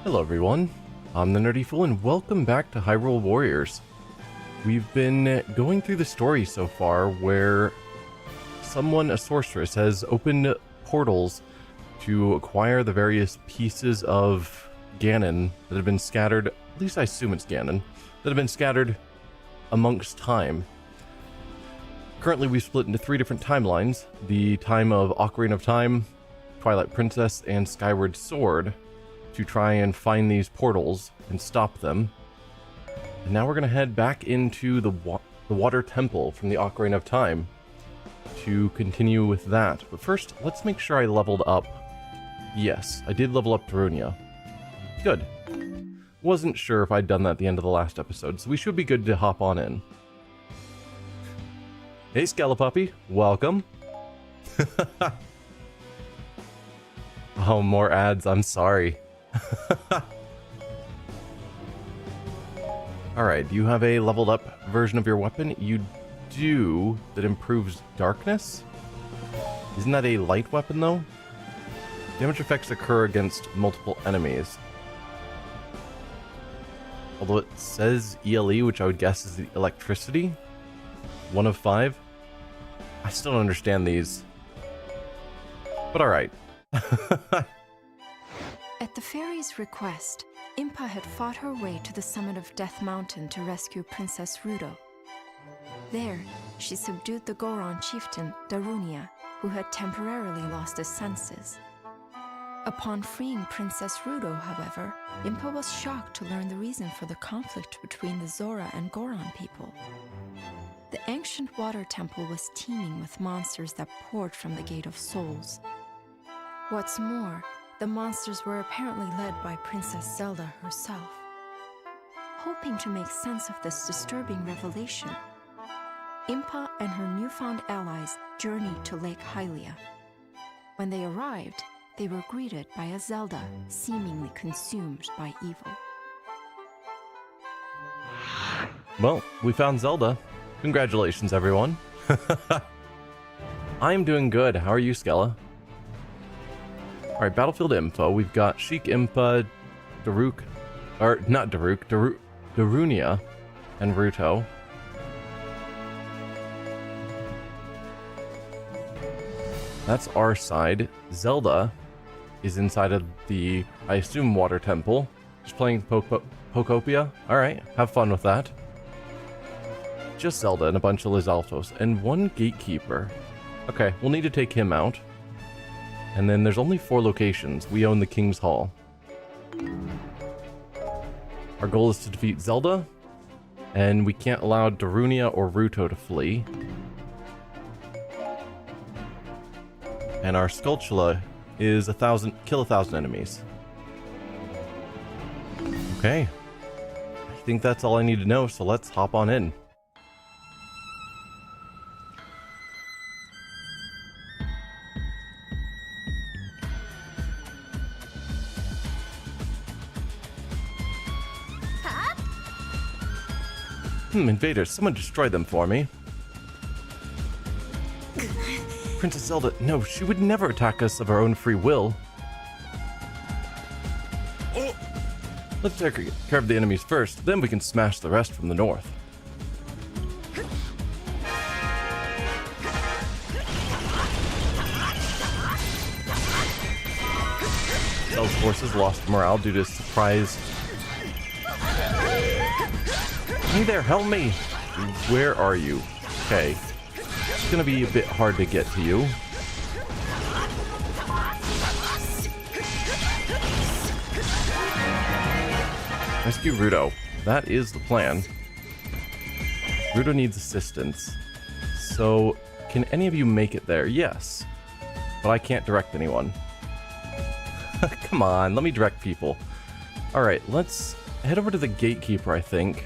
Hello everyone, I'm the Nerdy Fool and welcome back to Hyrule Warriors. We've been going through the story so far where a sorceress, has opened portals to acquire the various pieces of Ganon that have been scattered, at least I assume it's Ganon, that have been scattered amongst time. Currently we've split into 3 different timelines, the time of Ocarina of Time, Twilight Princess, and Skyward Sword, to try and find these portals and stop them. And now we're going to head back into the Water Temple from the Ocarina of Time to continue with that. But first, let's make sure I leveled up. Yes, I did level up Darunia. Good. Wasn't sure if I'd done that at the end of the last episode, so we should be good to hop on in. Hey, Skelepuppy, welcome. Oh, more ads, I'm sorry. Alright, do you have a leveled up version of your weapon? You do, that improves darkness? Isn't that a light weapon though? Damage effects occur against multiple enemies. Although it says ELE, which I would guess is the electricity. 1 of 5. I still don't understand these. But alright. At the fairy's request, Impa had fought her way to the summit of Death Mountain to rescue Princess Ruto. There, she subdued the Goron chieftain, Darunia, who had temporarily lost his senses. Upon freeing Princess Ruto, however, Impa was shocked to learn the reason for the conflict between the Zora and Goron people. The ancient water temple was teeming with monsters that poured from the Gate of Souls. What's more, the monsters were apparently led by Princess Zelda herself. Hoping to make sense of this disturbing revelation, Impa and her newfound allies journeyed to Lake Hylia. When they arrived, they were greeted by a Zelda seemingly consumed by evil. Well, we found Zelda. Congratulations, everyone. I'm doing good. How are you, Skella? Alright, battlefield info. We've got Sheik Impa, Darunia, and Ruto. That's our side. Zelda is inside of the, I assume, Water Temple. Just playing Pokopia. Alright, have fun with that. Just Zelda and a bunch of Lizalfos. And 1 Gatekeeper. Okay, we'll need to take him out. And then there's only 4 locations. We own the King's Hall. Our goal is to defeat Zelda, and we can't allow Darunia or Ruto to flee. And our Skulltula is kill 1,000 enemies. Okay. I think that's all I need to know, so let's hop on in. Invaders, someone destroy them for me. Princess Zelda, no, she would never attack us of her own free will. Oh. Let's take care of the enemies first, then we can smash the rest from the north. Zelda's forces lost morale due to surprise. Hey there, help me! Where are you? Okay. It's gonna be a bit hard to get to you. Rescue Ruto. That is the plan. Ruto needs assistance. So, can any of you make it there? Yes. But I can't direct anyone. Come on, let me direct people. Alright, let's head over to the Gatekeeper, I think.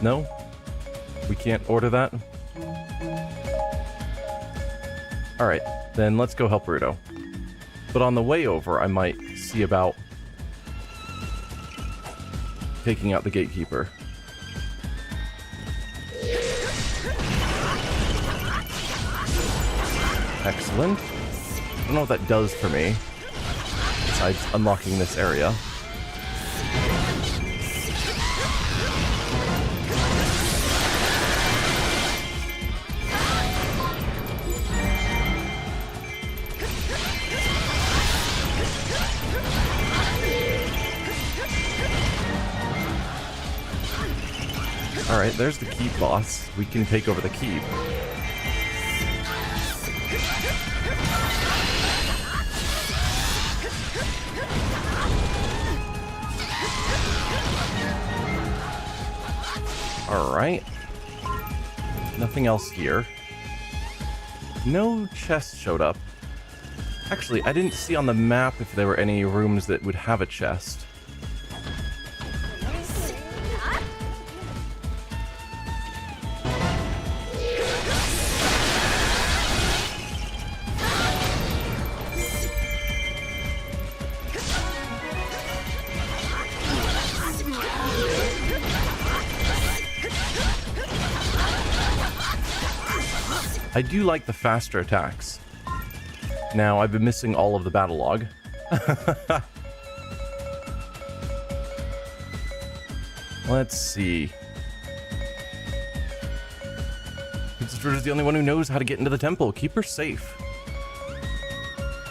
No? We can't order that? Alright, then let's go help Ruto. But on the way over, I might see about taking out the Gatekeeper. Excellent. don't know what that does for me, besides unlocking this area. Alright, there's the keep boss. We can take over the keep. Alright. Nothing else here. No chest showed up. Actually, I didn't see on the map if there were any rooms that would have a chest. I do like the faster attacks. Now, I've been missing all of the battle log. Let's see. Princess Zelda's the only one who knows how to get into the temple. Keep her safe.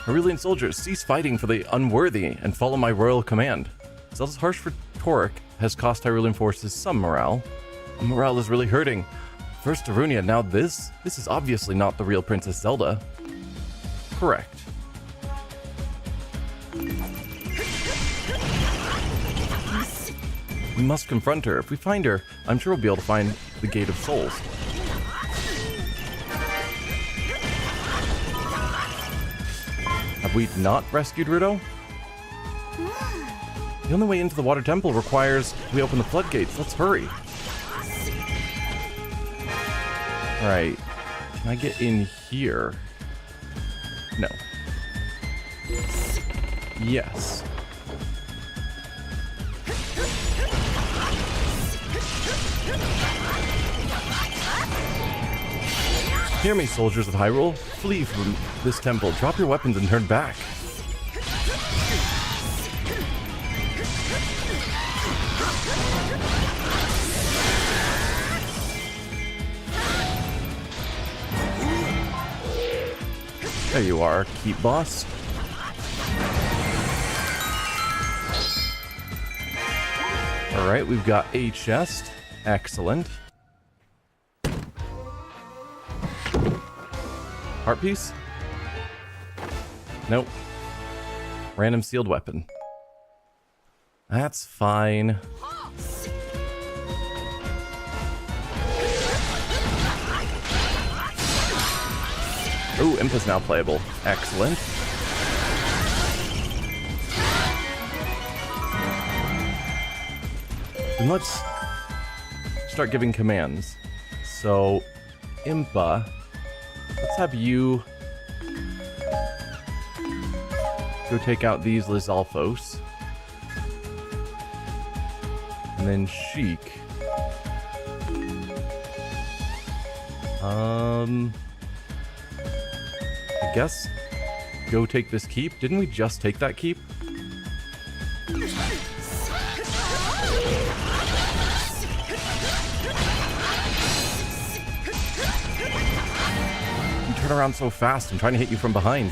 Hyrulean soldiers, cease fighting for the unworthy and follow my royal command. Zelda's harsh rhetoric has cost Hyrulean forces some morale. Morale is really hurting. First Darunia, now this? This is obviously not the real Princess Zelda. Correct. We must confront her. If we find her, I'm sure we'll be able to find the Gate of Souls. Have we not rescued Ruto? The only way into the Water Temple requires we open the floodgates. Let's hurry. Alright. Can I get in here? No. Yes. Hear me, soldiers of Hyrule. Flee from this temple. Drop your weapons and turn back. There you are, keep boss. Alright, we've got a chest. Excellent. Heart piece? Nope. Random sealed weapon. That's fine. Oh, Impa's now playable. Excellent. Then let's start giving commands. So, Impa, let's have you go take out these Lizalfos. And then Sheik. I guess go take this keep. Didn't we just take that keep? You turn around so fast. I'm trying to hit you from behind.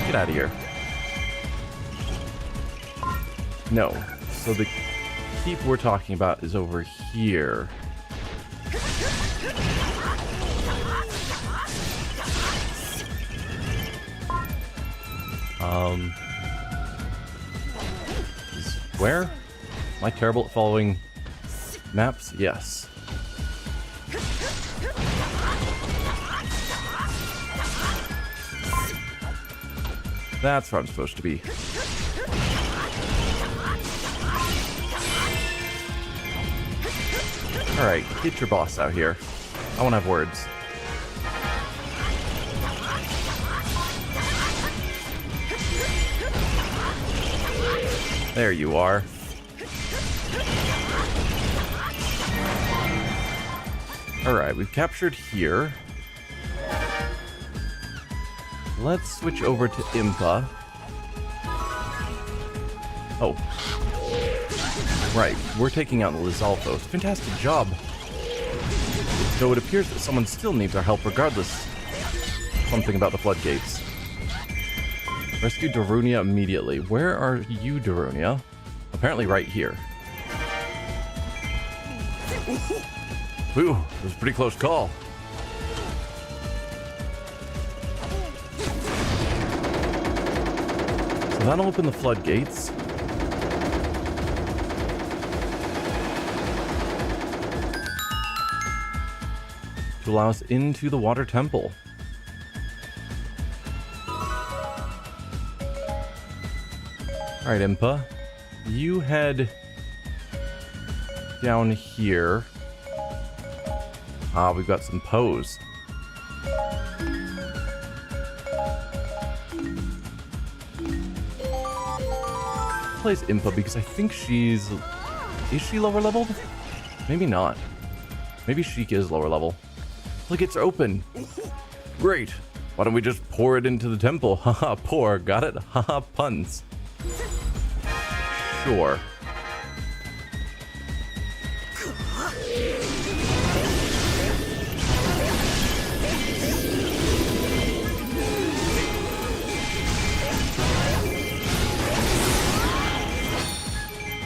Get out of here. No. So the keep we're talking about is over here. Where? Am I terrible at following maps? Yes. That's where I'm supposed to be. Alright, get your boss out here. I want to have words. There you are. Alright, we've captured here. Let's switch over to Impa. Oh. Right, we're taking out the Lizalfos. Fantastic job. Though it appears that someone still needs our help regardless. Something about the floodgates. Rescue Darunia immediately. Where are you, Darunia? Apparently right here. Ooh, it was a pretty close call. So that'll open the floodgates. To allow us into the water temple. Alright, Impa. You head down here. Ah, we've got some Poes. Plays Impa because I think she's... Is she lower leveled? Maybe not. Maybe Sheik is lower level. Floodgates are open. Great. Why don't we just pour it into the temple? Haha, pour. Got it? Haha, puns. Sure.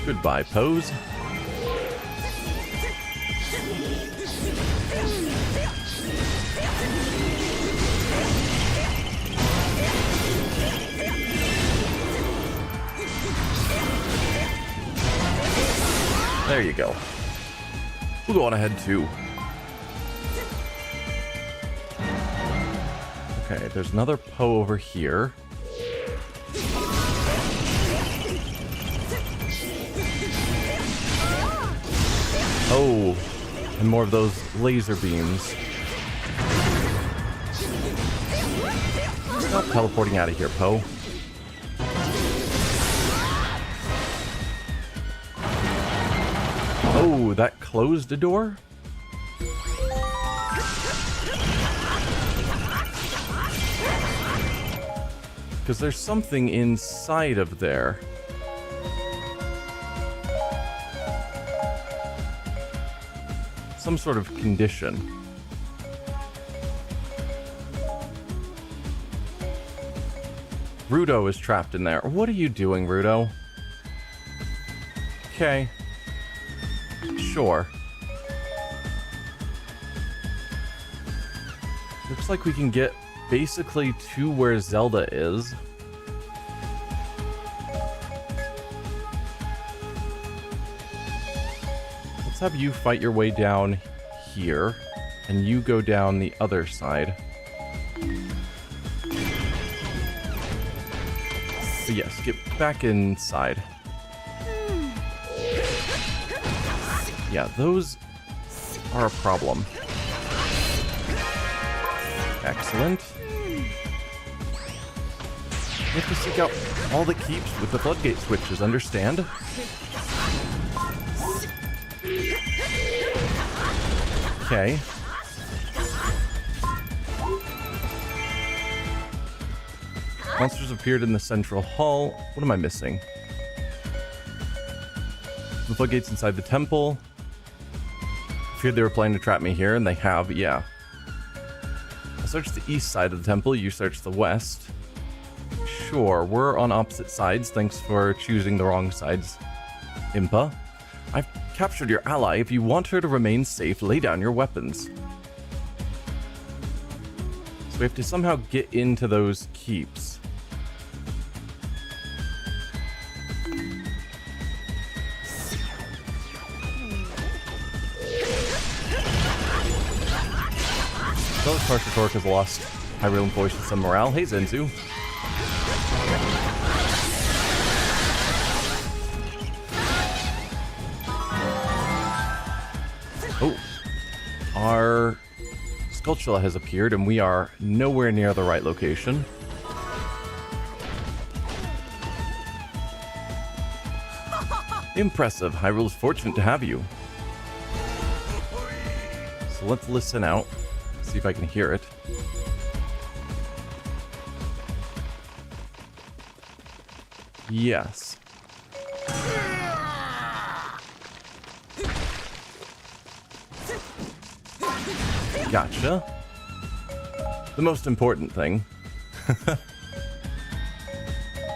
Goodbye, Pose. There you go. We'll go on ahead too. Okay, there's another Poe over here. Oh, and more of those laser beams. Stop teleporting out of here, Poe. Oh, that closed a door? Because there's something inside of there. Some sort of condition. Rudo is trapped in there. What are you doing, Rudo? Okay. Sure. Looks like we can get basically to where Zelda is. Let's have you fight your way down here, and you go down the other side. So yes, get back inside. Yeah, those are a problem. Excellent. You have to seek out all the keeps with the floodgate switches, understand? Okay. Monsters appeared in the central hall. What am I missing? The floodgates inside the temple. Feared they were planning to trap me here, and they have, yeah. I searched the east side of the temple, you searched the west. Sure, we're on opposite sides, thanks for choosing the wrong sides, Impa. I've captured your ally. If you want her to remain safe, lay down your weapons. So we have to somehow get into those keeps. Zelda's Partial Torque has lost Hyrule employees to some morale. Hey, Zenzu. Oh. Our Skulltula has appeared, and we are nowhere near the right location. Impressive. Hyrule's fortunate to have you. So let's listen out. See if I can hear it. Yes. Gotcha. The most important thing.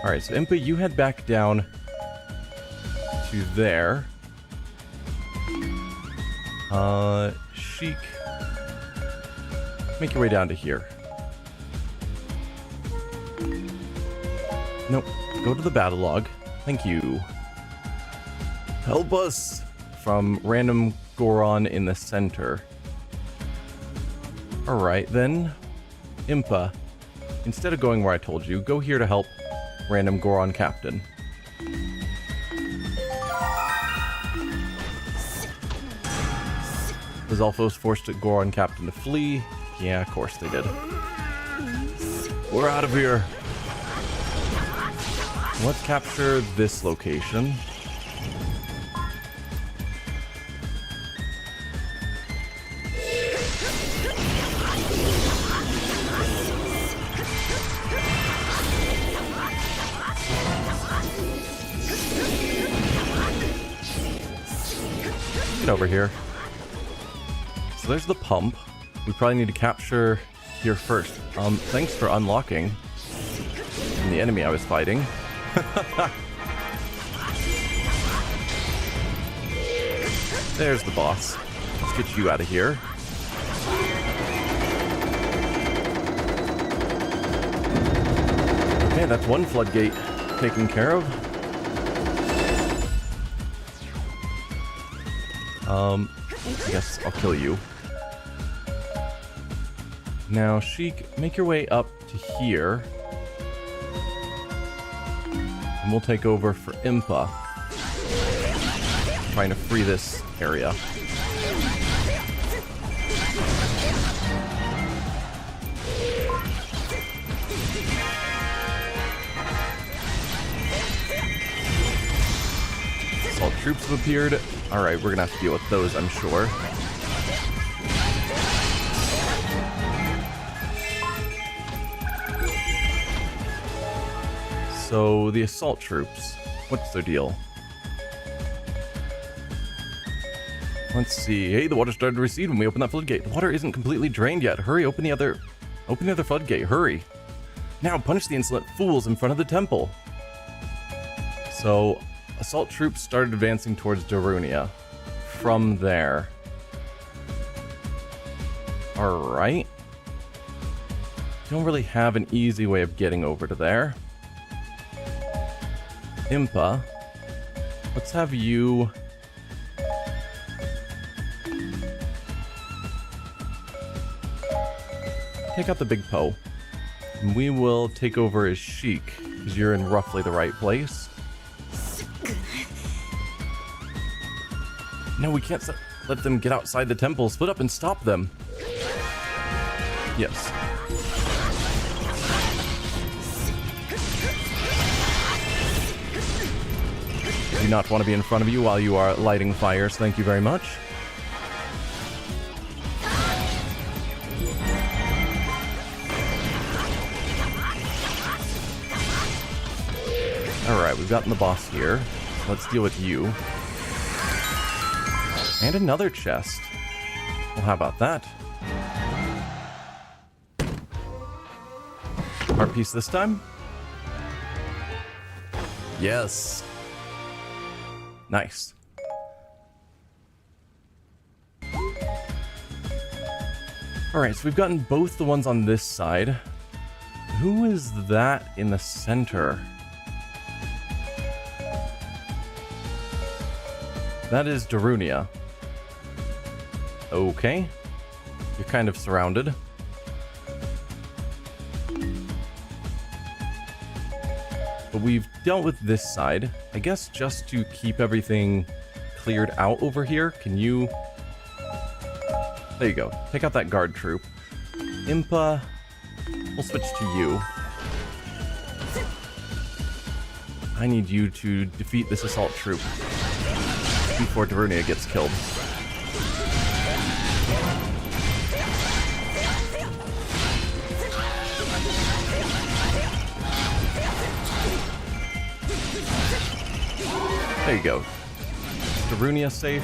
Alright, so Impa, you head back down to there. Sheik, make your way down to here. Nope. Go to the battle log. Thank you. Help us! From random Goron in the center. Alright, then. Impa, instead of going where I told you, go here to help random Goron captain. Was Alphos forced Goron captain to flee? Yeah, of course they did. We're out of here. Let's capture this location. Get over here. So there's the pump. We probably need to capture here first. Thanks for unlocking the enemy I was fighting. There's the boss. Let's get you out of here. Okay, that's one floodgate taken care of. I guess I'll kill you. Now, Sheik, make your way up to here. And we'll take over for Impa. Trying to free this area. Assault troops have appeared. Alright, we're gonna have to deal with those, I'm sure. So, the assault troops, what's their deal? Let's see. Hey, the water started to recede when we opened that floodgate. The water isn't completely drained yet. Hurry, open the other floodgate. Hurry. Now, punish the insolent fools in front of the temple. So, assault troops started advancing towards Darunia. From there. Alright. Don't really have an easy way of getting over to there. Impa, let's have you... take out the big Poe. And we will take over as Sheik, because you're in roughly the right place. No, we can't let them get outside the temple. Split up and stop them. Yes. Do not want to be in front of you while you are lighting fires. Thank you very much. Alright, we've gotten the boss here. Let's deal with you. And another chest. Well, how about that? Heart piece this time? Yes. Nice. Alright, so we've gotten both the ones on this side. Who is that in the center? That is Darunia. Okay. You're kind of surrounded. But we've dealt with this side. I guess just to keep everything cleared out over here, can you... There you go. Take out that guard troop. Impa, we'll switch to you. I need you to defeat this assault troop before Darunia gets killed. There you go. Darunia safe.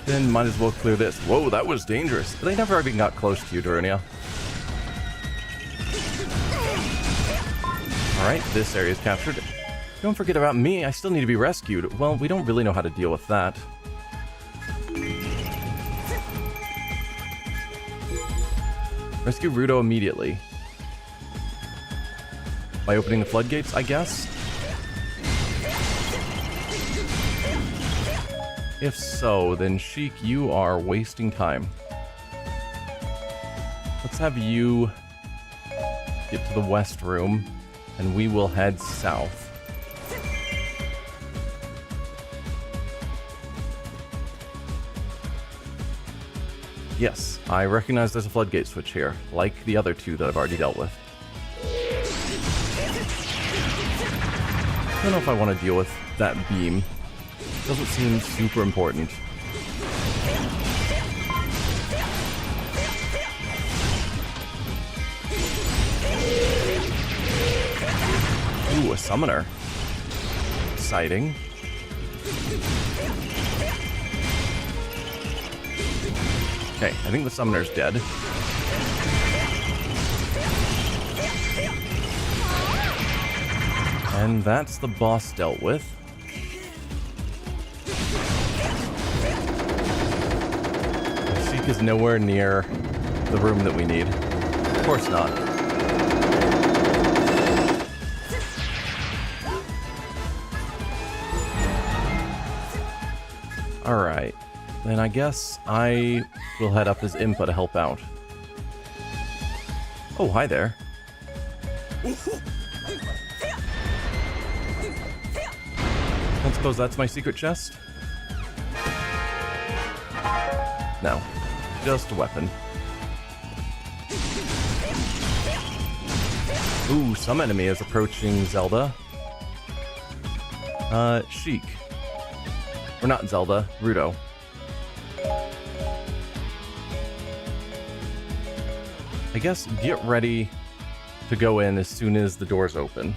Then might as well clear this. Whoa, that was dangerous. They never even got close to you, Darunia. Alright, this area is captured. Don't forget about me, I still need to be rescued. Well, we don't really know how to deal with that. Rescue Rudo immediately. By opening the floodgates, I guess? If so, then Sheik, you are wasting time. Let's have you get to the west room, and we will head south. Yes, I recognize there's a floodgate switch here, like the other two that I've already dealt with. I don't know if I want to deal with that beam. Doesn't seem super important. Ooh, a summoner. Exciting. Okay, I think the summoner's dead. And that's the boss dealt with. Sheik is nowhere near the room that we need. Of course not. Alright. Then I guess I will head up as Impa to help out. Oh, hi there. Don't suppose that's my secret chest? No. Just a weapon. Ooh, some enemy is approaching Zelda. Sheik. Or not Zelda, Rudo. I guess get ready to go in as soon as the doors open.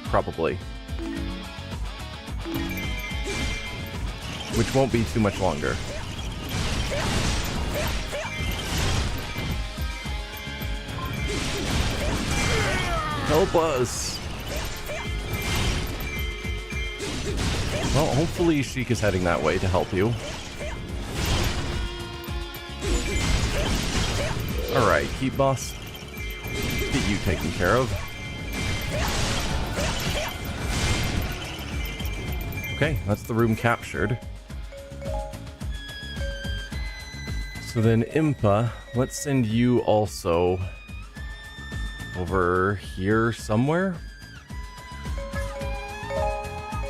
Probably. Which won't be too much longer. Help us! Well, hopefully Sheik is heading that way to help you. Alright, keep boss. Get you taken care of. Okay, that's the room captured. So then Impa, let's send you also over here somewhere.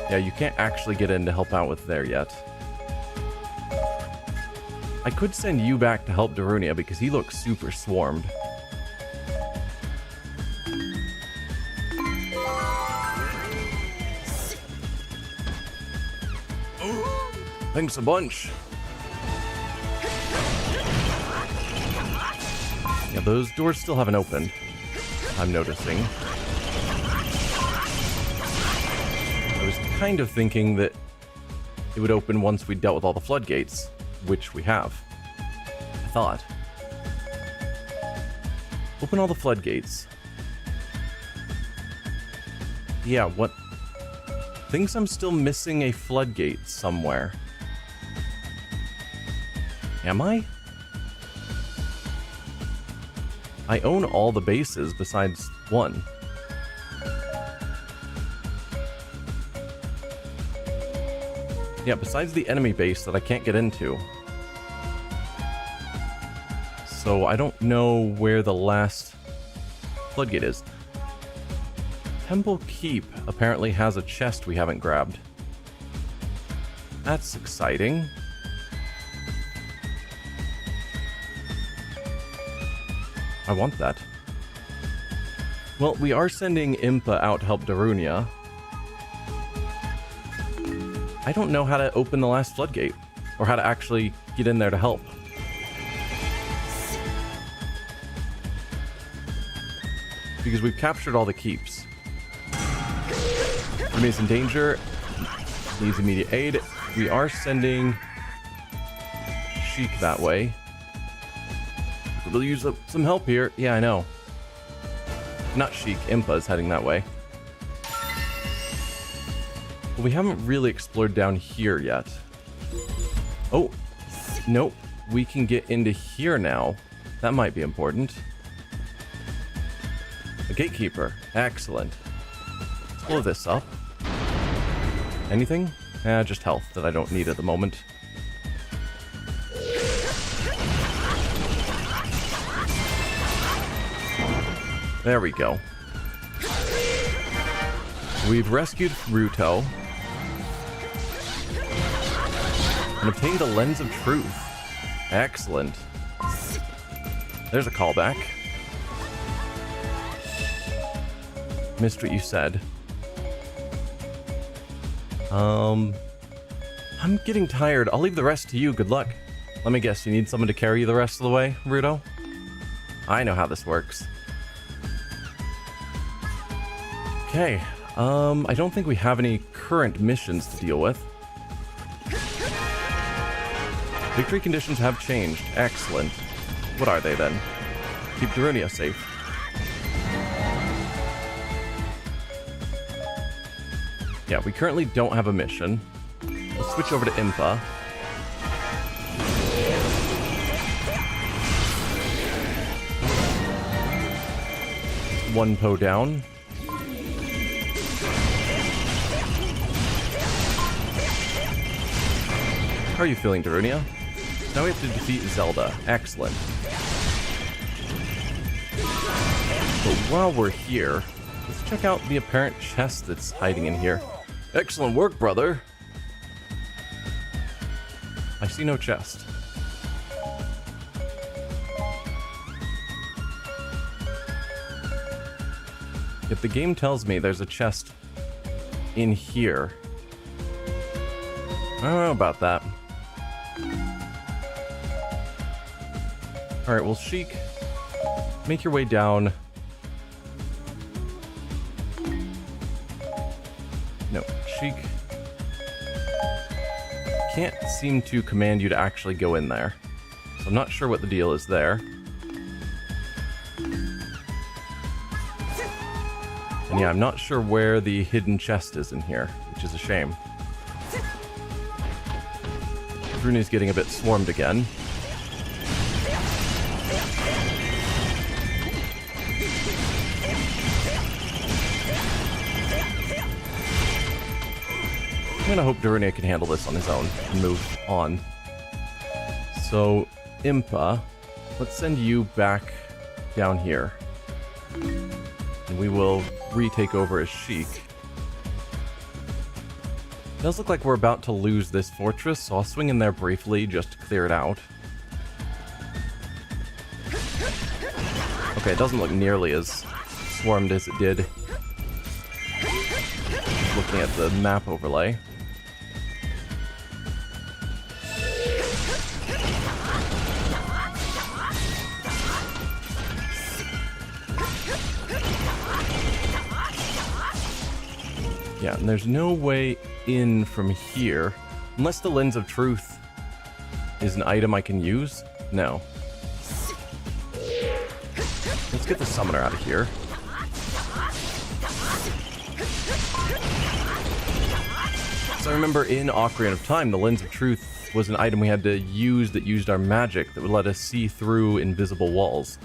Yeah, you can't actually get in to help out with there yet. I could send you back to help Darunia because he looks super swarmed. Thanks a bunch. Yeah, those doors still haven't opened, I'm noticing. I was kind of thinking that it would open once we dealt with all the floodgates, which we have. I thought. Open all the floodgates. Yeah, what? Thinks I'm still missing a floodgate somewhere. Am I? I own all the bases besides one. Yeah, besides the enemy base that I can't get into. So I don't know where the last floodgate is. Temple Keep apparently has a chest we haven't grabbed. That's exciting. I want that. Well, we are sending Impa out to help Darunia. I don't know how to open the last floodgate, or how to actually get in there to help. Because we've captured all the keeps. Rune's in danger. Needs immediate aid. We are sending Sheik that way. We'll use some help here. Yeah, I know. Not Sheik. Impa is heading that way. But we haven't really explored down here yet. Oh, nope. We can get into here now. That might be important. A gatekeeper. Excellent. Let's blow this up. Anything? Just health that I don't need at the moment. There we go. We've rescued Ruto. And obtained the Lens of Truth. Excellent. There's a callback. Missed what you said. I'm getting tired. I'll leave the rest to you. Good luck. Let me guess, you need someone to carry you the rest of the way, Ruto? I know how this works. Okay. I don't think we have any current missions to deal with. Victory conditions have changed. Excellent. What are they then? Keep Darunia safe. Yeah, we currently don't have a mission. We'll switch over to Impa. One Poe down. How are you feeling, Darunia? Now we have to defeat Zelda. Excellent. But while we're here, let's check out the apparent chest that's hiding in here. Excellent work, brother. I see no chest. Yet the game tells me there's a chest in here. I don't know about that. Alright, well, Sheik, make your way down. No, Sheik can't seem to command you to actually go in there. So I'm not sure what the deal is there. And yeah, I'm not sure where the hidden chest is in here, which is a shame. Bruni's getting a bit swarmed again. I'm gonna hope Darunia can handle this on his own and move on. So, Impa, let's send you back down here. And we will retake over as Sheik. It does look like we're about to lose this fortress, so I'll swing in there briefly just to clear it out. Okay, it doesn't look nearly as swarmed as it did. Looking at the map overlay. Yeah, and there's no way in from here. Unless the Lens of Truth is an item I can use? No. Let's get the summoner out of here. So I remember in Ocarina of Time, the Lens of Truth was an item we had to use that used our magic that would let us see through invisible walls,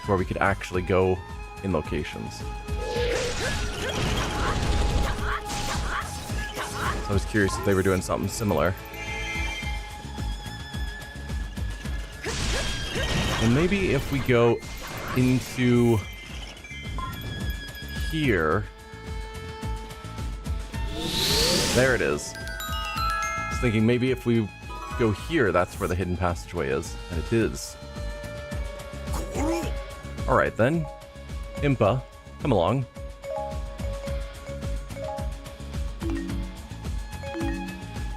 where we could actually go in locations. I was curious if they were doing something similar. And maybe if we go into here. There it is. I was thinking maybe if we go here, that's where the hidden passageway is. And it is. Alright then. Impa, come along.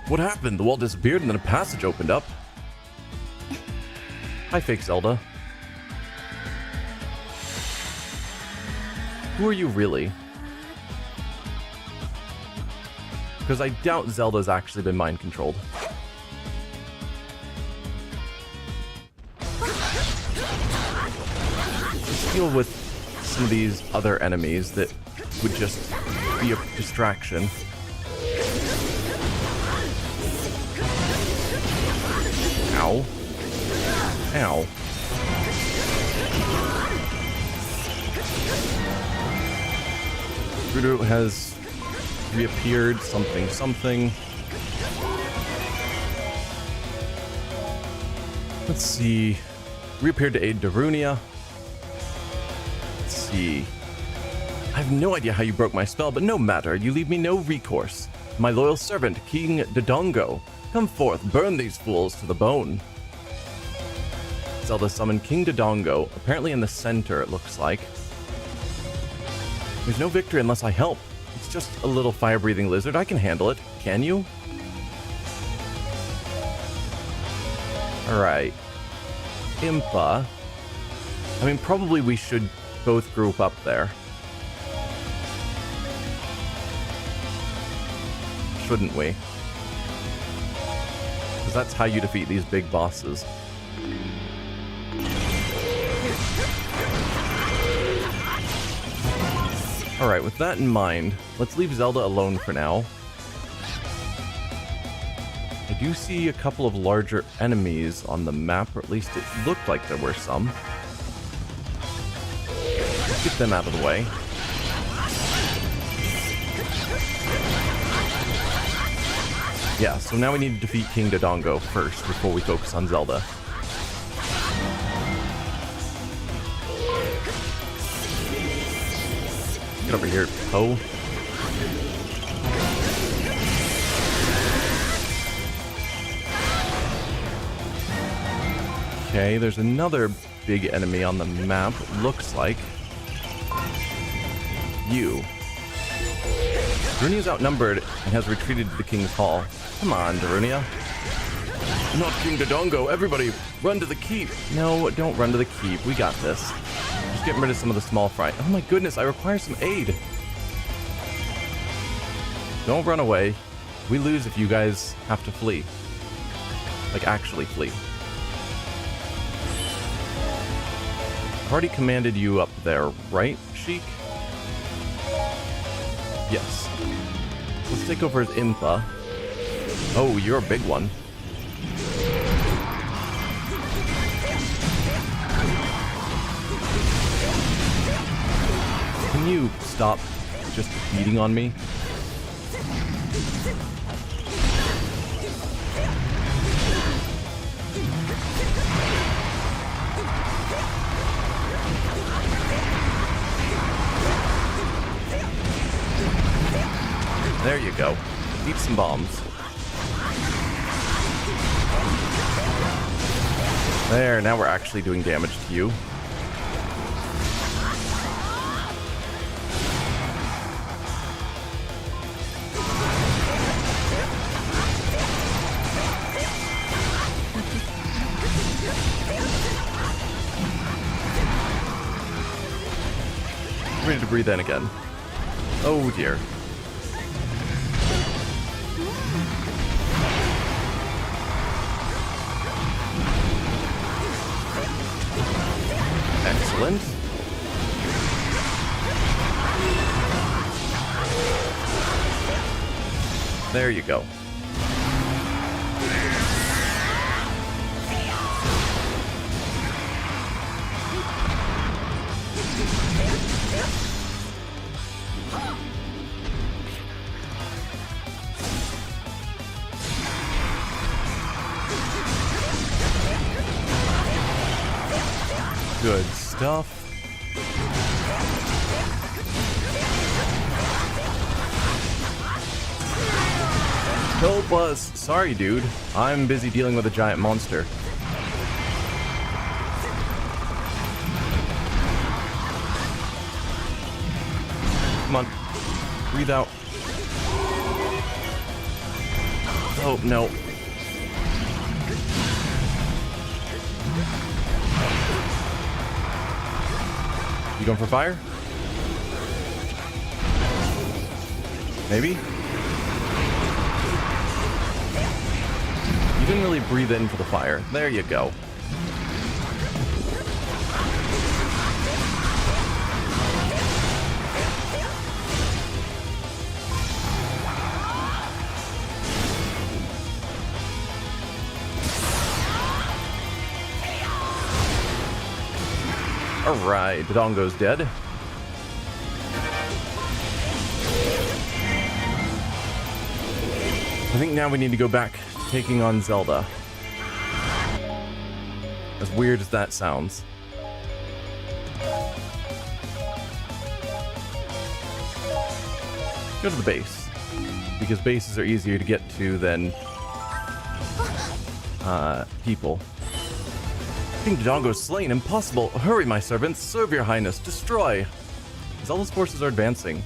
What happened? The wall disappeared and then a passage opened up. Hi, fake Zelda. Who are you really? Because I doubt Zelda's actually been mind controlled. Let's deal with some of these other enemies that would just be a distraction. Ow. Ow. Rudo has reappeared, something. Let's see. Reappeared to aid Darunia. Let's see. I have no idea how you broke my spell, but no matter. You leave me no recourse. My loyal servant, King Dodongo. Come forth, burn these fools to the bone. Zelda summoned King Dodongo, apparently in the center, it looks like. There's no victory unless I help. It's just a little fire-breathing lizard. I can handle it. Can you? Alright. Impa. I mean, probably we should both group up there. Shouldn't we? Because that's how you defeat these big bosses. Alright, with that in mind, let's leave Zelda alone for now. I do see a couple of larger enemies on the map, or at least it looked like there were some. Let's get them out of the way. Yeah, so now we need to defeat King Dodongo first before we focus on Zelda. Get over here, Poe. Okay, there's another big enemy on the map, looks like. You. Darunia's outnumbered and has retreated to the King's Hall. Come on, Darunia. Not King Dodongo, everybody run to the keep. No, don't run to the keep, we got this. Just getting rid of some of the small fry. Oh my goodness, I require some aid. Don't run away. We lose if you guys have to flee. Like, actually flee. I've already commanded you up there, right, Sheik? Yes. Let's take over as Impa. Oh, you're a big one. Can you stop just beating on me? There you go. Eat some bombs. There, now we're actually doing damage to you. Ready to breathe in again. Oh dear. Excellent. There you go. Good stuff. Help us! Sorry, dude. I'm busy dealing with a giant monster. Come on. Breathe out. Oh, no. You going for fire? You didn't really breathe in for the fire. There you go. Alright, Dodongo's dead. I think now we need to go back to taking on Zelda. As weird as that sounds. Go to the base. Because bases are easier to get to than people. King Dodongo's slain. Impossible. Hurry, my servants. Serve your highness. Destroy. Zelda's forces are advancing.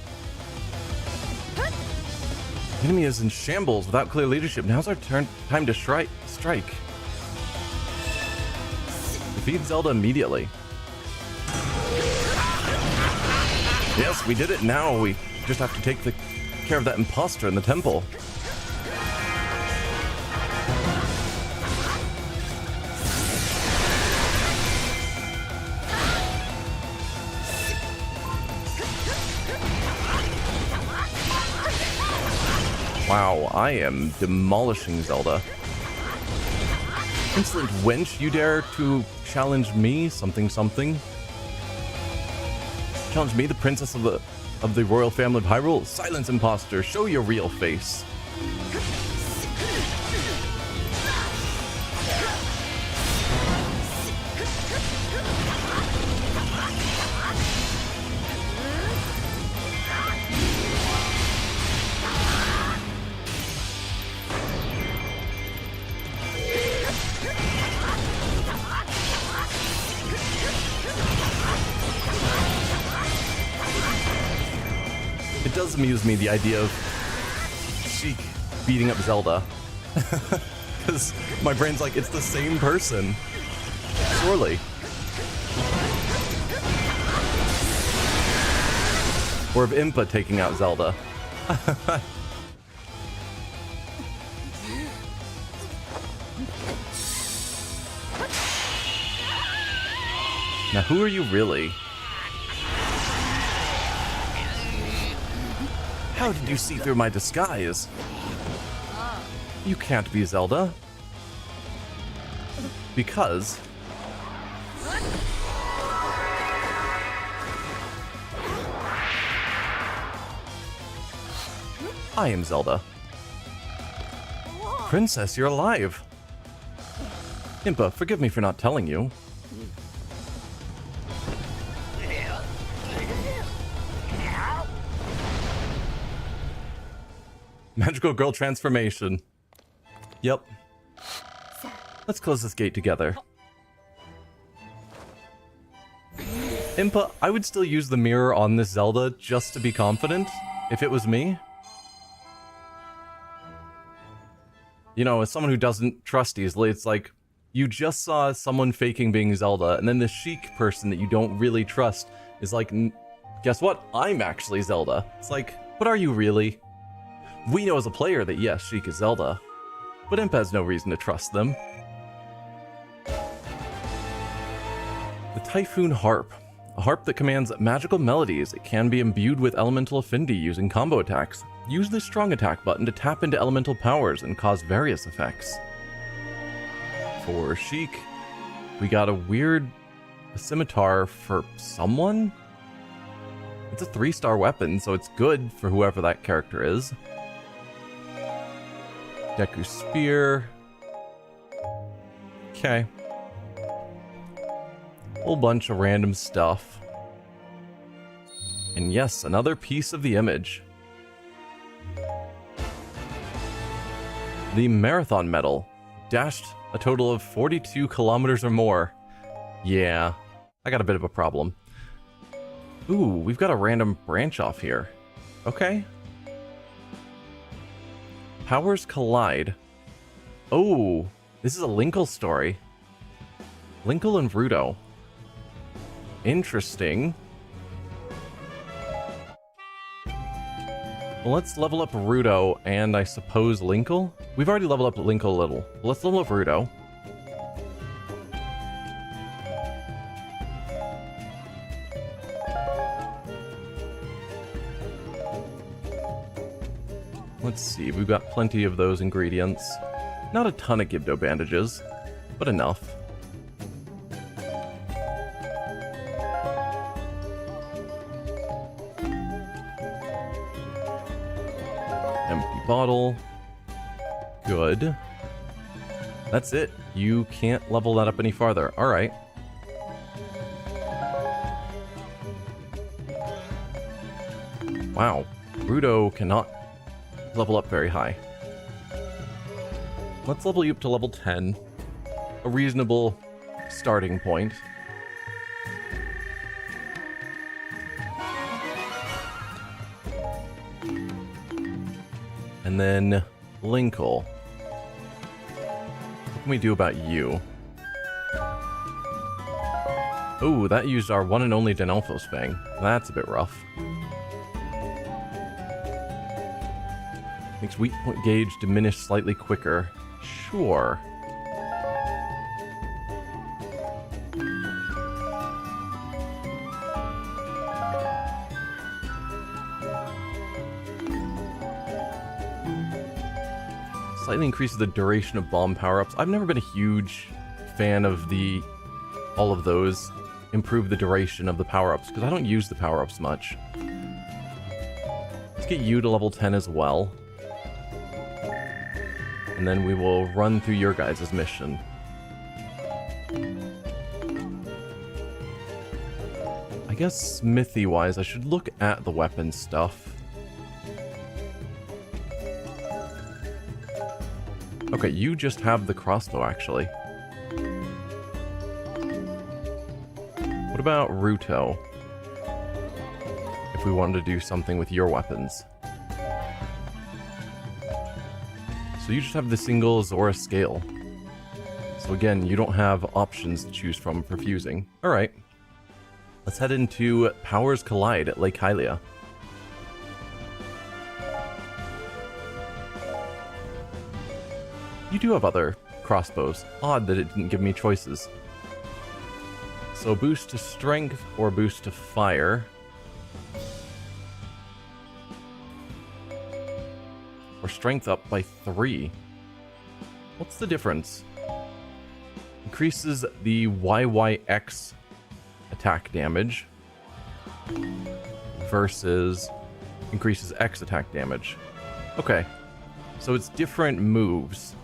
The enemy is in shambles without clear leadership. Now's our time to strike. Defeat Zelda immediately. Yes, we did it. Now we just have to take care of that imposter in the temple. Wow, I am demolishing Zelda. Insolent wench, you dare to challenge me? Something. Challenge me, the princess of the royal family of Hyrule? Silence, imposter. Show your real face. It does amuse me, the idea of Sheik beating up Zelda. Because my brain's like, it's the same person. Surely. Or of Impa taking out Zelda. Now, who are you really? How did you see through my disguise? You can't be Zelda. Because... I am Zelda. Princess, you're alive. Impa, forgive me for not telling you. Magical girl transformation. Yep. Let's close this gate together. Impa, I would still use the mirror on this Zelda just to be confident, if it was me. You know, as someone who doesn't trust easily, it's like, you just saw someone faking being Zelda, and then the Sheik person that you don't really trust is like, guess what? I'm actually Zelda. It's like, but are you really? We know as a player that yes, Sheik is Zelda, but Imp has no reason to trust them. The Typhoon Harp. A harp that commands magical melodies. It can be imbued with elemental affinity using combo attacks. Use the strong attack button to tap into elemental powers and cause various effects. For Sheik, we got a scimitar for someone? It's a 3-star weapon, so it's good for whoever that character is. Deku Spear. Okay. Whole bunch of random stuff. And yes, another piece of the image. The Marathon Medal. Dashed a total of 42 kilometers or more. Yeah, I got a bit of a problem. Ooh, we've got a random branch off here. Okay. Powers collide. Oh, this is a Linkle story. Linkle and Rudo. Interesting. Well, let's level up Rudo and I suppose Linkle? We've already leveled up Linkle a little. Let's level up Rudo. Let's see, we've got plenty of those ingredients. Not a ton of Gibdo bandages, but enough. Empty bottle. Good. That's it. You can't level that up any farther. Alright. Wow. Rudo cannot level up very high. Let's level you up to level 10. A reasonable starting point. And then Linkle. What can we do about you? Oh, that used our one and only Denalfo's Fang. That's a bit rough. Makes weak point gauge diminish slightly quicker. Sure. Slightly increases the duration of bomb power-ups. I've never been a huge fan of all of those improve the duration of the power-ups, because I don't use the power-ups much. Let's get you to level 10 as well. And then we will run through your guys' mission. I guess smithy-wise, I should look at the weapon stuff. Okay, you just have the crossbow, actually. What about Ruto? If we wanted to do something with your weapons. So you just have the single Zora scale. So again, you don't have options to choose from for fusing. Alright. Let's head into Powers Collide at Lake Hylia. You do have other crossbows. Odd that it didn't give me choices. So boost to strength or boost to fire. Or strength up by 3. What's the difference? Increases the YYX attack damage versus increases X attack damage. Okay, so it's different moves.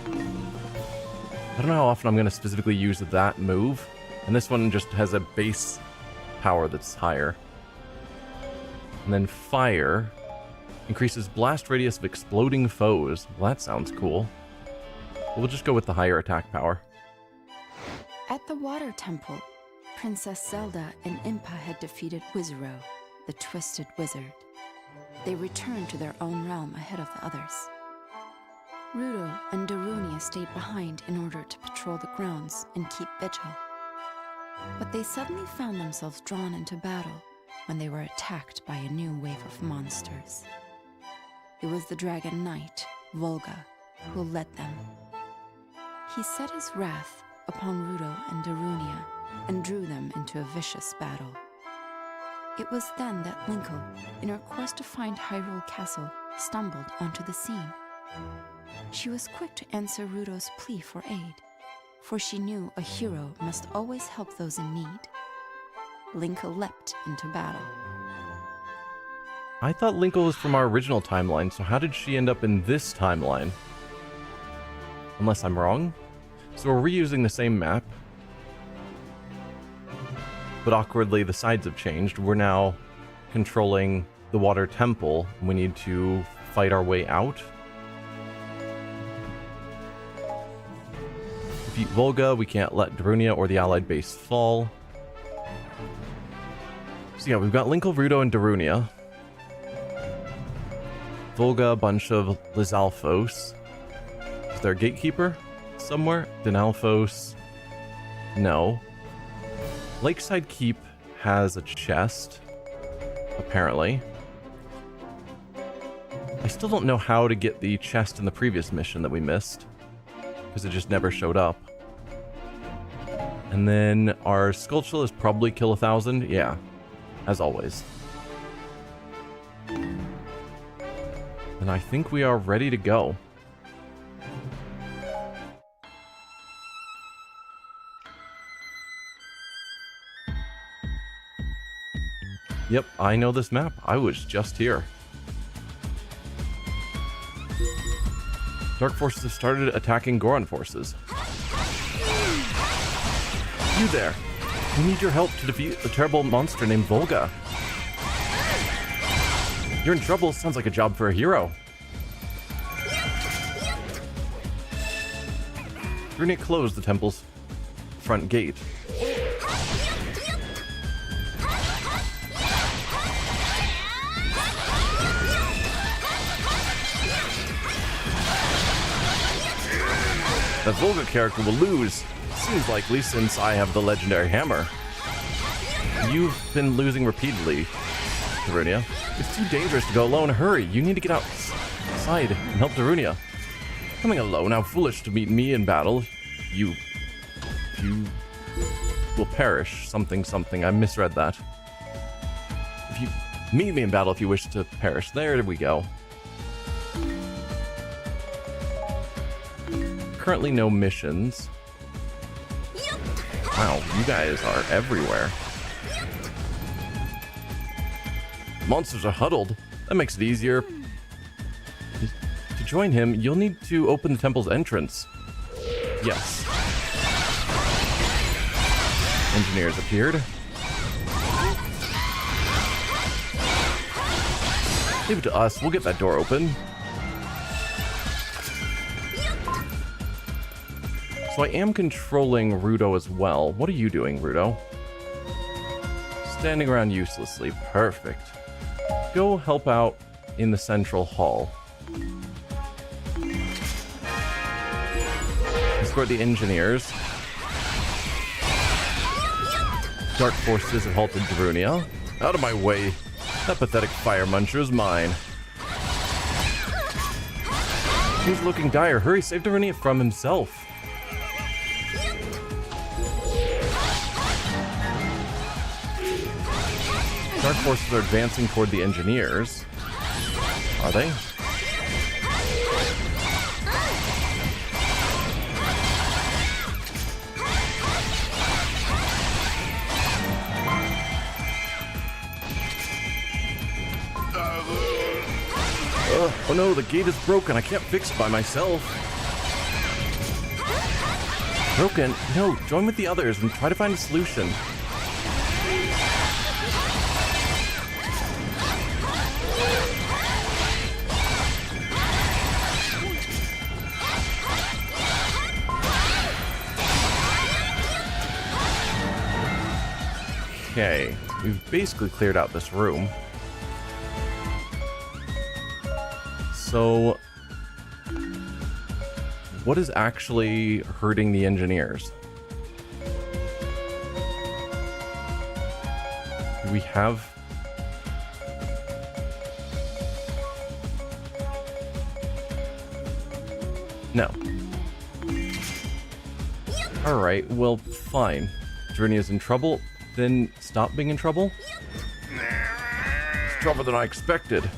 I don't know how often I'm going to specifically use that move, and this one just has a base power that's higher. And then fire increases blast radius of exploding foes. Well, that sounds cool. We'll just go with the higher attack power. At the Water Temple, Princess Zelda and Impa had defeated Wizaro, the Twisted Wizard. They returned to their own realm ahead of the others. Rudo and Darunia stayed behind in order to patrol the grounds and keep vigil. But they suddenly found themselves drawn into battle when they were attacked by a new wave of monsters. It was the Dragon Knight, Volga, who led them. He set his wrath upon Rudo and Darunia and drew them into a vicious battle. It was then that Linkle, in her quest to find Hyrule Castle, stumbled onto the scene. She was quick to answer Rudo's plea for aid, for she knew a hero must always help those in need. Linkle leapt into battle. I thought Linkle was from our original timeline, so how did she end up in this timeline? Unless I'm wrong? So we're reusing the same map, but awkwardly the sides have changed. We're now controlling the Water Temple, and we need to fight our way out. Defeat Volga, we can't let Darunia or the allied base fall. So yeah, we've got Linkle, Rudo, and Darunia. Volga, a bunch of Lizalfos. Is there a gatekeeper somewhere? Denalfos. No. Lakeside Keep has a chest, apparently. I still don't know how to get the chest in the previous mission that we missed, because it just never showed up. And then our Skulltula is probably kill 1,000. Yeah, as always. And I think we are ready to go. Yep, I know this map. I was just here. Dark forces have started attacking Goron forces. You there! We need your help to defeat a terrible monster named Volga. You're in trouble. Sounds like a job for a hero. Darunia closed the temple's front gate. That Volga character will lose. Seems likely since I have the legendary hammer. You've been losing repeatedly, Darunia. It's too dangerous to go alone. Hurry, you need to get outside and help Darunia. Coming alone, how foolish to meet me in battle. You will perish. Something. I misread that. If you meet me in battle if you wish to perish. There we go. Currently no missions. Wow, you guys are everywhere. Monsters are huddled. That makes it easier. To join him, you'll need to open the temple's entrance. Yes. Engineers appeared. Leave it to us. We'll get that door open. So I am controlling Rudo as well. What are you doing, Rudo? Standing around uselessly. Perfect. Go help out in the central hall. Escort the engineers. Dark forces have halted Darunia. Out of my way. That pathetic fire muncher is mine. He's looking dire. Hurry, save Darunia from himself. Dark forces are advancing toward the engineers. Are they? Oh no, the gate is broken. I can't fix it by myself. Broken? No, join with the others and try to find a solution. Okay, we've basically cleared out this room. So, what is actually hurting the engineers? Do we have... No. Alright, well, fine. Darunia's in trouble. Then stop being in trouble? Trouble than I expected.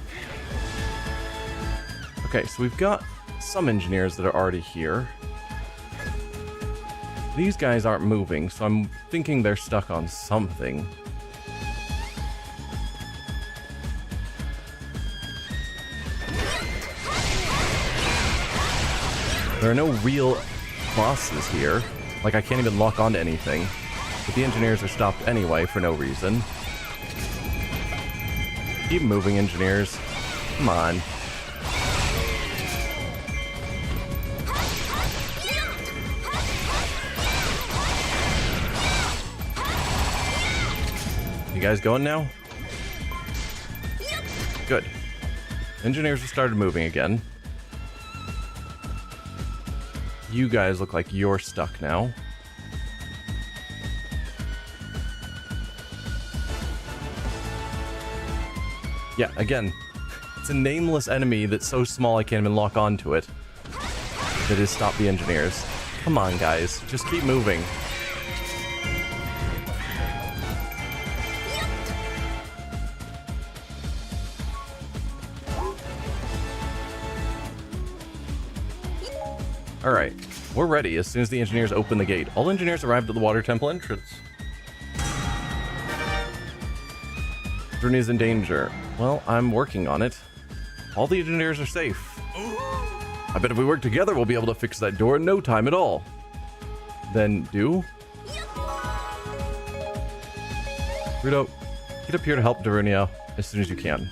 Okay, so we've got some engineers that are already here. These guys aren't moving, so I'm thinking they're stuck on something. There are no real bosses here. Like, I can't even lock onto anything. But the engineers are stopped anyway for no reason. Keep moving, engineers. Come on. You guys going now? Good. Engineers have started moving again. You guys look like you're stuck now. Yeah, again, It's a nameless enemy that's so small I can't even lock onto it. That is stop the engineers. Come on, guys. Just keep moving. Alright, we're ready as soon as the engineers open the gate. All engineers arrived at the water temple entrance. Darunia's in danger. Well, I'm working on it. All the engineers are safe. I bet if we work together, we'll be able to fix that door in no time at all. Then do? Rudo, get up here to help Darunia as soon as you can.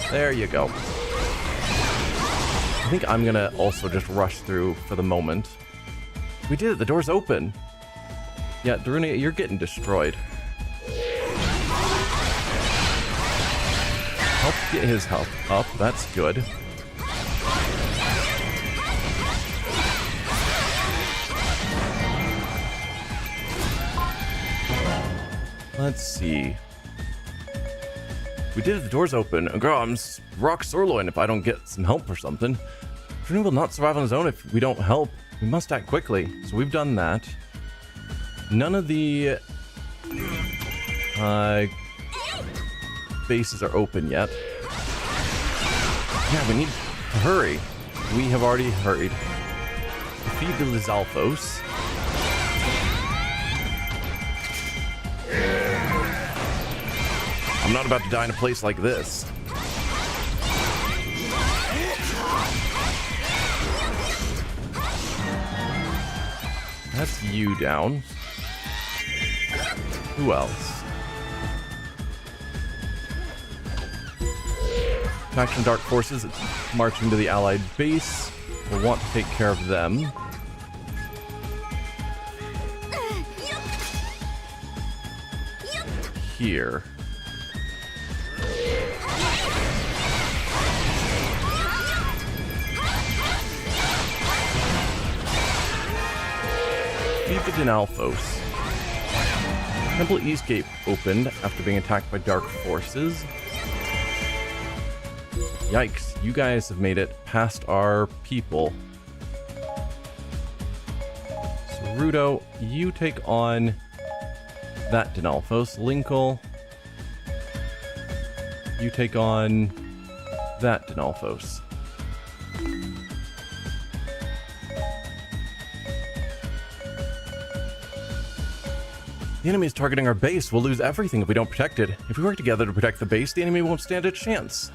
There you go. I think I'm gonna also just rush through for the moment. We did it, the door's open. Yeah, Darunia, you're getting destroyed. Help get his health up, that's good. Let's see. We did it, the door's open. Girl, I'm rock sirloin if I don't get some help or something. Daruni will not survive on his own if we don't help. We must act quickly. So we've done that. None of the bases are open yet. Yeah, we need to hurry. We have already hurried. Defeat the Lizalfos. I'm not about to die in a place like this. That's you down. Who else? Faction Dark Forces marching to the Allied base. We'll want to take care of them. Here. Defeated in Alphos. Temple East Gate opened after being attacked by Dark Forces. Yikes, you guys have made it past our people. So Rudo, you take on that Dinalphos. Linkle, you take on that Dinalphos. The enemy is targeting our base. We'll lose everything if we don't protect it. If we work together to protect the base, the enemy won't stand a chance.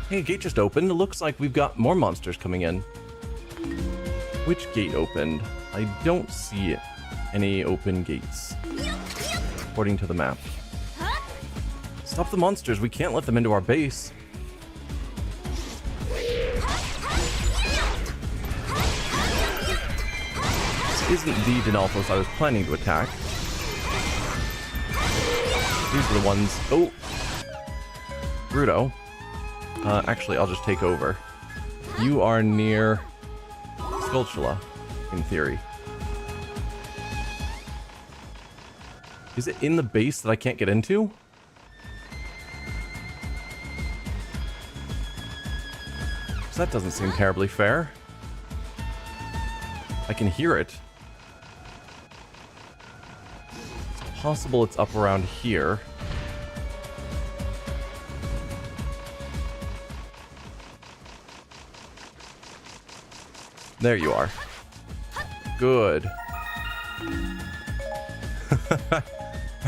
Hey, a gate just opened. It looks like we've got more monsters coming in. Which gate opened? I don't see any open gates, according to the map. Stop the monsters. We can't let them into our base. This isn't the Dinalphos I was planning to attack. These are the ones... Oh! Rudo. Actually, I'll just take over. You are near Skulltula, in theory. Is it in the base that I can't get into? So that doesn't seem terribly fair. I can hear it. It's possible it's up around here. There you are. Good.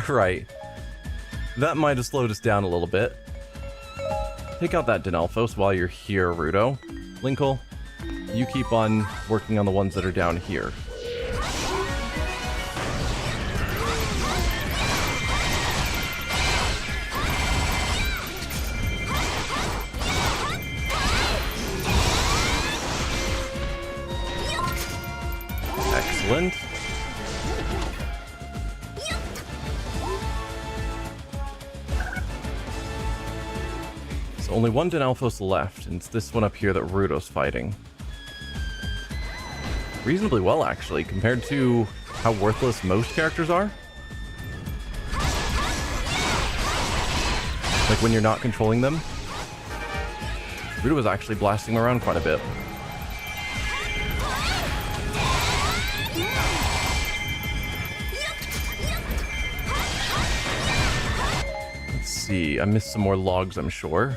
Right. That might have slowed us down a little bit. Take out that Dinalphos while you're here, Rudo. Linkle, you keep on working on the ones that are down here. Excellent. So only one Dinalphos left, and it's this one up here that Rudo's fighting. Reasonably well, actually, compared to how worthless most characters are. Like when you're not controlling them. Rudo was actually blasting around quite a bit. Let's see. I missed some more logs, I'm sure.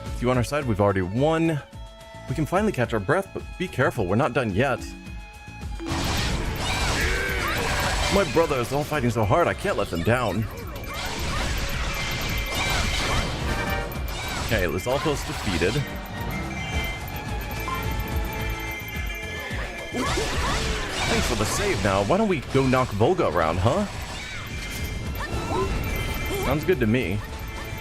With you on our side, we've already won. We can finally catch our breath, but be careful. We're not done yet. My brothers are all fighting so hard, I can't let them down. Okay, Lizalfos defeated. Thanks for the save now. Why don't we go knock Volga around, huh? Sounds good to me.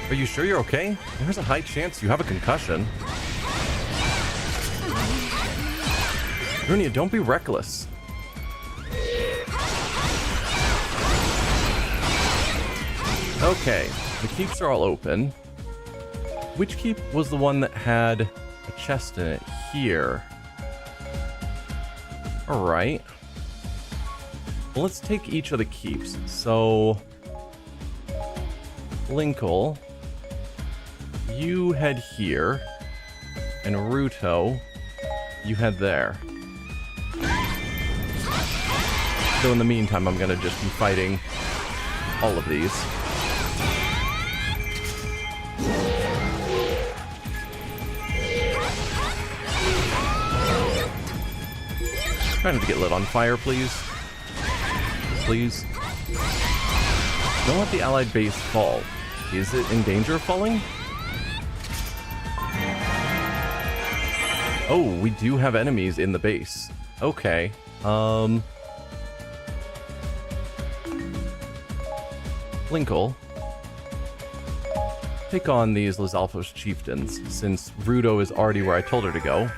Are you sure you're okay? There's a high chance you have a concussion. Runia, don't be reckless. Okay, the keeps are all open. Which keep was the one that had a chest in it? Here. Alright. Well, let's take each of the keeps. So, Linkle, you head here. And Ruto, you head there. So in the meantime, I'm gonna just be fighting all of these. Trying to get lit on fire, please. Please. Don't let the allied base fall. Is it in danger of falling? Oh, we do have enemies in the base. Okay. Linkle, take on these Lizalfos chieftains, since Rudo is already where I told her to go.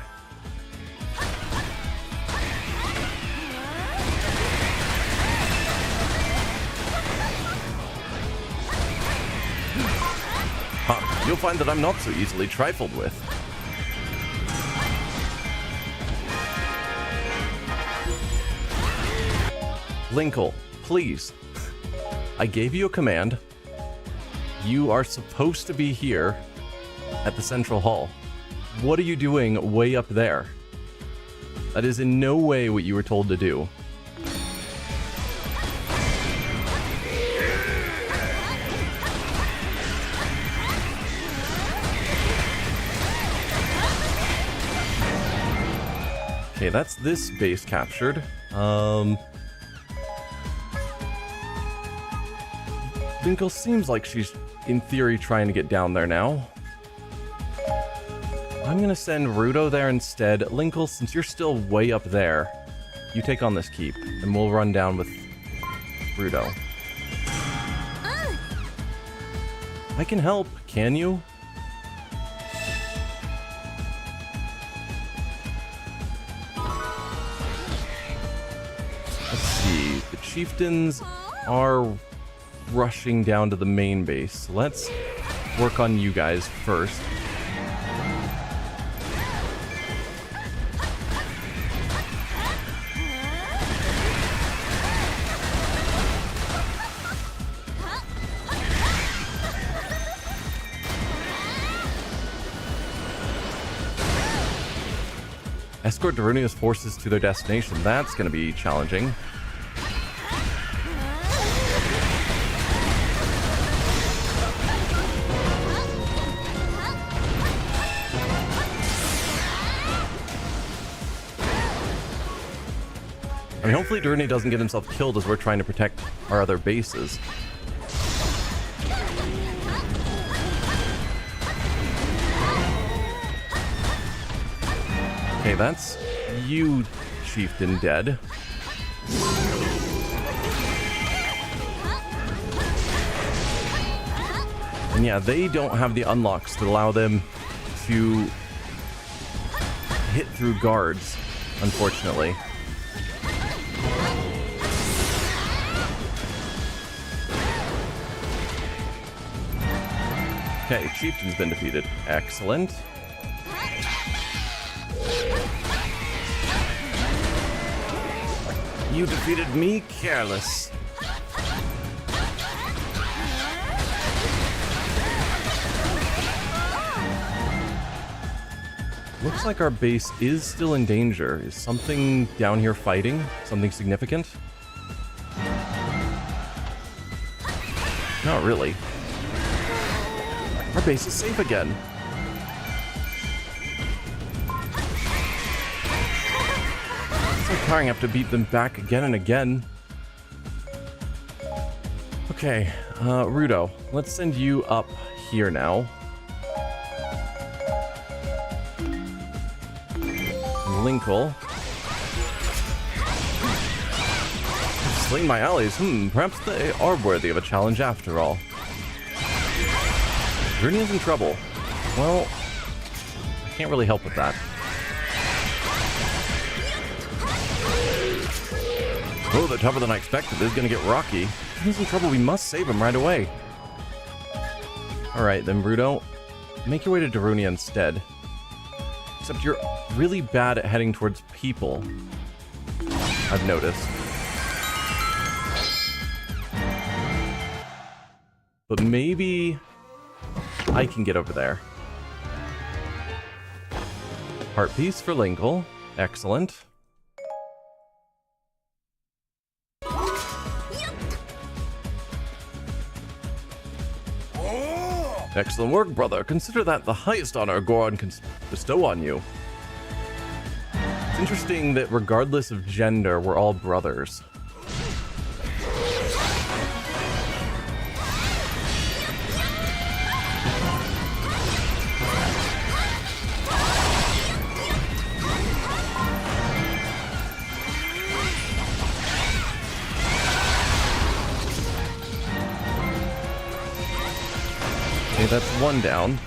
Huh, you'll find that I'm not so easily trifled with. Linkle, please. I gave you a command. You are supposed to be here at the central hall. What are you doing way up there? That is in no way what you were told to do. Okay, that's this base captured. Linkle seems like she's, in theory, trying to get down there now. I'm gonna send Rudo there instead. Linkle, since you're still way up there, you take on this keep, and we'll run down with Rudo. I can help, can you? Let's see, the chieftains are rushing down to the main base. Let's work on you guys first. Escort Darunia's forces to their destination. That's going to be challenging. I mean, hopefully Darunia doesn't get himself killed as we're trying to protect our other bases. Okay, that's you, chieftain, dead. And yeah, they don't have the unlocks to allow them to hit through guards, unfortunately. Okay, chieftain's been defeated. Excellent. You defeated me, careless. Looks like our base is still in danger. Is something down here fighting? Something significant? Not really. Our base is safe again. It's so tiring I have to beat them back again and again. Okay, Rudo, let's send you up here now. Linkle. Slaying my allies. Perhaps they are worthy of a challenge after all. Darunia's in trouble. Well, I can't really help with that. Oh, they're tougher than I expected. This is gonna get rocky. He's in trouble. We must save him right away. Alright, then, Rudo. Make your way to Darunia instead. Except you're really bad at heading towards people, I've noticed. But maybe I can get over there. Heart piece for Linkle. Excellent. Excellent work, brother. Consider that the highest honor Goron can bestow on you. It's interesting that regardless of gender, we're all brothers. Okay, that's one down.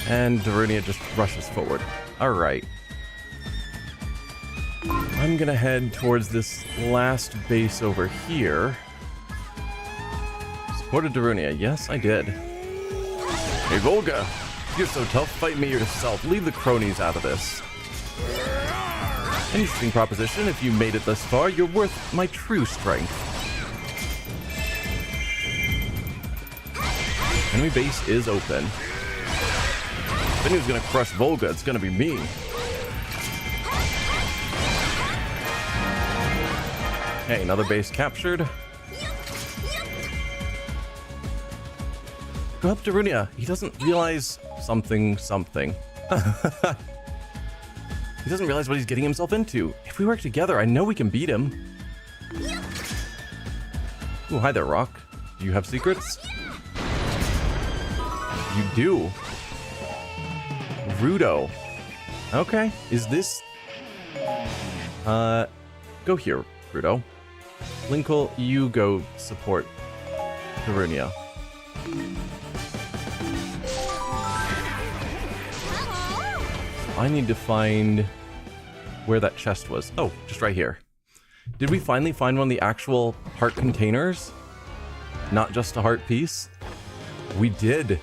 And Darunia just rushes forward. Alright. I'm gonna head towards this last base over here. Supported Darunia. Yes, I did. Hey, Volga! You're so tough, fight me yourself. Leave the cronies out of this. Interesting proposition. If you made it thus far, you're worth my true strength. Enemy base is open. If anyone's gonna crush Volga, it's gonna be me. Hey, another base captured. Go help Darunia. He doesn't realize something. He doesn't realize what he's getting himself into. If we work together, I know we can beat him. Ooh, hi there, Rock. Do you have secrets? You do. Rudo. Okay. Is this... Go here, Rudo. Linkle, you go support Darunia. I need to find where that chest was. Oh, just right here. Did we finally find one of the actual heart containers? Not just a heart piece? We did.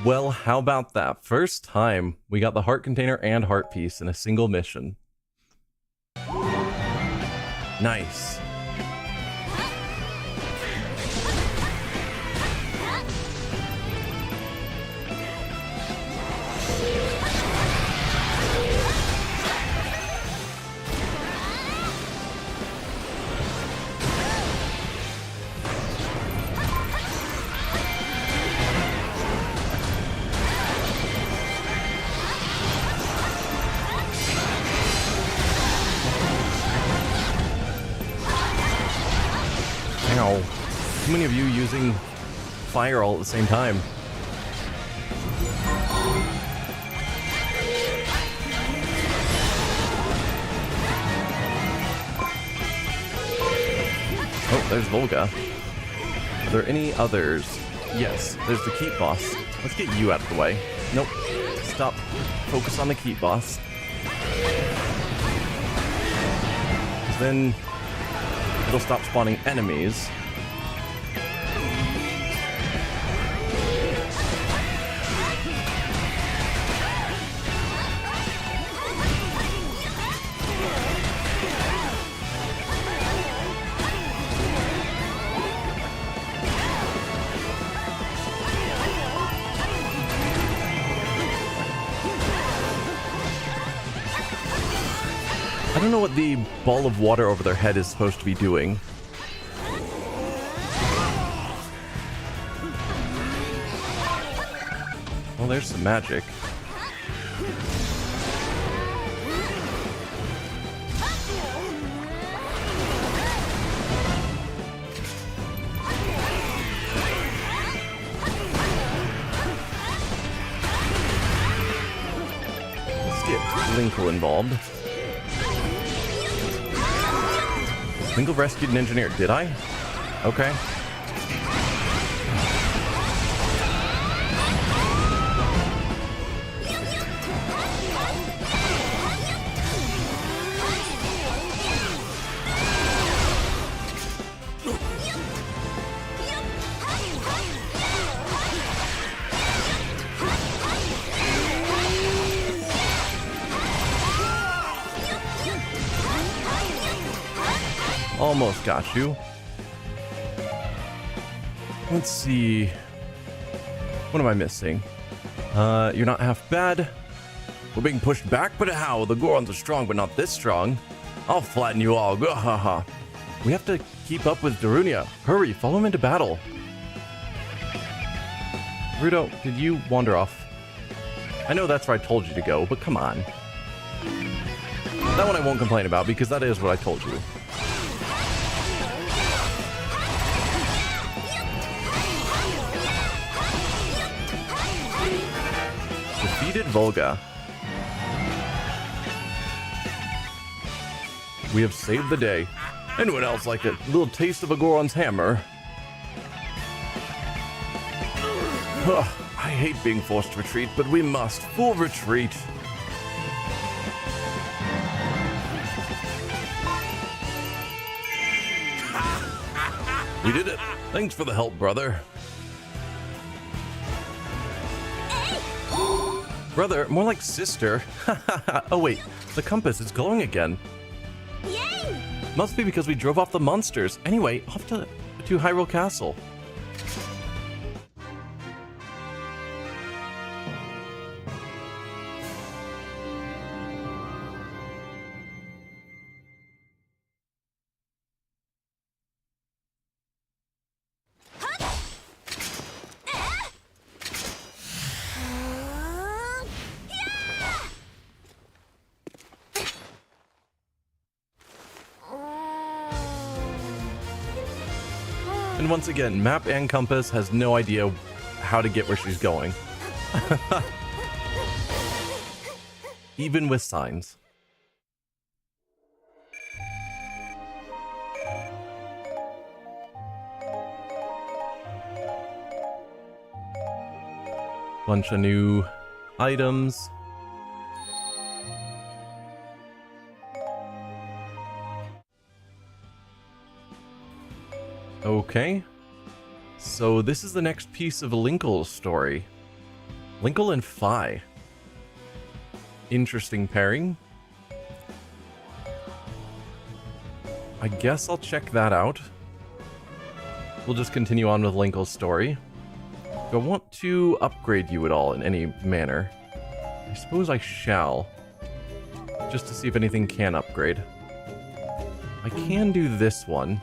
Well, how about that? First time we got the heart container and heart piece in a single mission. Nice. Ow. Too many of you using fire all at the same time. Oh, there's Volga. Are there any others? Yes, there's the Keep Boss. Let's get you out of the way. Nope. Stop. Focus on the Keep Boss. Then it'll stop spawning enemies. I don't know what the ball of water over their head is supposed to be doing. Well, there's some magic. Let's get Linkle involved. Linkle rescued an engineer, did I? Okay. Almost got you. Let's see. What am I missing? You're not half bad. We're being pushed back, but how? The Gorons are strong, but not this strong. I'll flatten you all. Gahaha. We have to keep up with Darunia. Hurry, follow him into battle. Rudo, did you wander off? I know that's where I told you to go, but come on. That one I won't complain about, because that is what I told you. Defeated Volga. We have saved the day. Anyone else like a little taste of a Goron's hammer? Ugh, I hate being forced to retreat, but we must. Full retreat. We did it. Thanks for the help, brother. Brother, more like sister. Oh wait, the compass is glowing again. Yay! Must be because we drove off the monsters. Anyway, off to Hyrule Castle. And once again, map and compass has no idea how to get where she's going. Even with signs. Bunch of new items. Okay, so this is the next piece of Linkle's story. Linkle and Fi. Interesting pairing. I guess I'll check that out. We'll just continue on with Linkle's story. Do I want to upgrade you at all in any manner? I suppose I shall. Just to see if anything can upgrade. I can do this one.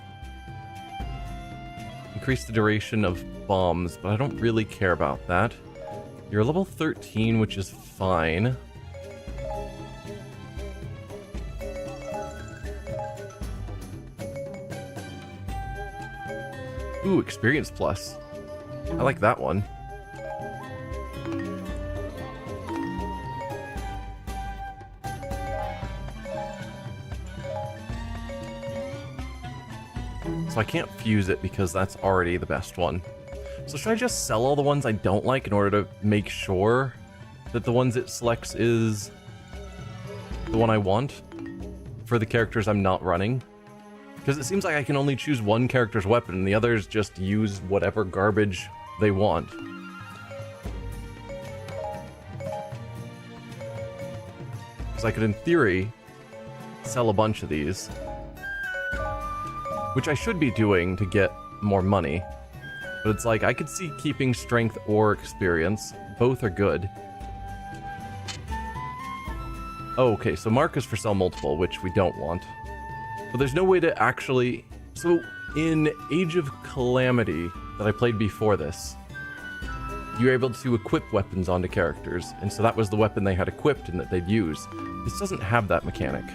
Increase the duration of bombs, but I don't really care about that. You're level 13, which is fine. Ooh, experience plus. I like that one. So I can't fuse it because that's already the best one. So should I just sell all the ones I don't like in order to make sure that the ones it selects is the one I want for the characters I'm not running? Because it seems like I can only choose one character's weapon and the others just use whatever garbage they want. Because I could, in theory, sell a bunch of these. Which I should be doing to get more money. But it's like, I could see keeping strength or experience. Both are good. Oh, okay, so mark is for sell multiple, which we don't want. But there's no way to actually... So, in Age of Calamity, that I played before this, you were able to equip weapons onto characters, and so that was the weapon they had equipped and that they'd use. This doesn't have that mechanic.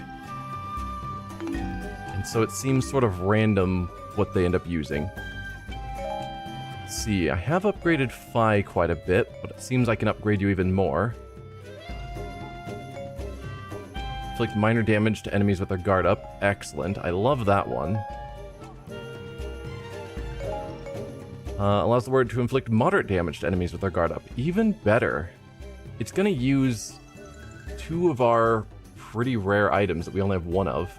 And so it seems sort of random what they end up using. Let's see, I have upgraded Phi quite a bit, but it seems I can upgrade you even more. Inflict minor damage to enemies with their guard up. Excellent. I love that one. Allows the ward to inflict moderate damage to enemies with their guard up. Even better. It's going to use 2 of our pretty rare items that we only have 1 of.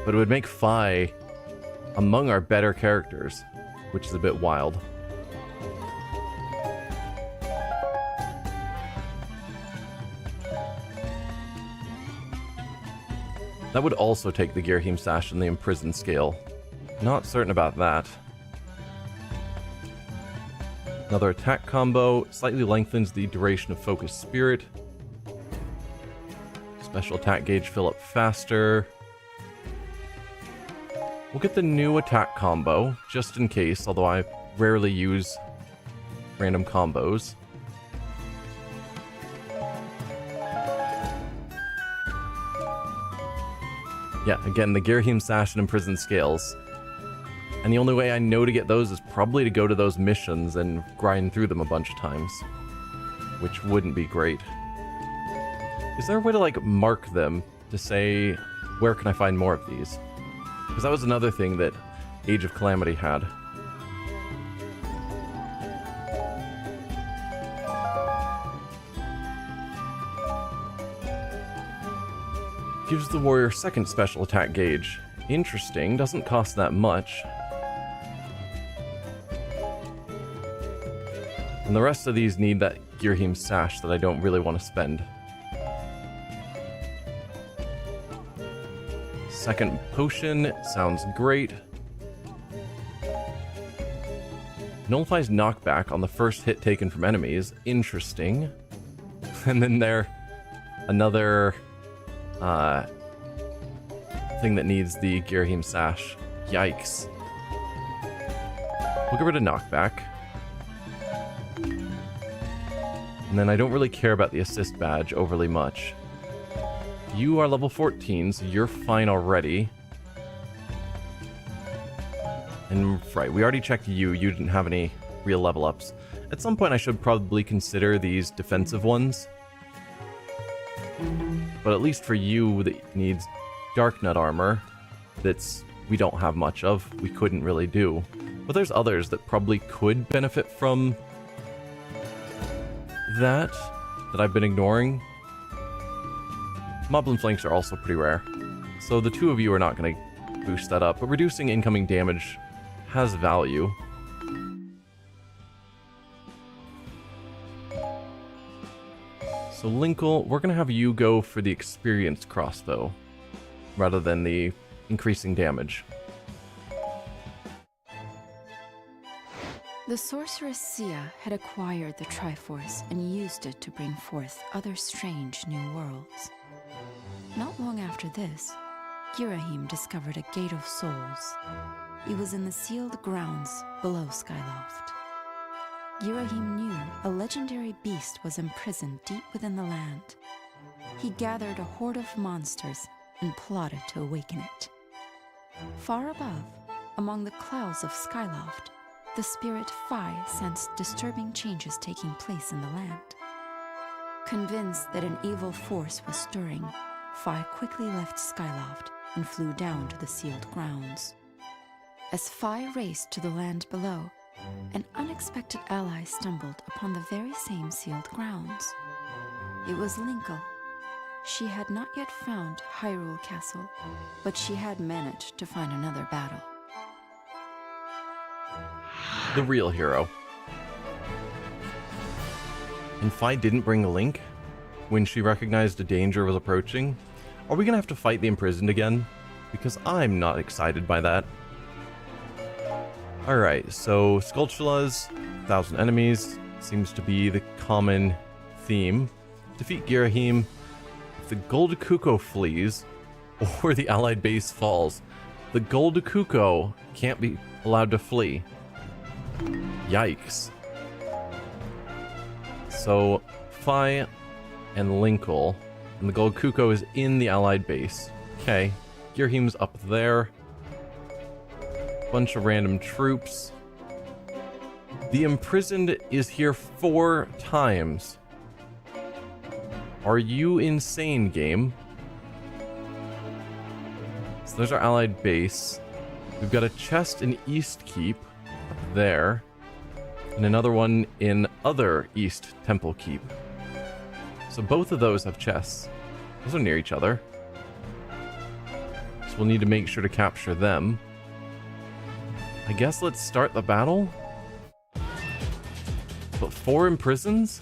But it would make Phi among our better characters, which is a bit wild. That would also take the Girahim Sash and the Imprisoned Scale. Not certain about that. Another attack combo, slightly lengthens the duration of Focus Spirit. Special attack gauge fill up faster. We'll get the new attack combo, just in case, although I rarely use random combos. Yeah, again, the Girahim Sash and Imprisoned Scales. And the only way I know to get those is probably to go to those missions and grind through them a bunch of times. Which wouldn't be great. Is there a way to, like, mark them to say, where can I find more of these? Because that was another thing that Age of Calamity had. Gives the warrior second special attack gauge. Interesting, doesn't cost that much. And the rest of these need that Girahim Sash that I don't really want to spend. Second potion sounds great. Nullifies knockback on the first hit taken from enemies. Interesting. And then another thing that needs the Girahim Sash. Yikes. We'll get rid of knockback. And then I don't really care about the assist badge overly much. You are level 14, so you're fine already. And right, we already checked you. You didn't have any real level ups. At some point I should probably consider these defensive ones. But at least for you, that needs Dark Nut armor. We don't have much of. We couldn't really do. But there's others that probably could benefit from that I've been ignoring. Moblin Flanks are also pretty rare. So the 2 of you are not going to boost that up, but reducing incoming damage has value. So Linkle, we're going to have you go for the experienced crossbow, rather than the increasing damage. The sorceress Sia had acquired the Triforce and used it to bring forth other strange new worlds. Not long after this, Girahim discovered a Gate of Souls. It was in the sealed grounds below Skyloft. Girahim knew a legendary beast was imprisoned deep within the land. He gathered a horde of monsters and plotted to awaken it. Far above, among the clouds of Skyloft, the spirit Phi sensed disturbing changes taking place in the land. Convinced that an evil force was stirring, Phi quickly left Skyloft and flew down to the sealed grounds. As Phi raced to the land below, an unexpected ally stumbled upon the very same sealed grounds. It was Linkle. She had not yet found Hyrule Castle, but she had managed to find another battle. The real hero. And Phi didn't bring a Link when she recognized a danger was approaching. Are we gonna have to fight the imprisoned again? Because I'm not excited by that. Alright, so Skulltulas, 1,000 enemies, seems to be the common theme. Defeat Girahim, If the gold Kuko flees, or the allied base falls, the gold Kuko can't be allowed to flee. Yikes. So, Fi and Linkle, and the gold Kuko is in the allied base. Okay, Girhim's up there. Bunch of random troops. The imprisoned is here 4 times. Are you insane, game? So there's our allied base. We've got a chest in East Keep up there, and another one in other East Temple Keep. So both of those have chests. Those are near each other. So we'll need to make sure to capture them. I guess let's start the battle. But 4 imprisons?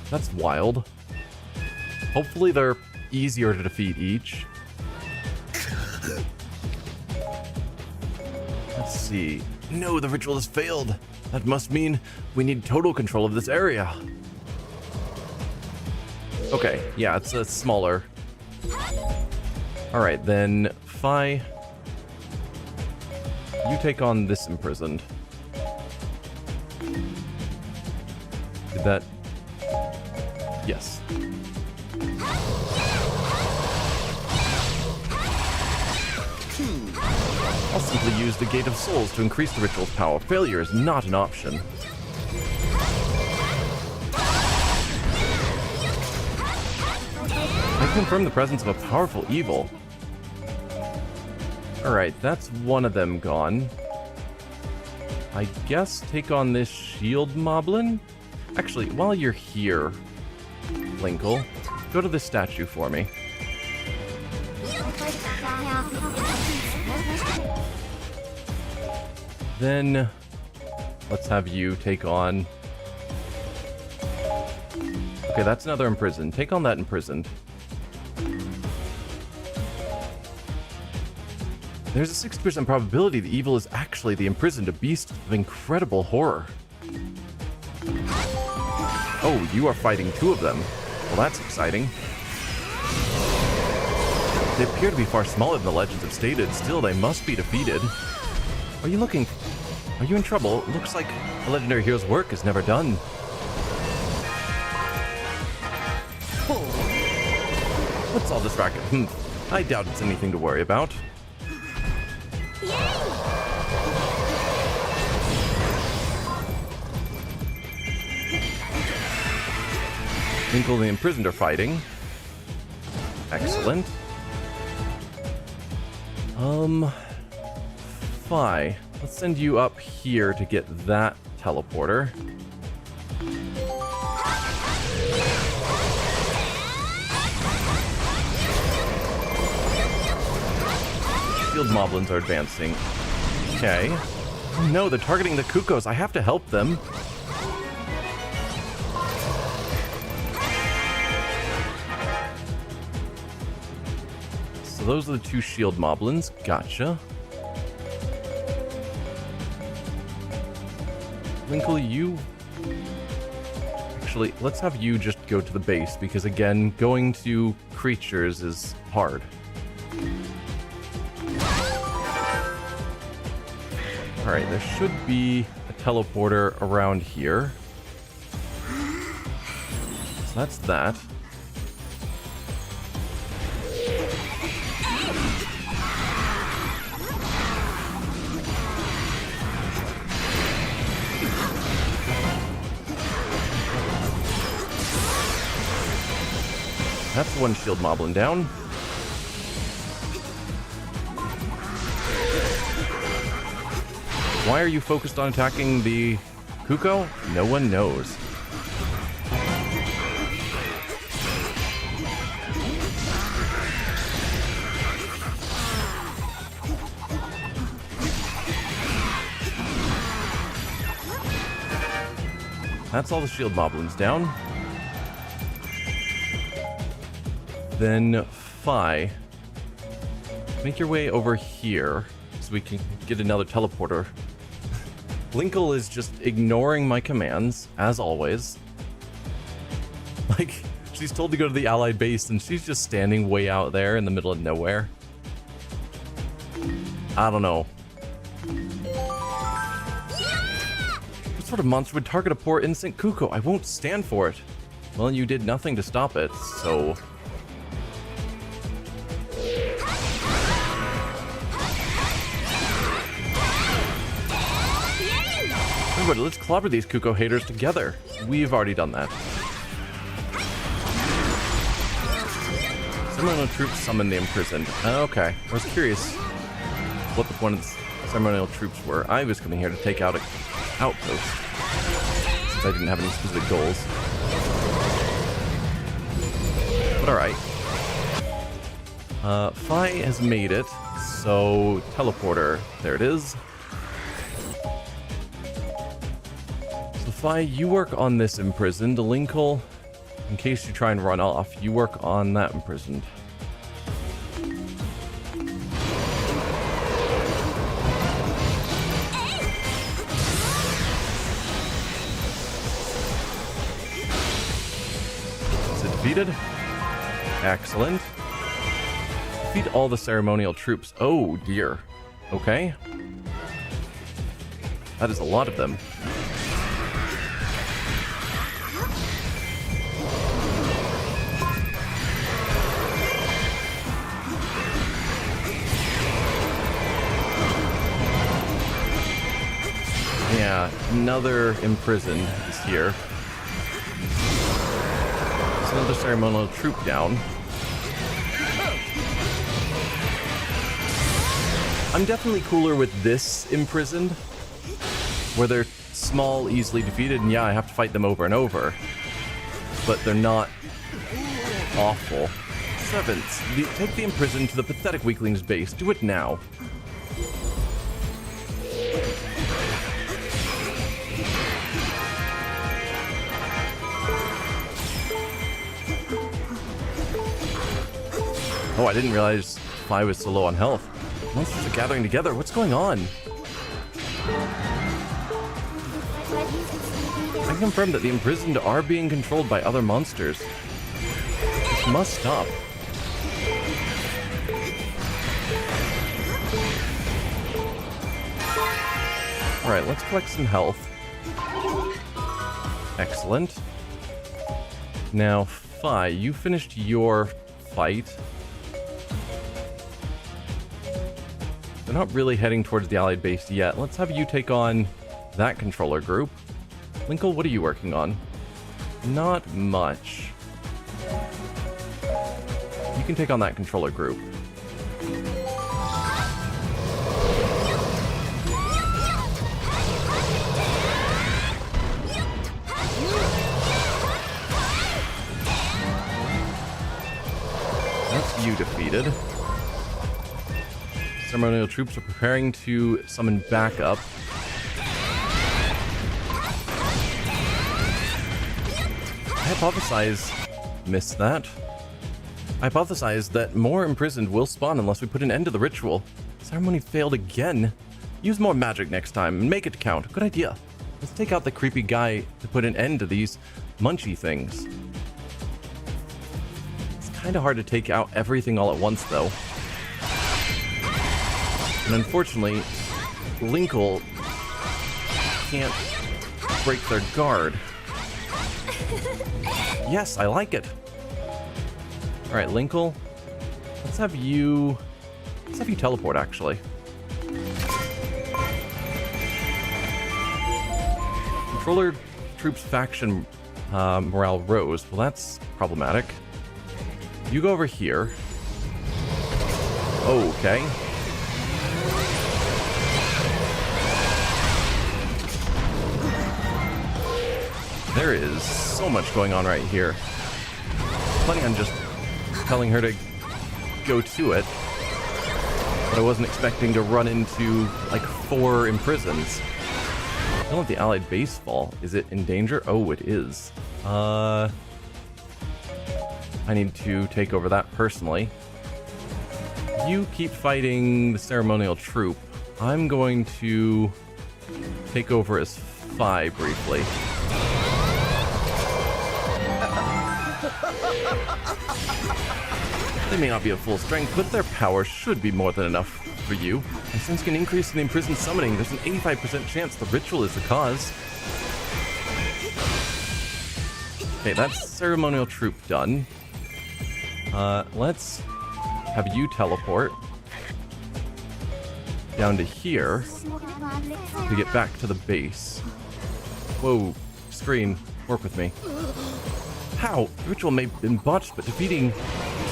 That's wild. Hopefully they're easier to defeat each. Let's see. No, the ritual has failed. That must mean we need total control of this area. Okay, yeah, it's smaller. Alright, then Fi, you take on this imprisoned. Did that... Yes. I'll simply use the Gate of Souls to increase the ritual's power. Failure is not an option. I confirm the presence of a powerful evil. Alright, that's one of them gone. I guess take on this shield moblin? Actually, while you're here, Linkle, go to this statue for me. Then, let's have you take on... Okay, that's another imprisoned. Take on that imprisoned. There's a 60% probability the evil is actually the imprisoned, a beast of incredible horror. Oh, you are fighting 2 of them. Well, that's exciting. They appear to be far smaller than the legends have stated. Still, they must be defeated. Are you in trouble? It looks like a legendary hero's work is never done. What's all this racket? I doubt it's anything to worry about. Linkle and the imprisoned are fighting. Excellent. Fi, let's send you up here to get that teleporter. Shield moblins are advancing. Okay. Oh no, they're targeting the Kukos. I have to help them. So those are the 2 shield moblins. Gotcha. Linkle, you... Actually, let's have you just go to the base, because again, going to creatures is hard. Alright, there should be a teleporter around here. So that's that. That's one shield moblin down. Why are you focused on attacking the Kuko? No one knows. That's all the shield moblins down. Then Fi, make your way over here so we can get another teleporter. Linkle is just ignoring my commands, as always. Like, she's told to go to the allied base and she's just standing way out there in the middle of nowhere. I don't know. What sort of monster would target a poor innocent Kuko? I won't stand for it. Well, you did nothing to stop it, so... Everybody, let's clobber these Kuko haters together. We've already done that. Ceremonial troops summon the imprisoned. Okay, I was curious what the point of the ceremonial troops were. I was coming here to take out an outpost, since I didn't have any specific goals. But alright. Fi has made it, so teleporter. There it is. So Fi, you work on this imprisoned. Linkle, in case you try and run off, you work on that imprisoned. Is it defeated? Excellent. Defeat all the ceremonial troops. Oh dear. Okay. That is a lot of them. Yeah, another imprisoned is here. There's another ceremonial troop down. I'm definitely cooler with this imprisoned, where they're small, easily defeated, and yeah, I have to fight them over and over. But they're not awful. Seventh, take the imprisoned to the pathetic weakling's base. Do it now. Oh, I didn't realize Fi was so low on health. Monsters are gathering together. What's going on? I confirm that the imprisoned are being controlled by other monsters. This must stop. Alright, let's collect some health. Excellent. Now, Fi, you finished your fight. They're not really heading towards the allied base yet. Let's have you take on that controller group. Linkle, what are you working on? Not much. You can take on that controller group. That's you defeated. Ceremonial troops are preparing to summon backup. I missed that. I hypothesize that more imprisoned will spawn unless we put an end to the ritual. Ceremony failed again. Use more magic next time and make it count. Good idea. Let's take out the creepy guy to put an end to these munchy things. It's kind of hard to take out everything all at once, though. And unfortunately, Linkle can't break their guard. Yes, I like it. Alright, Linkle. Let's have you teleport, actually. Controller troops faction morale rose. Well, that's problematic. You go over here. Okay. There is so much going on right here. Planning on just telling her to go to it, but I wasn't expecting to run into like 4 imprisons. Don't let the allied base fall. Is it in danger? Oh, it is. I need to take over that personally. You keep fighting the ceremonial troop. I'm going to take over as Fi briefly. They may not be at full strength, but their power should be more than enough for you. And since an increase in the imprisoned summoning, there's an 85% chance the ritual is the cause. Okay, that's ceremonial troop done. Let's have you teleport down to here to get back to the base. Whoa, screen, work with me. How? The ritual may have been botched, but defeating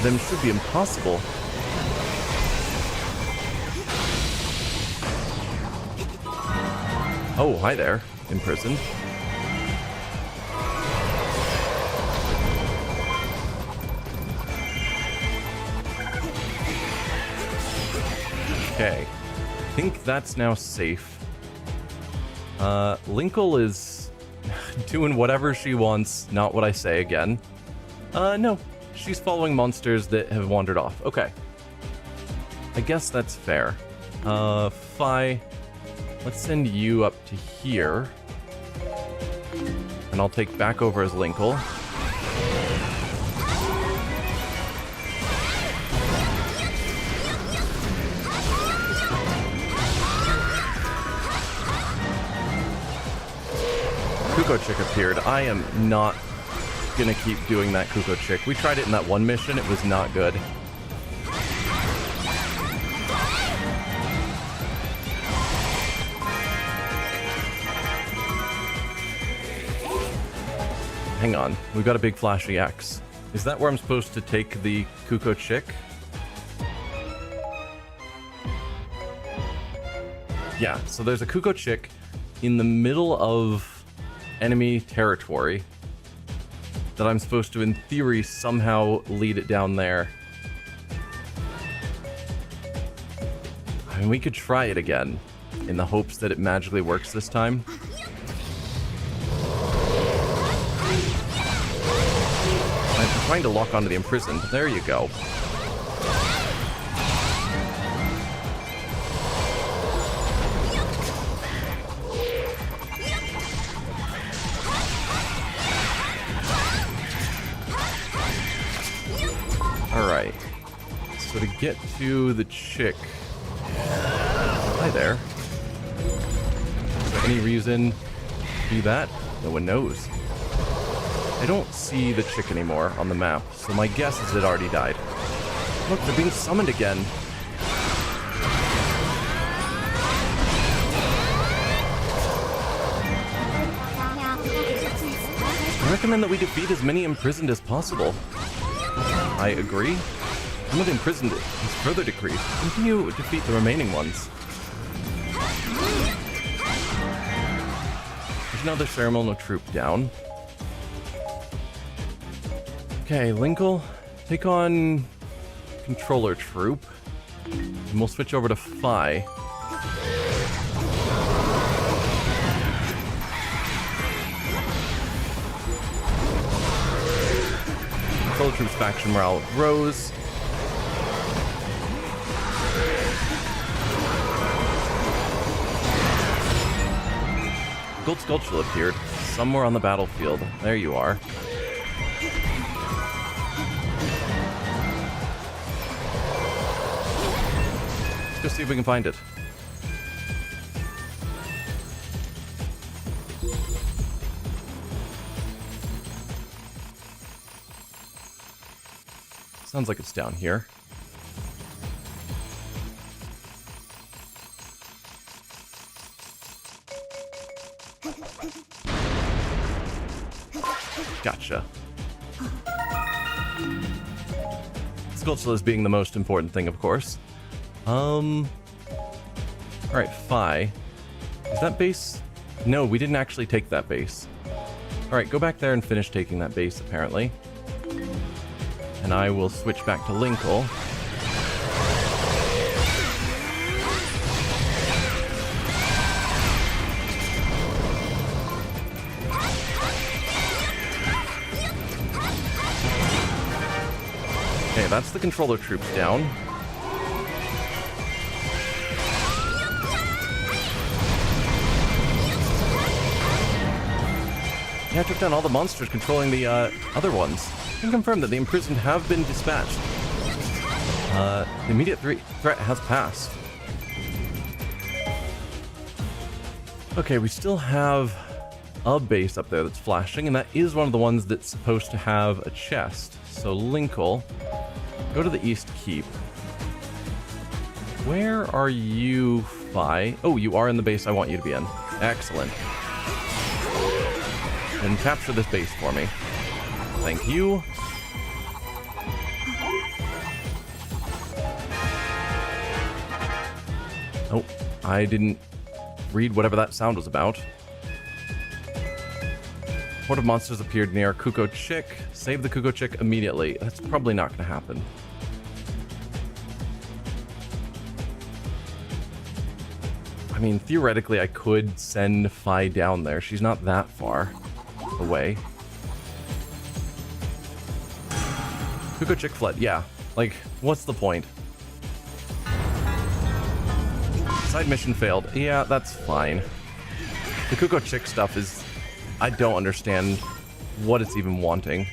them should be impossible. Oh, hi there, imprisoned. Okay, I think that's now safe. Linkle is doing whatever she wants, not what I say again. No, she's following monsters that have wandered off. Okay. I guess that's fair. Fi, let's send you up to here. And I'll take back over as Linkle. Kuko Chick appeared. I am not gonna keep doing that Kuko Chick. We tried it in that one mission. It was not good. Hang on. We've got a big flashy axe. Is that where I'm supposed to take the Kuko Chick? Yeah, so there's a Kuko Chick in the middle of enemy territory that I'm supposed to, in theory, somehow lead it down there. I mean, we could try it again in the hopes that it magically works this time. I'm trying to lock onto the imprisoned. There you go. Alright, so to get to the chick... Hi there. Is there any reason to do that? No one knows. I don't see the chick anymore on the map, so my guess is it already died. Look, they're being summoned again. I recommend that we defeat as many imprisoned as possible. I agree. Some of the imprisoned is further decreased. Continue to defeat the remaining ones. There's another ceremonial troop down. Okay, Linkle, take on controller troop. And we'll switch over to Fi. Controller troop's faction morale rose. Gold Sculpture appeared somewhere on the battlefield. There you are. Let's go see if we can find it. Sounds like it's down here. Gotcha. Sculpture being the most important thing, of course. Alright, Fi. Is that base? No, we didn't actually take that base. Alright, go back there and finish taking that base, apparently. And I will switch back to Linkle. Okay, that's the controller troops down. Yeah, I took down all the monsters controlling the other ones. Can confirm that the imprisoned have been dispatched. The immediate threat has passed. Okay, we still have a base up there that's flashing, and that is one of the ones that's supposed to have a chest. So Linkle, go to the East Keep. Where are you, Fi? Oh, you are in the base I want you to be in. Excellent. And capture this base for me. Thank you. Oh, I didn't read whatever that sound was about. Horde of monsters appeared near Kuko Chick. Save the Kuko Chick immediately. That's probably not going to happen. I mean, theoretically, I could send Fi down there. She's not that far away. Kuko Chick fled. Yeah. Like, what's the point? Side mission failed. Yeah, that's fine. The Kuko Chick stuff is... I don't understand what it's even wanting.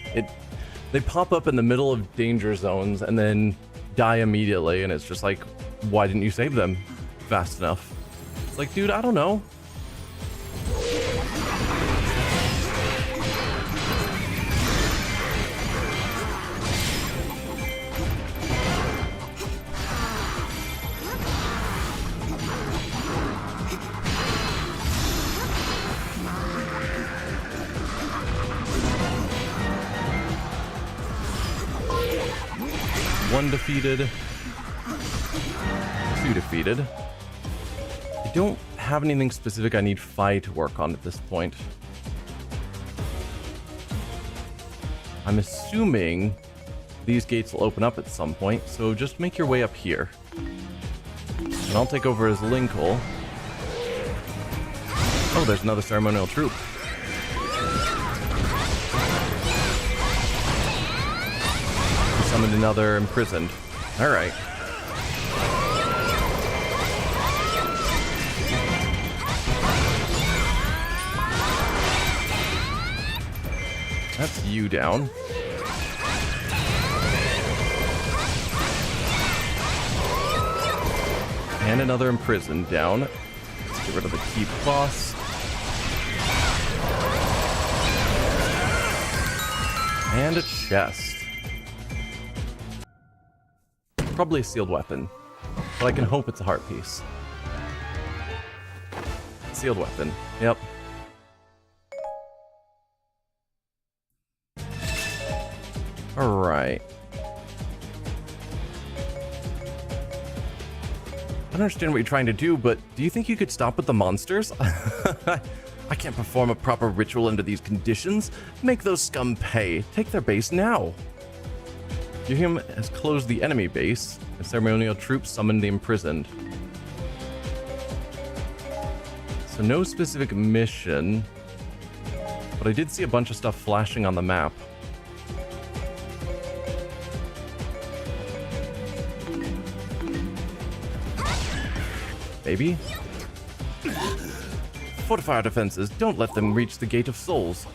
They pop up in the middle of danger zones and then die immediately, and it's just like, why didn't you save them fast enough? It's like, dude, I don't know. One defeated. Two defeated. I don't have anything specific I need Fi to work on at this point. I'm assuming these gates will open up at some point, so just make your way up here. And I'll take over as Linkle. Oh, there's another ceremonial troop. Summoned another imprisoned. Alright. That's you down. And another imprisoned down. Let's get rid of the keep boss. And a chest. Probably a sealed weapon, but I can hope it's a heart piece. Sealed weapon. Yep. Alright. I don't understand what you're trying to do, but do you think you could stop with the monsters? I can't perform a proper ritual under these conditions. Make those scum pay. Take their base now. Him has closed the enemy base. The ceremonial troops summoned the imprisoned. So no specific mission, but I did see a bunch of stuff flashing on the map. Maybe? Fortify our defenses. Don't let them reach the Gate of Souls.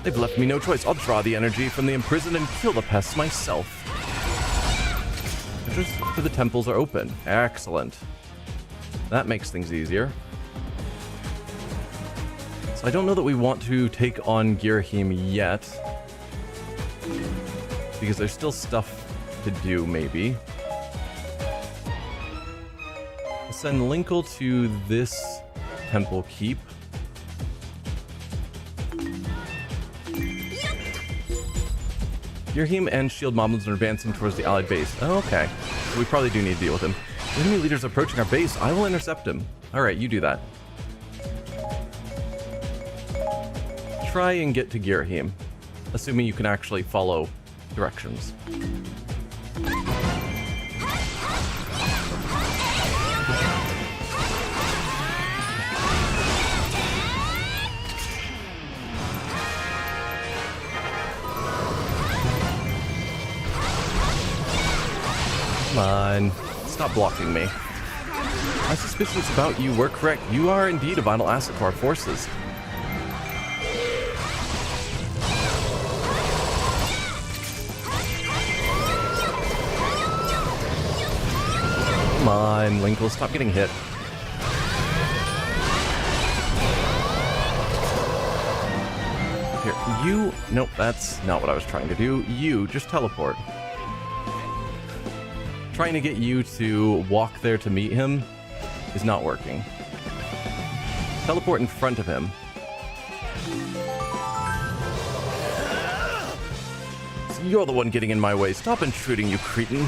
They've left me no choice. I'll draw the energy from the imprisoned and kill the pests myself. Entrances to the temples are open. Excellent. That makes things easier. So I don't know that we want to take on Girahim yet, because there's still stuff to do, maybe. I'll send Linkle to this temple keep. Girahim and shield moblins are advancing towards the allied base. Oh, okay. So we probably do need to deal with him. The enemy leader's approaching our base. I will intercept him. Alright, you do that. Try and get to Girahim, assuming you can actually follow directions. Come on, stop blocking me. My suspicions about you were correct. You are indeed a vital asset to our forces. Come on, Linkle, stop getting hit. Here, you... Nope, that's not what I was trying to do. You, just teleport. Trying to get you to walk there to meet him is not working. Teleport in front of him. So you're the one getting in my way. Stop intruding, you cretin.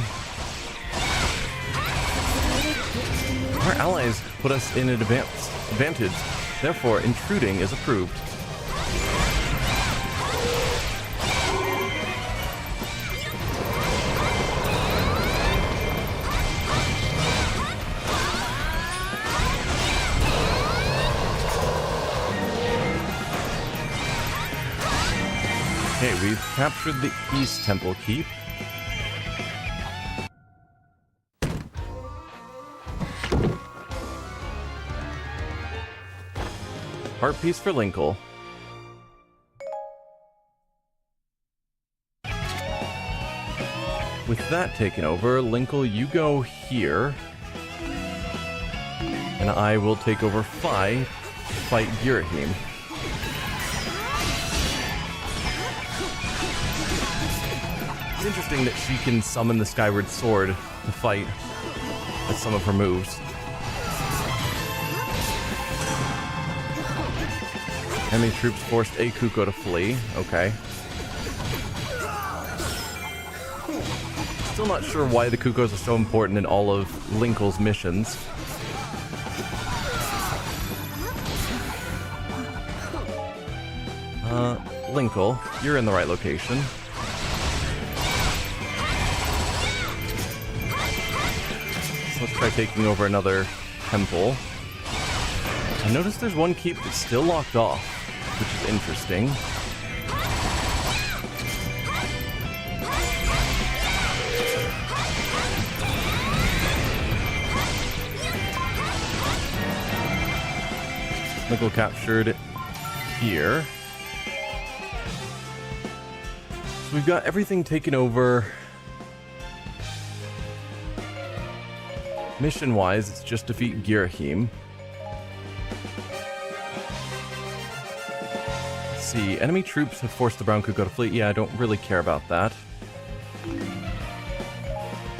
Our allies put us in an advantage. Therefore, intruding is approved. Okay, we've captured the East Temple Keep. Heart piece for Linkle. With that taken over, Linkle, you go here. And I will take over Phi to fight Girahim. It's interesting that she can summon the Skyward Sword to fight with some of her moves. Enemy troops forced a Kuko to flee. Okay. Still not sure why the Kukos are so important in all of Linkle's missions. Linkle, you're in the right location. So let's try taking over another temple. I noticed there's one keep that's still locked off, which is interesting. Linkle captured here. So we've got everything taken over. Mission-wise, it's just defeat Girahim. Let's see, enemy troops have forced the Brown Kuko to flee. Yeah, I don't really care about that.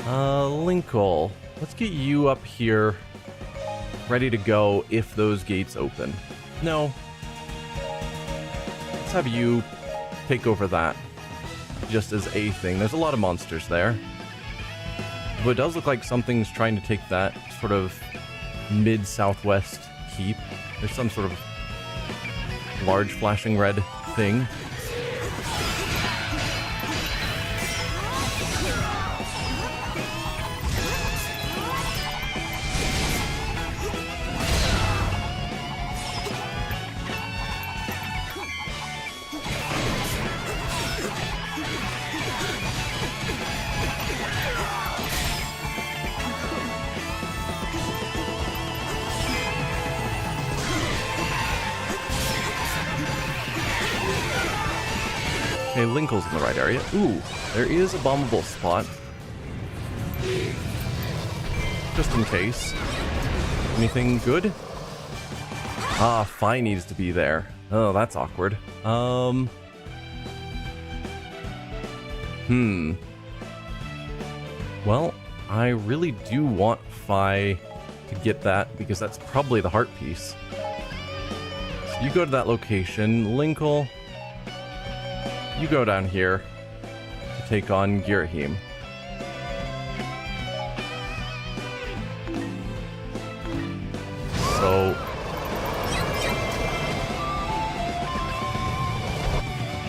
Linkle, let's get you up here, ready to go if those gates open. No. Let's have you take over that, just as a thing. There's a lot of monsters there. But it does look like something's trying to take that sort of mid-southwest keep. There's some sort of large flashing red thing. Okay, Linkle's in the right area. Ooh, there is a bombable spot. Just in case. Anything good? Ah, Phi needs to be there. Oh, that's awkward. Well, I really do want Phi to get that because that's probably the heart piece. So you go to that location. Linkle, you go down here to take on Girahim. So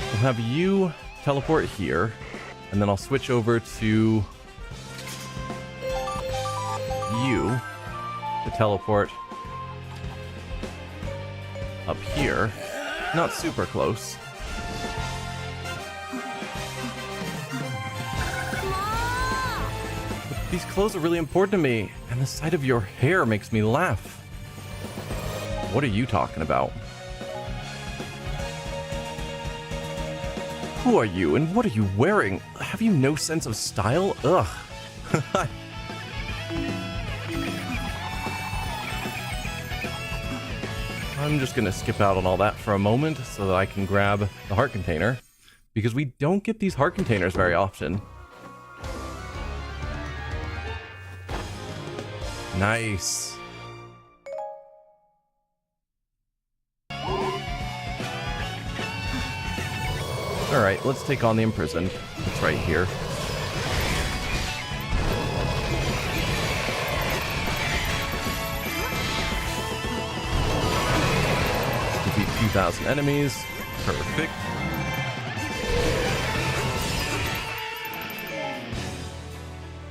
we'll have you teleport here, and then I'll switch over to you to teleport up here. Not super close. These clothes are really important to me, and the sight of your hair makes me laugh. What are you talking about? Who are you, and what are you wearing? Have you no sense of style? Ugh. I'm just going to skip out on all that for a moment so that I can grab the heart container, because we don't get these heart containers very often. Nice. Alright, let's take on the imprisoned. It's right here. Defeat 2,000 enemies. Perfect.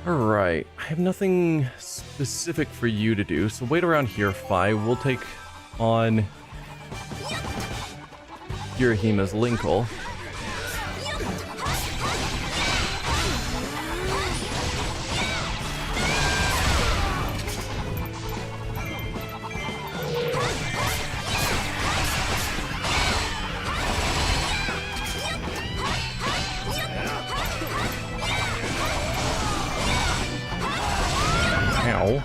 Alright, I have nothing specific for you to do, so wait around here, Fi. We'll take on Girahima's Linkle. Ow.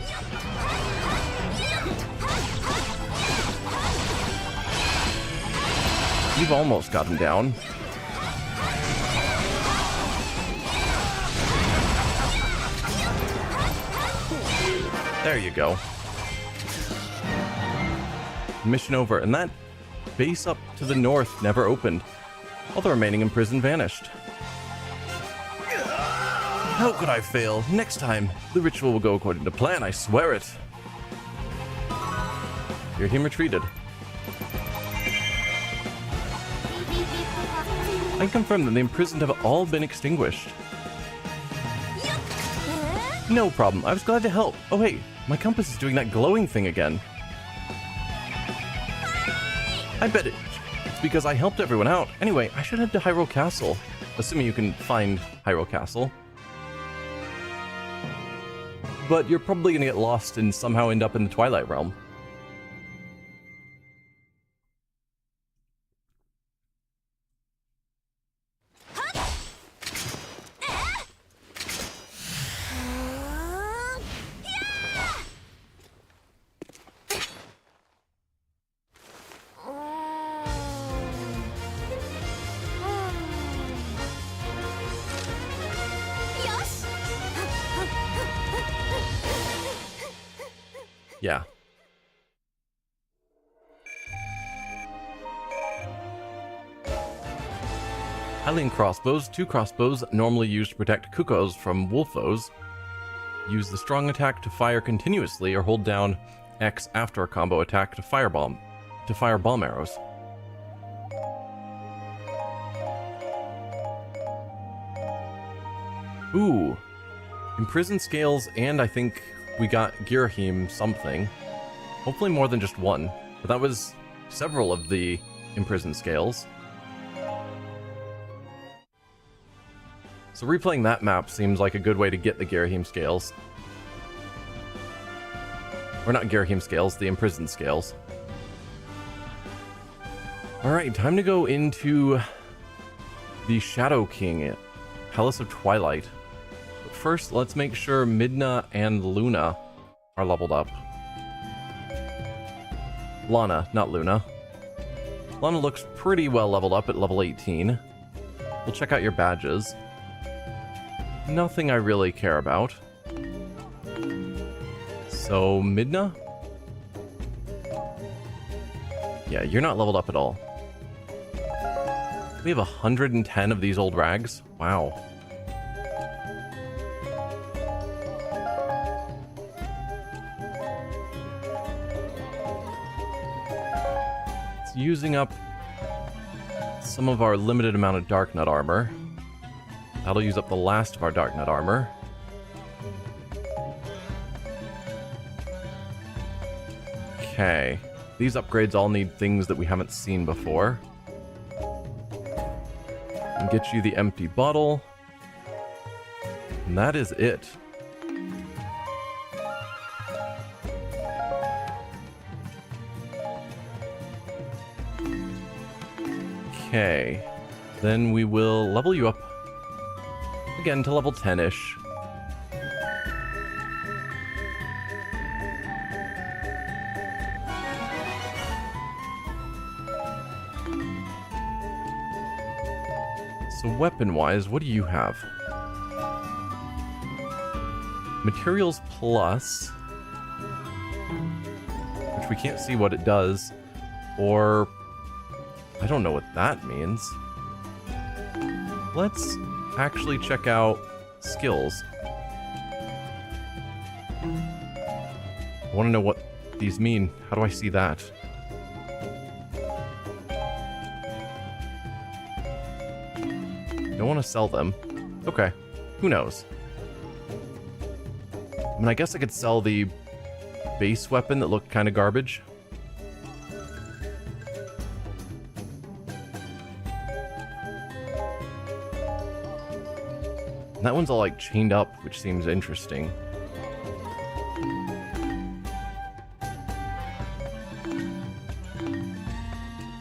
You've almost got him down. There you go. Mission over, and that base up to the north never opened. All the remaining imprisoned vanished. How could I fail? Next time, the ritual will go according to plan, I swear it. Your team retreated. I confirm that the imprisoned have all been extinguished. No problem, I was glad to help. Oh hey, my compass is doing that glowing thing again. I bet it's because I helped everyone out. Anyway, I should head to Hyrule Castle. Assuming you can find Hyrule Castle. But you're probably gonna get lost and somehow end up in the Twilight Realm. Yeah. Hylian crossbows, 2 crossbows normally used to protect Kukos from wolfos. Use the strong attack to fire continuously, or hold down X after a combo attack to fire bomb arrows. Ooh. Imprisoned scales, and I think we got Girahim something. Hopefully more than just one. But that was several of the imprisoned scales. So replaying that map seems like a good way to get the Girahim scales. Or not Girahim scales, the imprisoned scales. Alright, time to go into the Shadow King, Palace of Twilight. But first, let's make sure Midna and Luna are leveled up. Lana, not Luna. Lana looks pretty well leveled up at level 18. We'll check out your badges. Nothing I really care about. So, Midna? Yeah, you're not leveled up at all. We have 110 of these old rags? Wow. It's using up some of our limited amount of Dark Nut armor. That'll use up the last of our Dark Nut armor. Okay. These upgrades all need things that we haven't seen before. And get you the empty bottle. And that is it. Okay. Then we will level you up again to level 10-ish. So weapon-wise, what do you have? Materials plus, which we can't see what it does, or I don't know what that means. Let's actually check out skills. I want to know what these mean. How do I see that? Don't want to sell them. Okay, who knows? I mean, I guess I could sell the base weapon that looked kind of garbage. And that one's all like chained up, which seems interesting.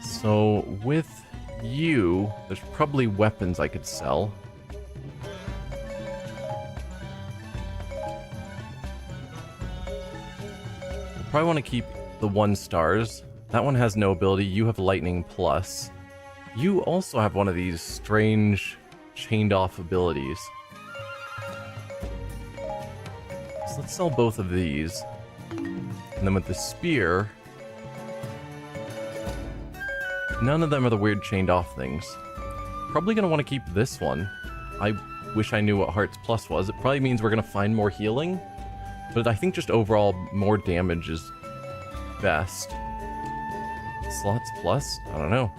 So with you, there's probably weapons I could sell. I'll probably want to keep the 1 stars. That one has no ability. You have lightning plus. You also have one of these strange chained off abilities. So let's sell both of these. And then with the spear, none of them are the weird chained off things. Probably going to want to keep this one. I wish I knew what Hearts Plus was. It probably means we're going to find more healing. But I think just overall more damage is best. Slots Plus? I don't know.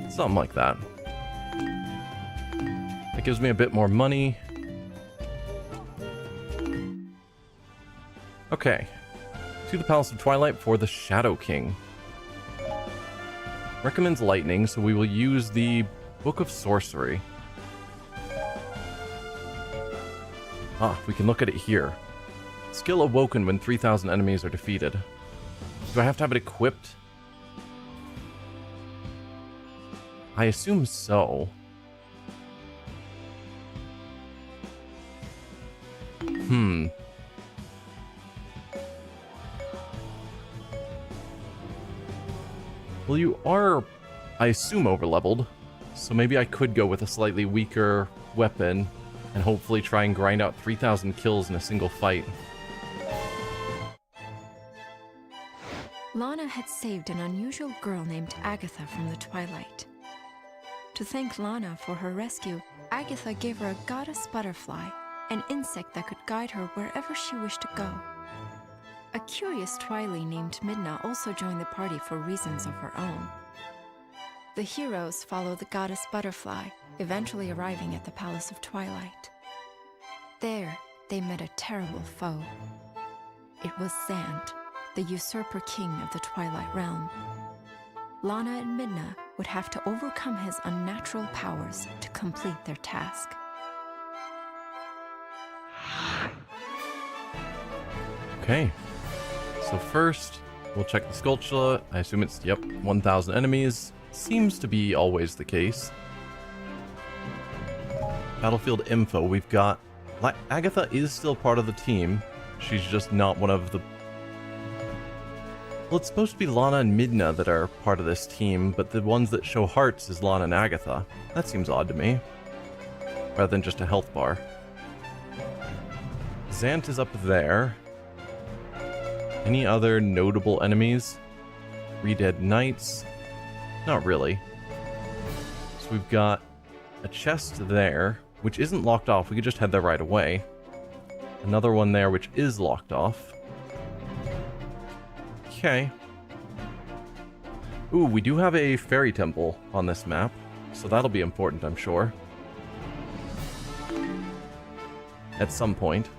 Something like that. That gives me a bit more money. Okay. To the Palace of Twilight for the Shadow King. Recommends lightning, so we will use the Book of Sorcery. Ah, we can look at it here. Skill awoken when 3,000 enemies are defeated. Do I have to have it equipped? I assume so. Well, you are, I assume, overleveled. So maybe I could go with a slightly weaker weapon and hopefully try and grind out 3,000 kills in a single fight. Lana had saved an unusual girl named Agatha from the Twilight. To thank Lana for her rescue, Agatha gave her a goddess butterfly, an insect that could guide her wherever she wished to go. A curious Twily named Midna also joined the party for reasons of her own. The heroes follow the goddess butterfly, eventually arriving at the Palace of Twilight. There, they met a terrible foe. It was Zant, the usurper king of the Twilight Realm. Lana and Midna would have to overcome his unnatural powers to complete their task. Okay. So first, we'll check the Skulltula. I assume it's, yep, 1,000 enemies. Seems to be always the case. Battlefield info, we've got... Agatha is still part of the team. She's just not one of the... Well, it's supposed to be Lana and Midna that are part of this team, but the ones that show hearts is Lana and Agatha. That seems odd to me. Rather than just a health bar. Zant is up there. Any other notable enemies? 3 dead knights? Not really. So we've got a chest there, which isn't locked off. We could just head there right away. Another one there, which is locked off. Okay. Ooh, we do have a fairy temple on this map, so that'll be important, I'm sure. At some point.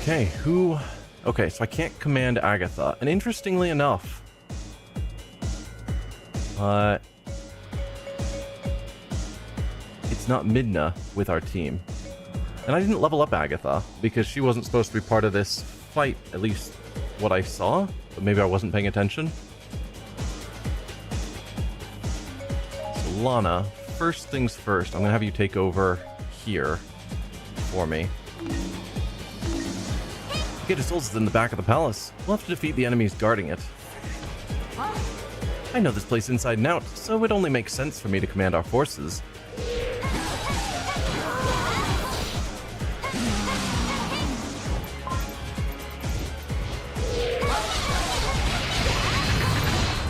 Okay, who... Okay, so I can't command Agatha. And interestingly enough... it's not Midna with our team. And I didn't level up Agatha, because she wasn't supposed to be part of this fight, at least what I saw. But maybe I wasn't paying attention. So Lana, first things first, I'm going to have you take over here for me. The Gate of Souls is in the back of the palace. We'll have to defeat the enemies guarding it. I know this place inside and out, so it only makes sense for me to command our forces.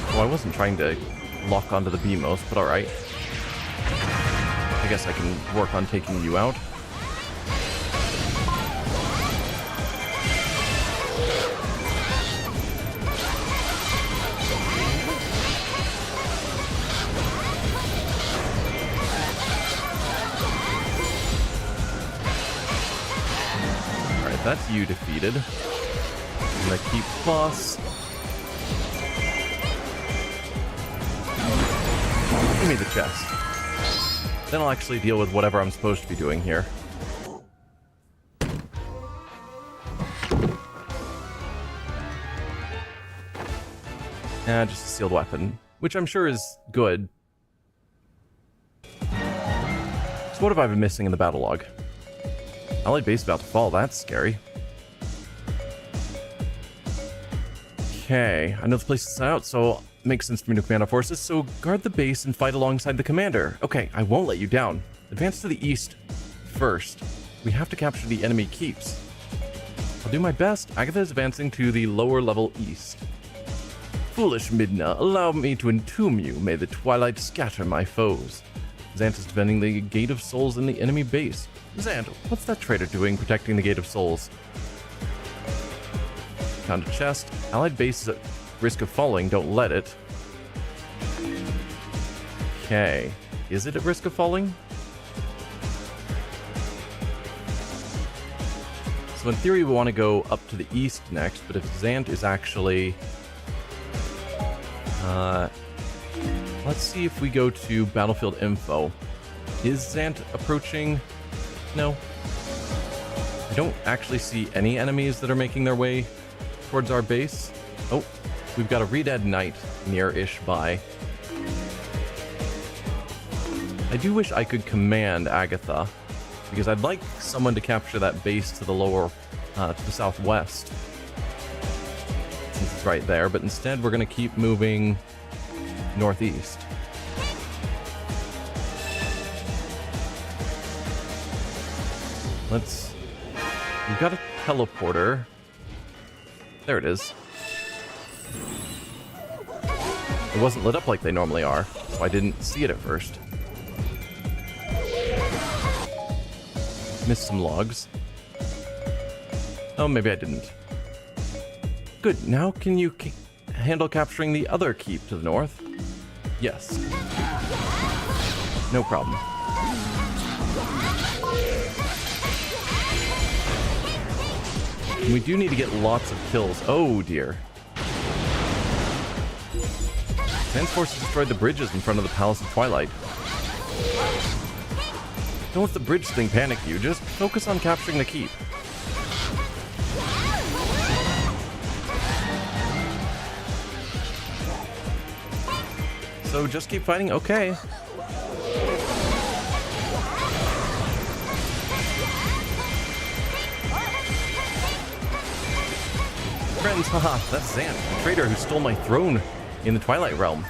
Well, I wasn't trying to lock onto the BMOs, but alright. I guess I can work on taking you out. Alright, that's you defeated. I'm gonna keep boss. Give me the chest. Then I'll actually deal with whatever I'm supposed to be doing here. Just a sealed weapon, which I'm sure is good. So what have I been missing in the battle log? Allied base about to fall, that's scary. Okay, I know the place is out, so it makes sense for me to command our forces, so guard the base and fight alongside the commander. Okay, I won't let you down. Advance to the east first. We have to capture the enemy keeps. I'll do my best. Agatha is advancing to the lower level east. Foolish Midna, allow me to entomb you. May the twilight scatter my foes. Zant is defending the Gate of Souls in the enemy base. Zant, what's that traitor doing protecting the Gate of Souls? Found a chest. Allied base is at risk of falling. Don't let it. Okay. Is it at risk of falling? So in theory we want to go up to the east next, but if Zant is actually... let's see if we go to battlefield info. Is Zant approaching? No. I don't actually see any enemies that are making their way towards our base. Oh, we've got a Redhead Knight near-ish by. I do wish I could command Agatha, because I'd like someone to capture that base to the lower, to the southwest, since it's right there, but instead we're going to keep moving northeast. We've got a teleporter. There it is. It wasn't lit up like they normally are, so I didn't see it at first. Missed some logs. Oh, maybe I didn't. Good, now can you handle capturing the other keep to the north? Yes. No problem. And we do need to get lots of kills. Oh dear. Man's forces destroyed the bridges in front of the Palace of Twilight. Don't let the bridge thing panic you, just focus on capturing the keep. So just keep fighting? Okay. Friends, haha, that's Zant, the traitor who stole my throne in the Twilight Realm.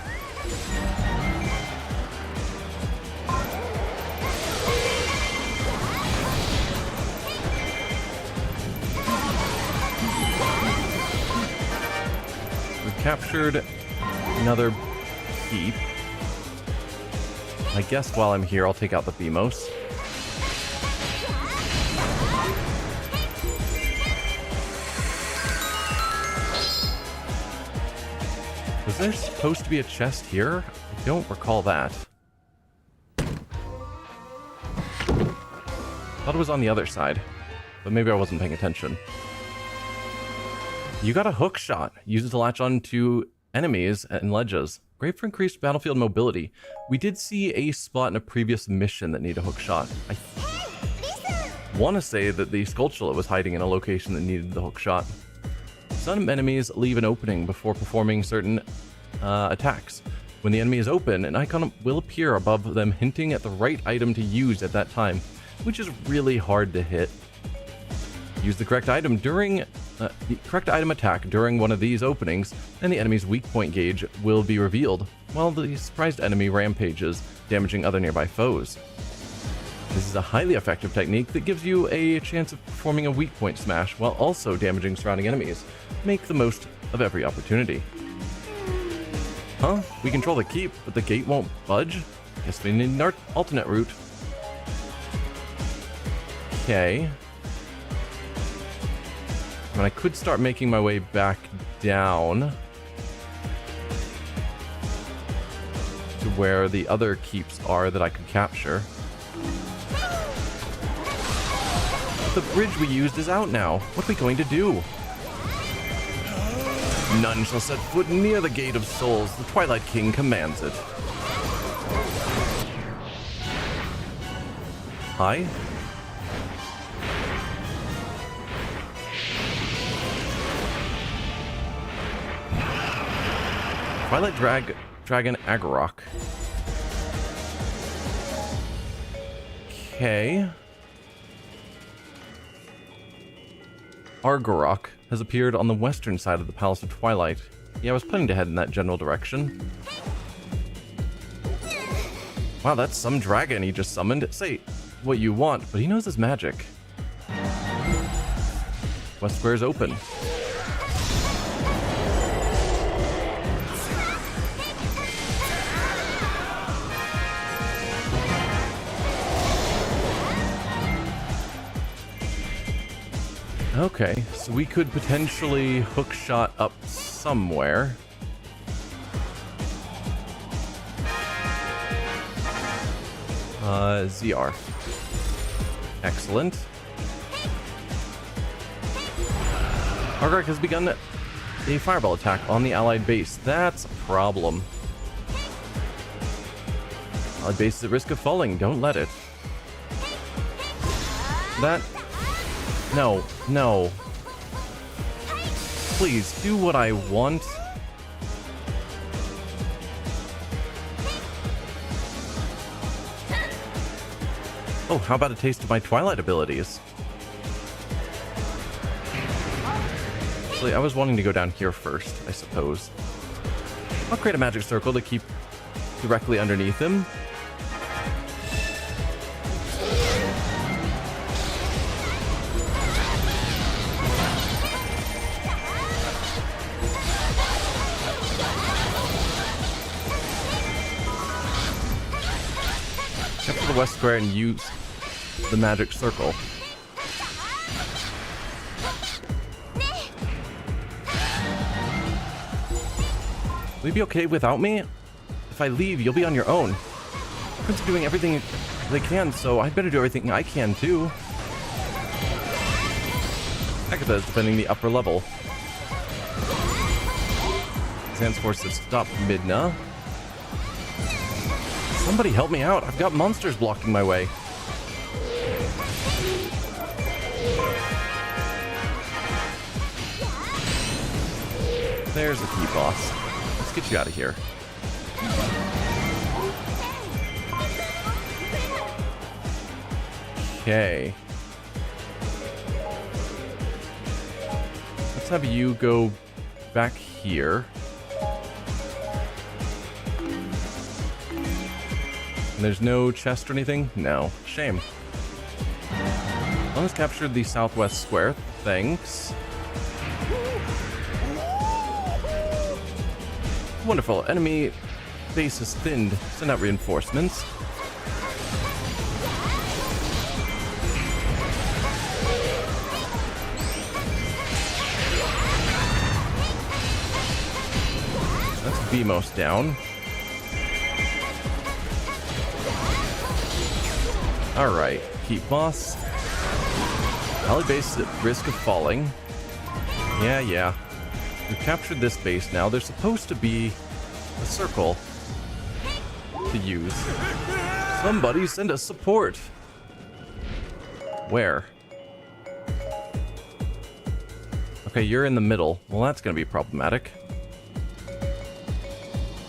We've captured another keep. I guess while I'm here, I'll take out the Themos. Was there supposed to be a chest here? I don't recall that. Thought it was on the other side, but maybe I wasn't paying attention. You got a hook shot. Use it to latch on to enemies and ledges. Great for increased battlefield mobility. We did see a spot in a previous mission that needed a hook shot. I want to say that the Skulltula was hiding in a location that needed the hook shot. Some enemies leave an opening before performing certain attacks. When the enemy is open, an icon will appear above them hinting at the right item to use at that time, which is really hard to hit. Use the correct item attack during one of these openings, and the enemy's weak point gauge will be revealed, while the surprised enemy rampages, damaging other nearby foes. This is a highly effective technique that gives you a chance of performing a weak point smash while also damaging surrounding enemies. Make the most of every opportunity. Huh? We control the keep, but the gate won't budge? Guess we need an alternate route. Okay. I mean, I could start making my way back down to where the other keeps are that I could capture. The bridge we used is out now. What are we going to do? None shall set foot near the Gate of Souls. The Twilight King commands it. Hi? Twilight Dragon Agorok. Okay. Argorok has appeared on the western side of the Palace of Twilight. Yeah, I was planning to head in that general direction. Wow, that's some dragon he just summoned. Say what you want, but he knows his magic. West Square is open. Okay, so we could potentially hookshot up somewhere. ZR. Excellent. Argorok has begun a fireball attack on the allied base. That's a problem. Allied base is at risk of falling. Don't let it. That... No, no. Please, do what I want. Oh, how about a taste of my Twilight abilities? Actually, I was wanting to go down here first, I suppose. I'll create a magic circle to keep directly underneath him. Step to the west square and use the magic circle. Will you be okay without me? If I leave, you'll be on your own. Prince are doing everything they can, so I'd better do everything I can too. Agatha is defending the upper level. Zan's forces stop Midna. Somebody help me out. I've got monsters blocking my way. There's a key boss. Let's get you out of here. Okay. Let's have you go back here. There's no chest or anything? No. Shame. Almost captured the southwest square. Thanks. Wonderful. Enemy base is thinned. Send out reinforcements. That's Vmos down. Alright, keep boss. Allied base is at risk of falling. Yeah. We've captured this base now. There's supposed to be a circle to use. Somebody send us support. Where? Okay, you're in the middle. Well, that's going to be problematic.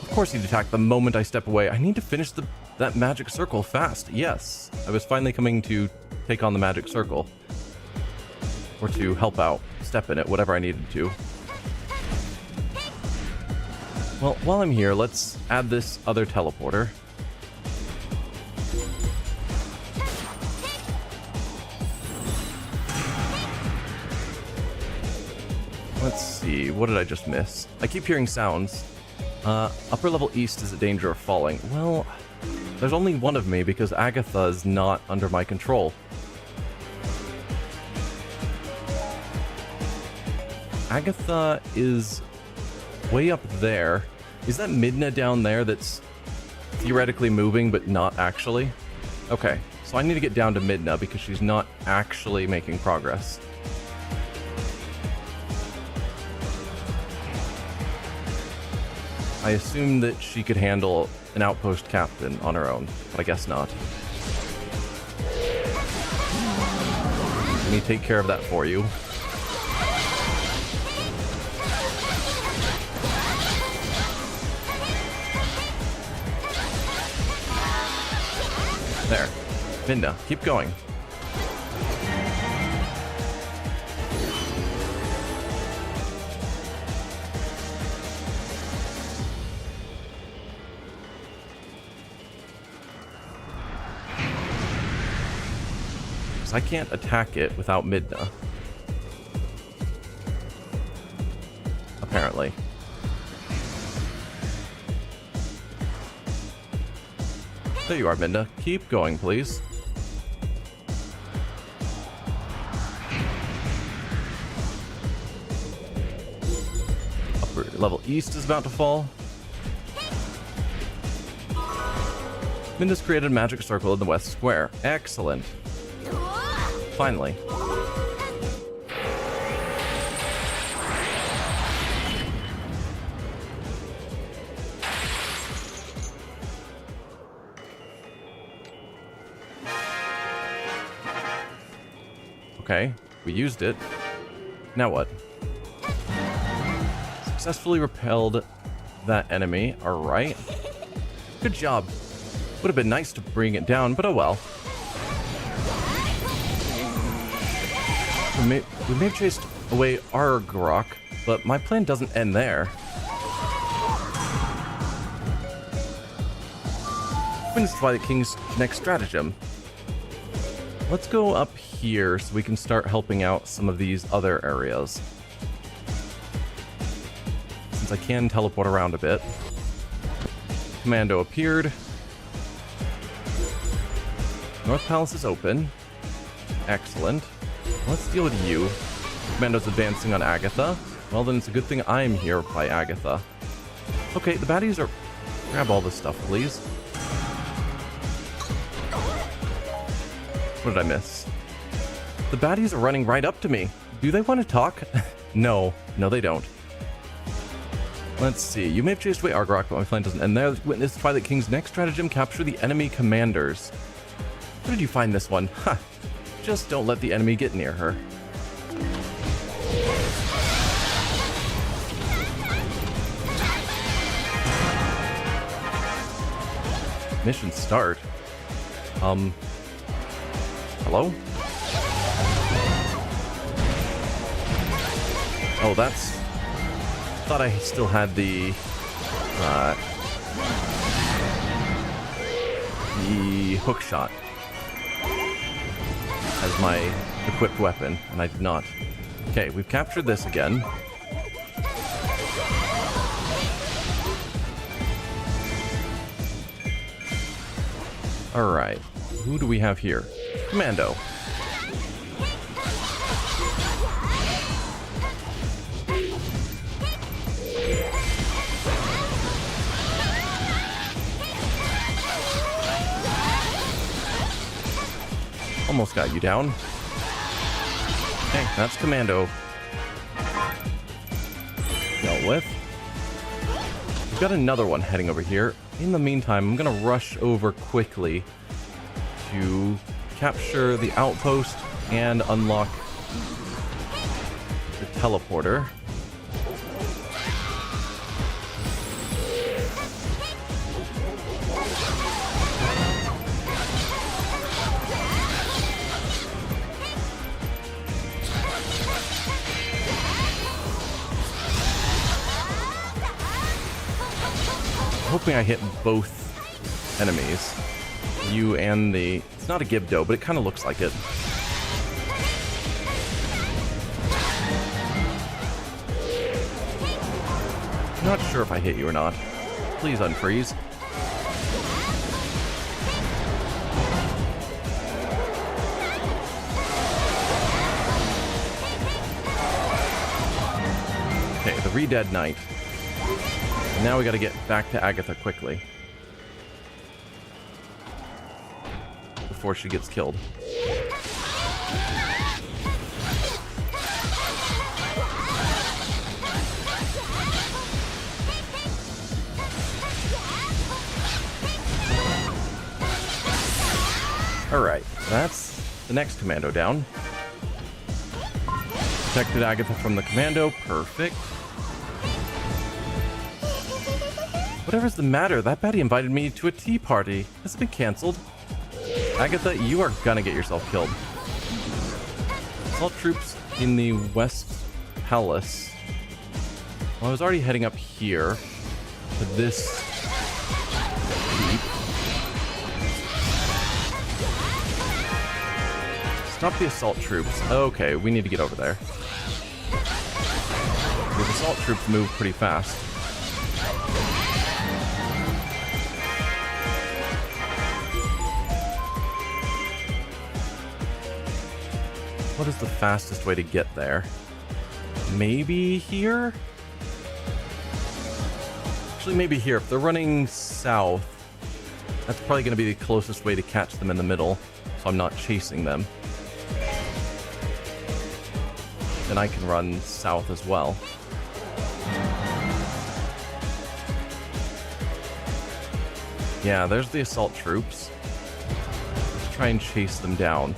Of course he'd attack the moment I step away. I need to finish that magic circle fast. Yes, I was finally coming to take on the magic circle. Or to help out, step in it, whatever I needed to. Well, while I'm here, let's add this other teleporter. Let's see, what did I just miss? I keep hearing sounds. Upper level east is a danger of falling. Well, there's only one of me because Agatha is not under my control. Agatha is way up there. Is that Midna down there that's theoretically moving but not actually? Okay, so I need to get down to Midna because she's not actually making progress. I assumed that she could handle an outpost captain on her own, but I guess not. Let me take care of that for you. There. Midna, keep going. I can't attack it without Midna. Apparently. There you are, Midna. Keep going, please. Upper level east is about to fall. Midna's created a magic circle in the west square. Excellent. Finally. Okay, we used it. Now what? Successfully repelled that enemy. Alright. Good job. Would have been nice to bring it down, but oh well. We may have chased away Argrok, but my plan doesn't end there. Brings us by the King's next stratagem. Let's go up here so we can start helping out some of these other areas. Since I can teleport around a bit. Commando appeared. North Palace is open. Excellent. Let's deal with you. Commando's advancing on Agatha. Well, then it's a good thing I'm here by Agatha. Okay, the baddies are... Grab all this stuff, please. What did I miss? The baddies are running right up to me. Do they want to talk? No. No, they don't. Let's see. You may have chased away Argrok, but my plan doesn't end there. Witness Twilight King's next stratagem. Capture the enemy commanders. Where did you find this one? Ha! Just don't let the enemy get near her. Mission start. Hello? Oh, that's... Thought I still had the hook shot as my equipped weapon, and I did not. Okay, we've captured this again. Alright, who do we have here? Commando. Almost got you down. Okay, that's Commando. deal with. We've got another one heading over here. In the meantime, I'm going to rush over quickly to capture the outpost and unlock the teleporter. Hoping I hit both enemies. You and the... It's not a Gibdo, but it kind of looks like it. Not sure if I hit you or not. Please unfreeze. Okay, the Re-Dead Knight. Now we gotta get back to Agatha quickly. Before she gets killed. Alright, that's the next commando down. Protected Agatha from the commando, perfect. Whatever's the matter? That baddie invited me to a tea party. Has it been cancelled? Agatha, you are gonna get yourself killed. Assault troops in the West Palace. Well, I was already heading up here to this keep. Stop the assault troops. Okay, we need to get over there. The assault troops move pretty fast. What is the fastest way to get there? Maybe here? Actually, maybe here. If they're running south, that's probably going to be the closest way to catch them in the middle, so I'm not chasing them. Then I can run south as well. Yeah, there's the assault troops. Let's try and chase them down.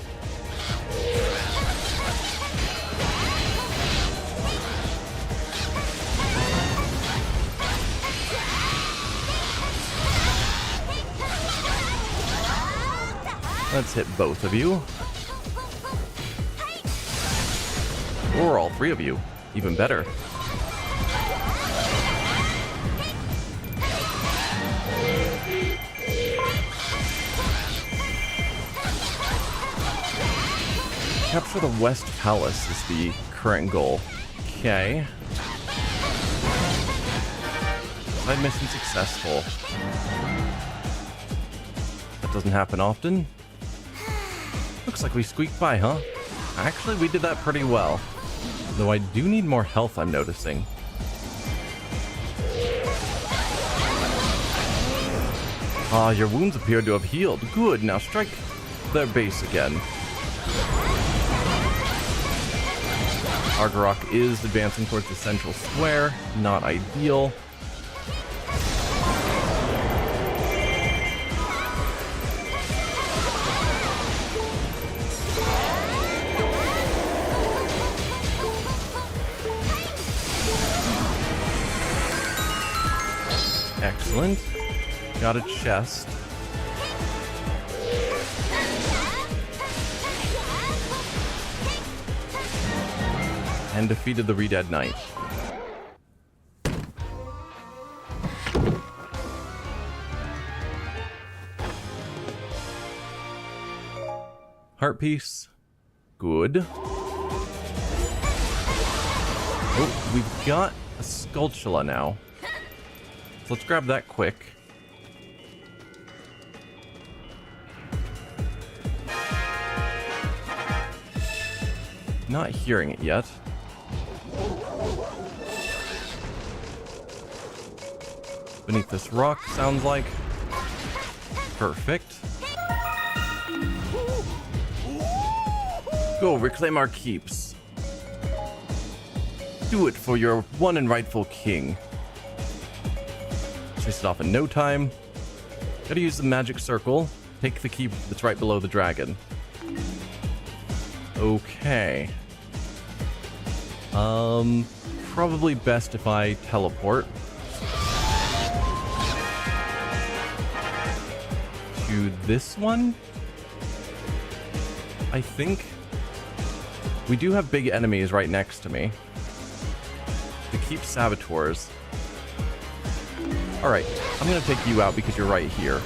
Let's hit both of you. Or all three of you. Even better. Capture the West Palace is the current goal. Okay. Side mission successful. That doesn't happen often. Looks like we squeaked by, huh? Actually, we did that pretty well. Though I do need more health, I'm noticing. Ah, your wounds appear to have healed. Good, now strike their base again. Argarok is advancing towards the central square. Not ideal. Excellent. Got a chest. And defeated the Re-Dead Knight. Heart piece. Good. Oh, we've got a Skulltula now. So let's grab that quick. Not hearing it yet. Beneath this rock, sounds like. Perfect. Go reclaim our keeps. Do it for your one and rightful king. Chase it off in no time. Gotta use the magic circle. Take the key that's right below the dragon. Okay. Probably best if I teleport to this one. I think we do have big enemies right next to me. To keep saboteurs. Alright, I'm gonna take you out because you're right here.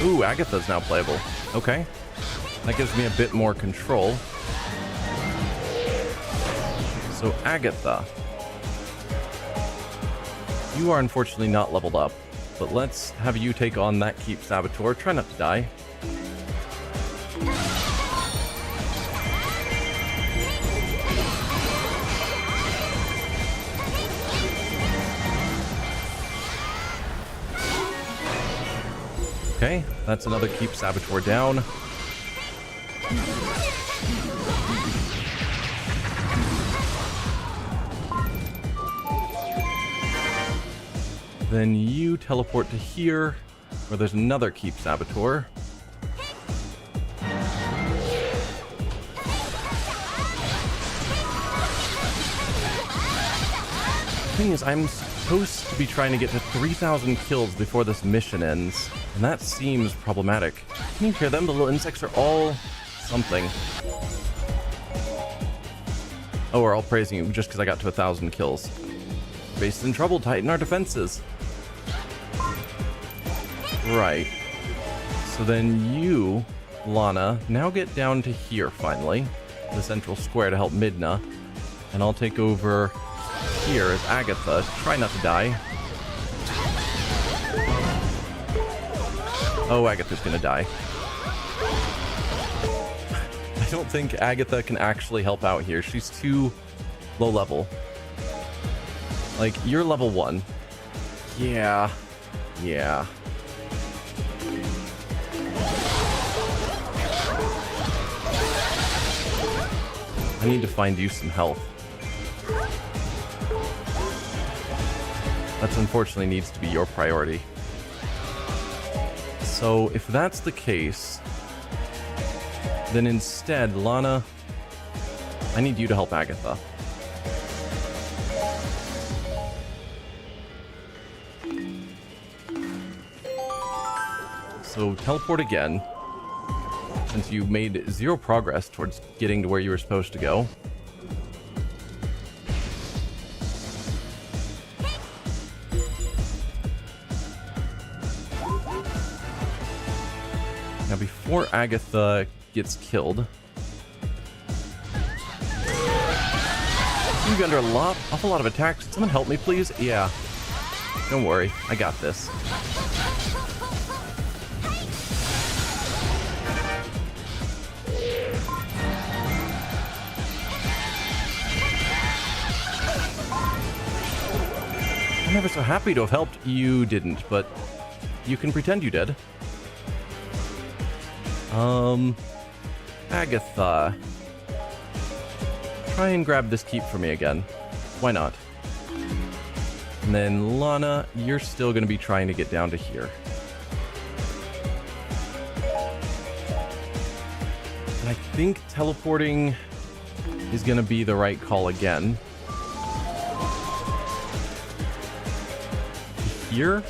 Ooh, Agatha's now playable. Okay. That gives me a bit more control. So, Agatha. You are unfortunately not leveled up, but let's have you take on that Keep Saboteur. Try not to die. Okay, that's another Keep Saboteur down. Then you teleport to here, where there's another Keep Saboteur. The thing is, I'm supposed to be trying to get to 3,000 kills before this mission ends, and that seems problematic. Can you hear them? The little insects are all something. Oh, we're all praising you just because I got to 1,000 kills. Based in trouble, tighten our defenses. Right. So then you, Lana, now get down to here, finally. The central square to help Midna. And I'll take over here as Agatha. Try not to die. Oh, Agatha's gonna die. I don't think Agatha can actually help out here. She's too low level. Like, you're level 1. Yeah. Yeah. I need to find you some health. That unfortunately needs to be your priority. So, if that's the case, then instead, Lana, I need you to help Agatha. So teleport again, since you made 0 progress towards getting to where you were supposed to go. Now before Agatha gets killed, you be under awful lot of attacks. Can someone help me, please? Yeah. Don't worry, I got this. I'm ever so happy to have helped. You didn't, but you can pretend you did. Agatha. Try and grab this keep for me again. Why not? And then Lana, you're still going to be trying to get down to here. And I think teleporting is going to be the right call again. Here?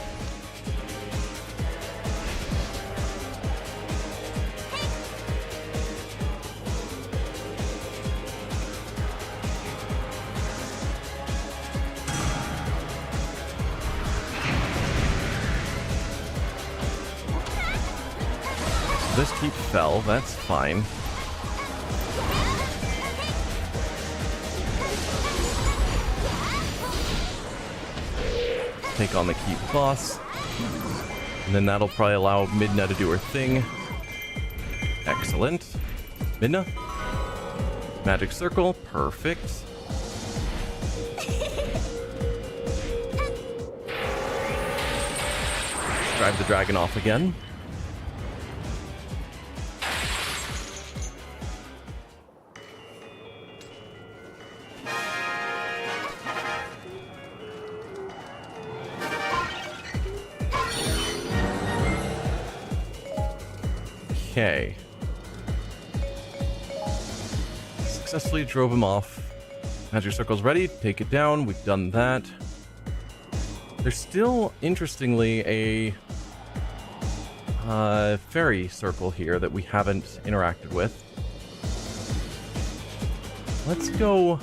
This keep fell, that's fine. Take on the keep boss. And then that'll probably allow Midna to do her thing. Excellent. Midna? Magic circle, perfect. Drive the dragon off again. Okay. Successfully drove him off. Magic circle's ready. Take it down. We've done that. There's still, interestingly, a fairy circle here that we haven't interacted with. Let's go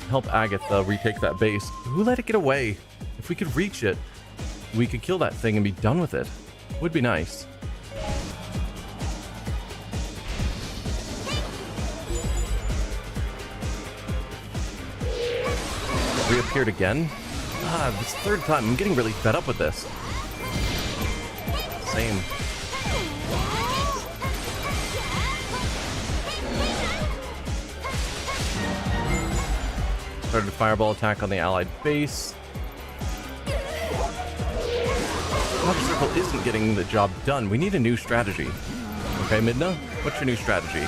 help Agatha retake that base. Who let it get away? If we could reach it, we could kill that thing and be done with it. Would be nice. Reappeared again. This third time. I'm getting really fed up with this. Same. Started a fireball attack on the allied base. Magic circle isn't getting the job done. We need a new strategy. Okay, Midna? What's your new strategy?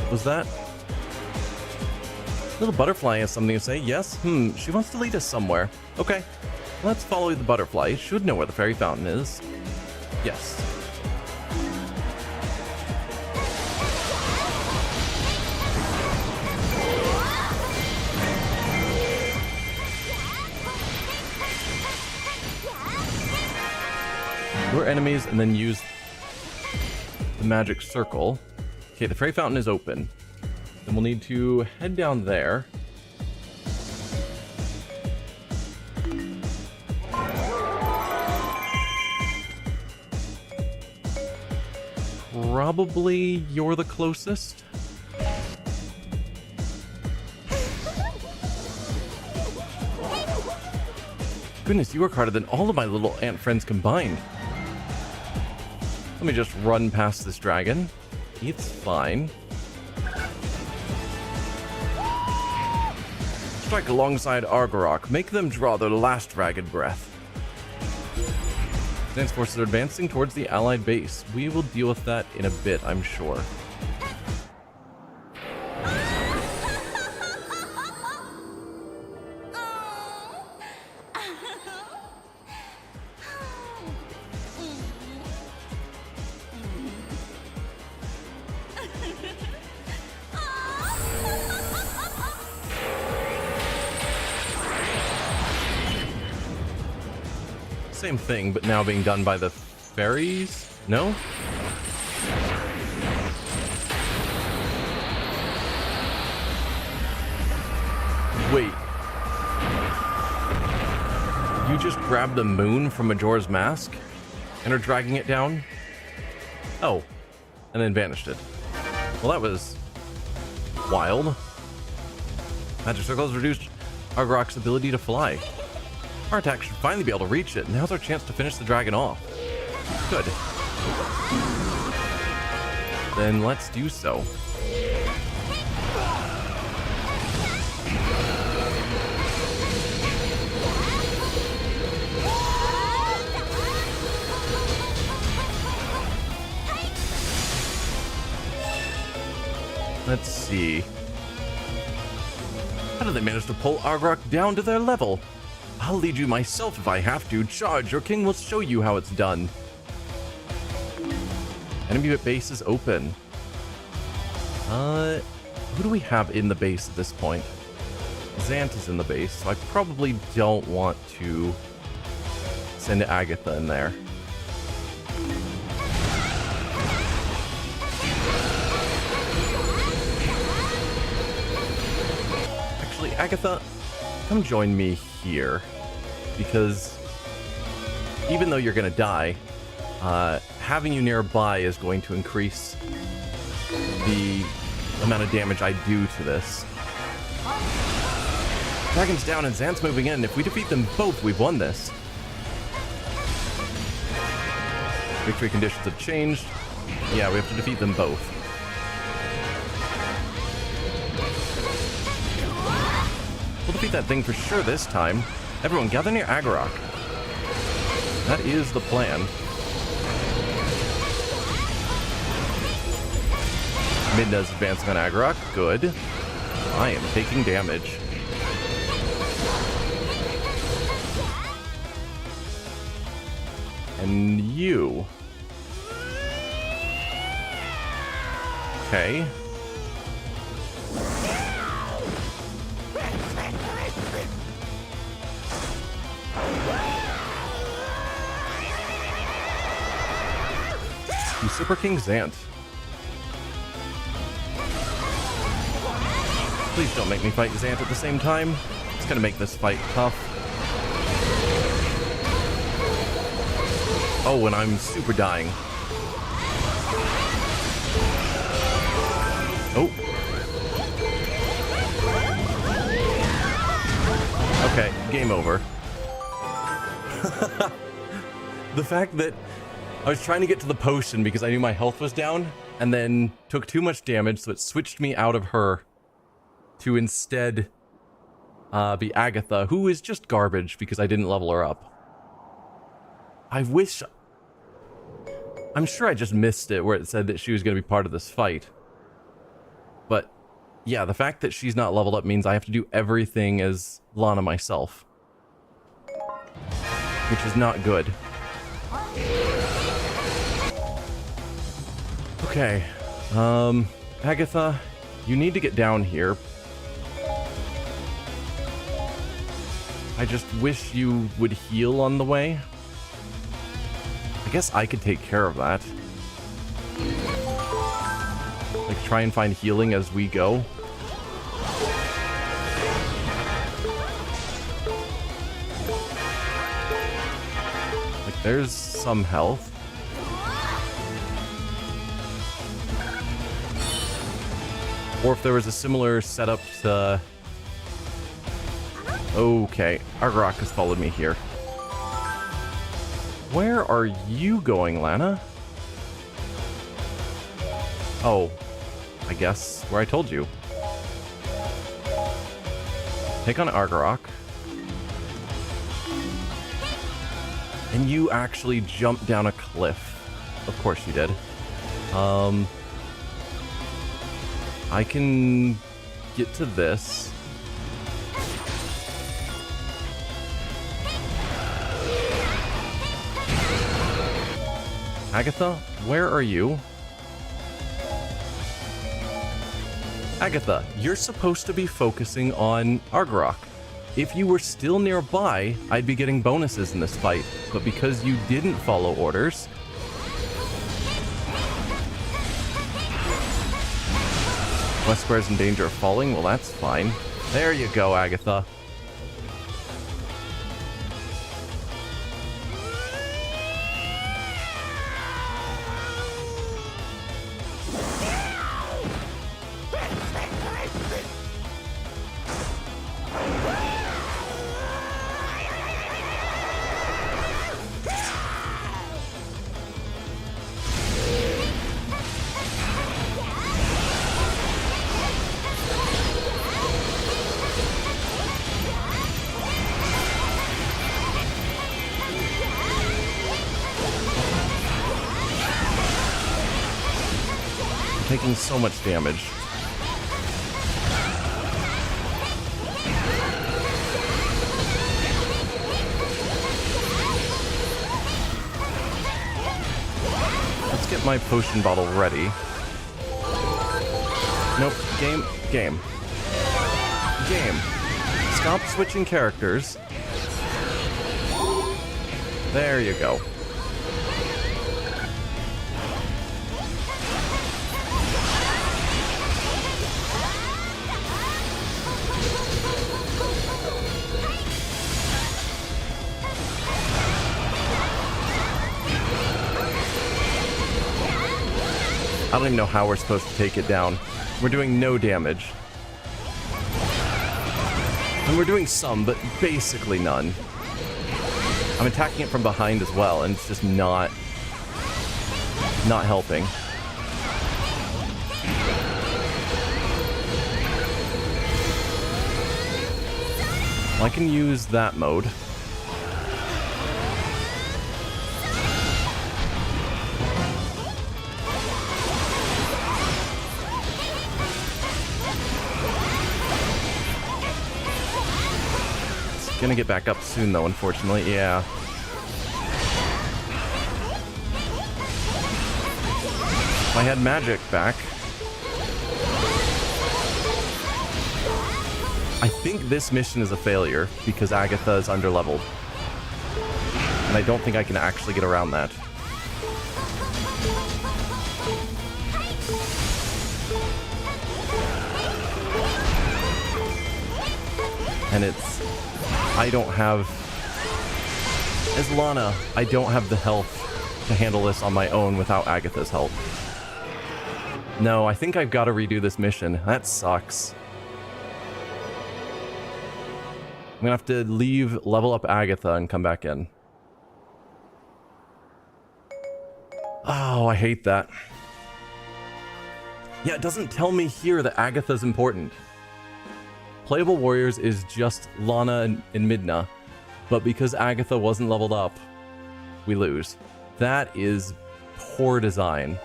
Was that? Little butterfly has something to say. Yes? She wants to lead us somewhere. Okay. Let's follow the butterfly. It should know where the fairy fountain is. Yes. Lure enemies and then use the magic circle. Okay, the fairy fountain is open. Then we'll need to head down there. Probably you're the closest. Goodness, you work harder than all of my little ant friends combined. Let me just run past this dragon. It's fine. Strike alongside Argorok. Make them draw their last ragged breath. Dance forces are advancing towards the allied base. We will deal with that in a bit, I'm sure. Same thing, but now being done by the fairies? No? Wait. You just grabbed the moon from Majora's Mask and are dragging it down? Oh. And then vanished it. Well, that was wild. Magic circle has reduced Argorok's ability to fly. Our attack should finally be able to reach it. Now's our chance to finish the dragon off. Good. Then let's do so. Let's see. How did they manage to pull Argorok down to their level? I'll lead you myself if I have to. Charge, your king will show you how it's done. Enemy base is open. Who do we have in the base at this point? Zant is in the base, so I probably don't want to send Agatha in there. Actually, Agatha, come join me here, because even though you're gonna die, having you nearby is going to increase the amount of damage I do to this. Dragon's down and Zant's moving in. If we defeat them both, we've won this. Victory conditions have changed. Yeah, we have to defeat them both. defeat that thing for sure this time. Everyone, gather near Agarok. That is the plan. Midna's advancing on Agarok. Good. I am taking damage. And you. Okay. You Super King Zant. Please don't make me fight Zant at the same time. It's gonna make this fight tough. Oh, and I'm super dying. Oh. Okay, game over. The fact that I was trying to get to the potion because I knew my health was down, and then took too much damage, so it switched me out of her to instead be Agatha, who is just garbage because I didn't level her up. I wish... I'm sure I just missed it where it said that she was going to be part of this fight. But, yeah, the fact that she's not leveled up means I have to do everything as Lana myself. Which is not good. Okay. Agatha, you need to get down here. I just wish you would heal on the way. I guess I could take care of that. Like, try and find healing as we go. Like, there's some health. Or if there was a similar setup to... Okay, Agarok has followed me here. Where are you going, Lana? Oh, I guess where I told you. Take on Agarok. And you actually jumped down a cliff. Of course you did. I can get to this. Agatha, where are you? Agatha, you're supposed to be focusing on Agarok. If you were still nearby, I'd be getting bonuses in this fight, but because you didn't follow orders... West Square's in danger of falling? Well, that's fine. There you go, Agatha. Taking so much damage. Let's get my potion bottle ready. Nope. Game. Stop switching characters. There you go. I don't even know how we're supposed to take it down. We're doing no damage. And we're doing some, but basically none. I'm attacking it from behind as well, and it's just not helping. I can use that mode. It's gonna get back up soon though, unfortunately. Yeah. If I had magic back. I think this mission is a failure because Agatha is underleveled. And I don't think I can actually get around that. And it's... I don't have... As Lana, I don't have the health to handle this on my own without Agatha's help. No, I think I've got to redo this mission. That sucks. I'm gonna have to leave, level up Agatha, and come back in. Oh, I hate that. Yeah, it doesn't tell me here that Agatha's important. Playable Warriors is just Lana and Midna, but because Agatha wasn't leveled up, we lose. That is poor design.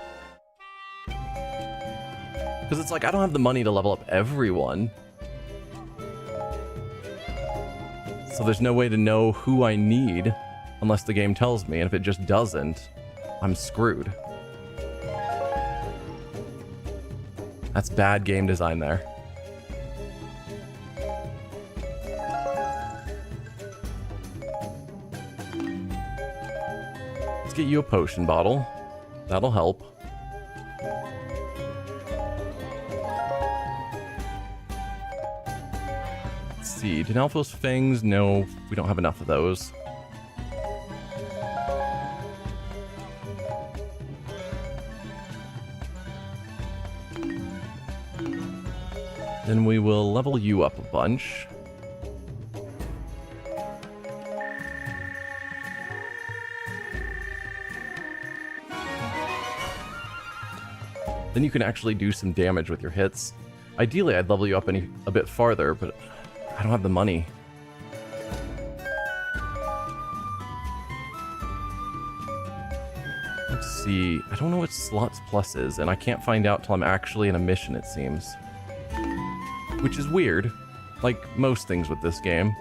Because it's like, I don't have the money to level up everyone. So there's no way to know who I need unless the game tells me, and if it just doesn't, I'm screwed. That's bad game design there. Let's get you a potion bottle. That'll help. See, Denalfo's Fangs? No, we don't have enough of those. Then we will level you up a bunch. Then you can actually do some damage with your hits. Ideally, I'd level you up a bit farther, but I don't have the money. Let's see. I don't know what slots plus is, and I can't find out till I'm actually in a mission, it seems. Which is weird, like most things with this game.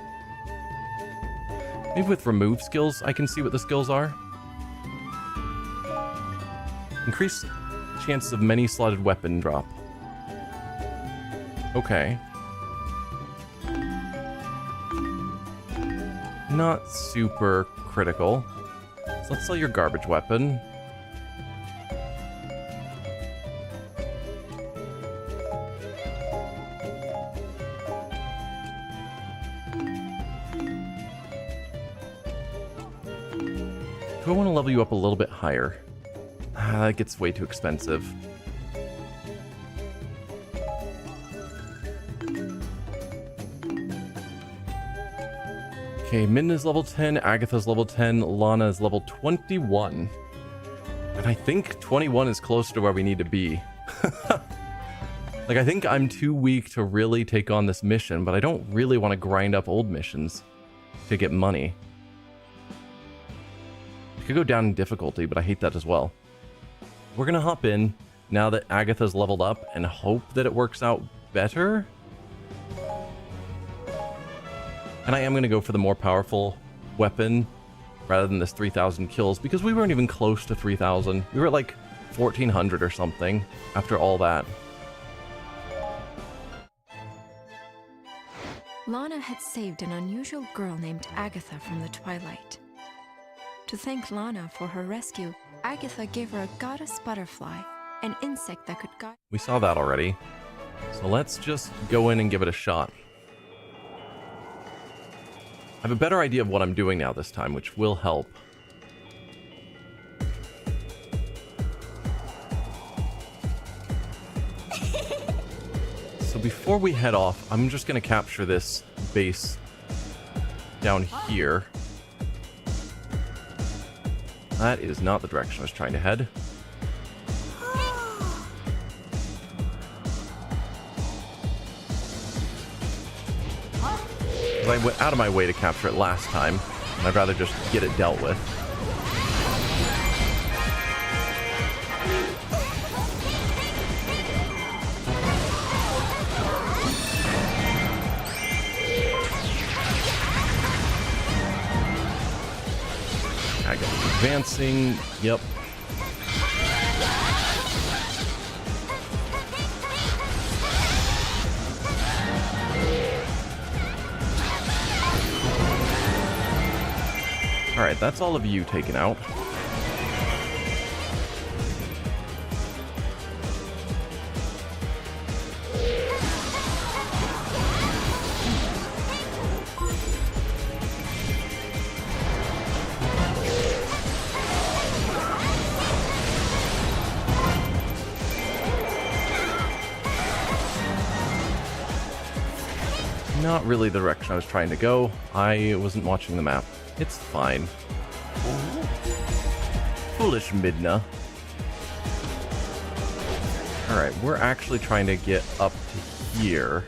Maybe with remove skills, I can see what the skills are. Increase chances of many slotted weapon drop. Okay. Not super critical. So let's sell your garbage weapon. Do I want to level you up a little bit higher? That gets way too expensive. Okay, Midna's level 10, Agatha's level 10, Lana is level 21. And I think 21 is close to where we need to be. Like, I think I'm too weak to really take on this mission, but I don't really want to grind up old missions to get money. I could go down in difficulty, but I hate that as well. We're gonna hop in now that Agatha's leveled up and hope that it works out better. And I am gonna go for the more powerful weapon rather than this 3,000 kills, because we weren't even close to 3,000. We were at like 1,400 or something after all that. Lana had saved an unusual girl named Agatha from the Twilight. To thank Lana for her rescue, Agatha gave her a goddess butterfly, an insect that could guide... We saw that already. So let's just go in and give it a shot. I have a better idea of what I'm doing now this time, which will help. So before we head off, I'm just going to capture this base down here. That is not the direction I was trying to head. I went out of my way to capture it last time, and I'd rather just get it dealt with. I got advancing. Yep. Alright, that's all of you taken out. Not really the direction I was trying to go. I wasn't watching the map. It's fine. Foolish Midna. Alright, we're actually trying to get up to here.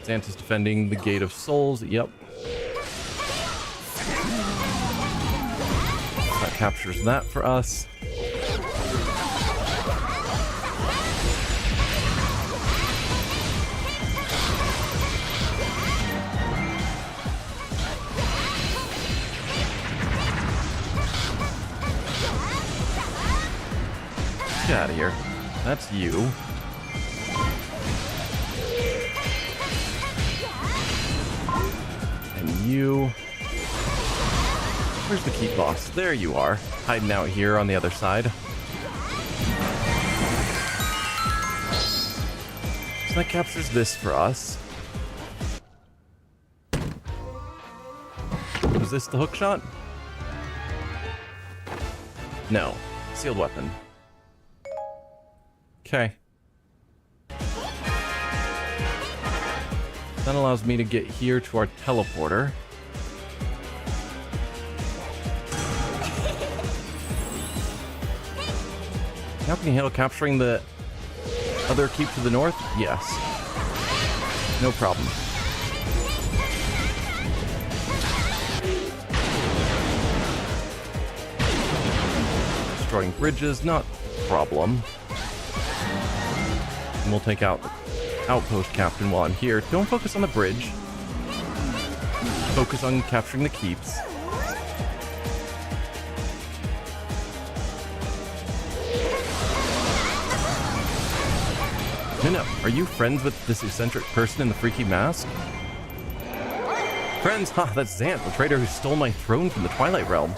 Santa's defending the Gate of Souls. Yep. That captures that for us. Get out of here. That's you. And you. Where's the keep boss? There you are. Hiding out here on the other side. So that captures this for us. Was this the hook shot? No. Sealed weapon. Okay. That allows me to get here to our teleporter. Now can you handle capturing the other keep to the north? Yes. No problem. Destroying bridges, not a problem. And we'll take out the outpost captain while I'm here. Don't focus on the bridge. Focus on capturing the keeps. Minna, are you friends with this eccentric person in the freaky mask? Friends? Ha, that's Zant, the traitor who stole my throne from the Twilight Realm.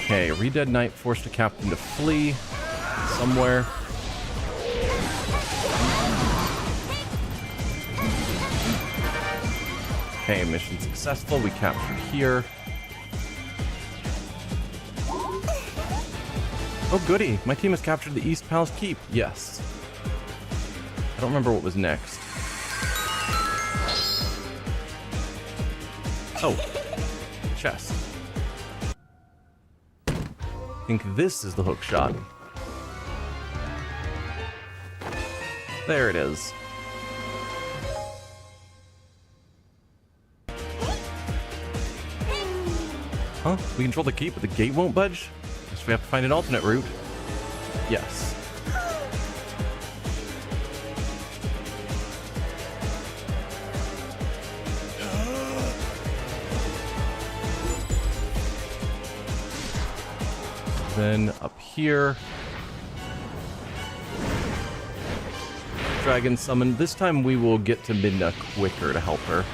Okay, Re-Dead Knight forced a captain to flee somewhere. Okay, mission successful. We captured here. Oh, goody. My team has captured the East Palace Keep. Yes. I don't remember what was next. Oh. Chest. I think this is the hook shot. There it is. Huh? We control the keep, but the gate won't budge? Guess we have to find an alternate route. Yes. Then up here. Dragon summon. This time we will get to Midna quicker to help her.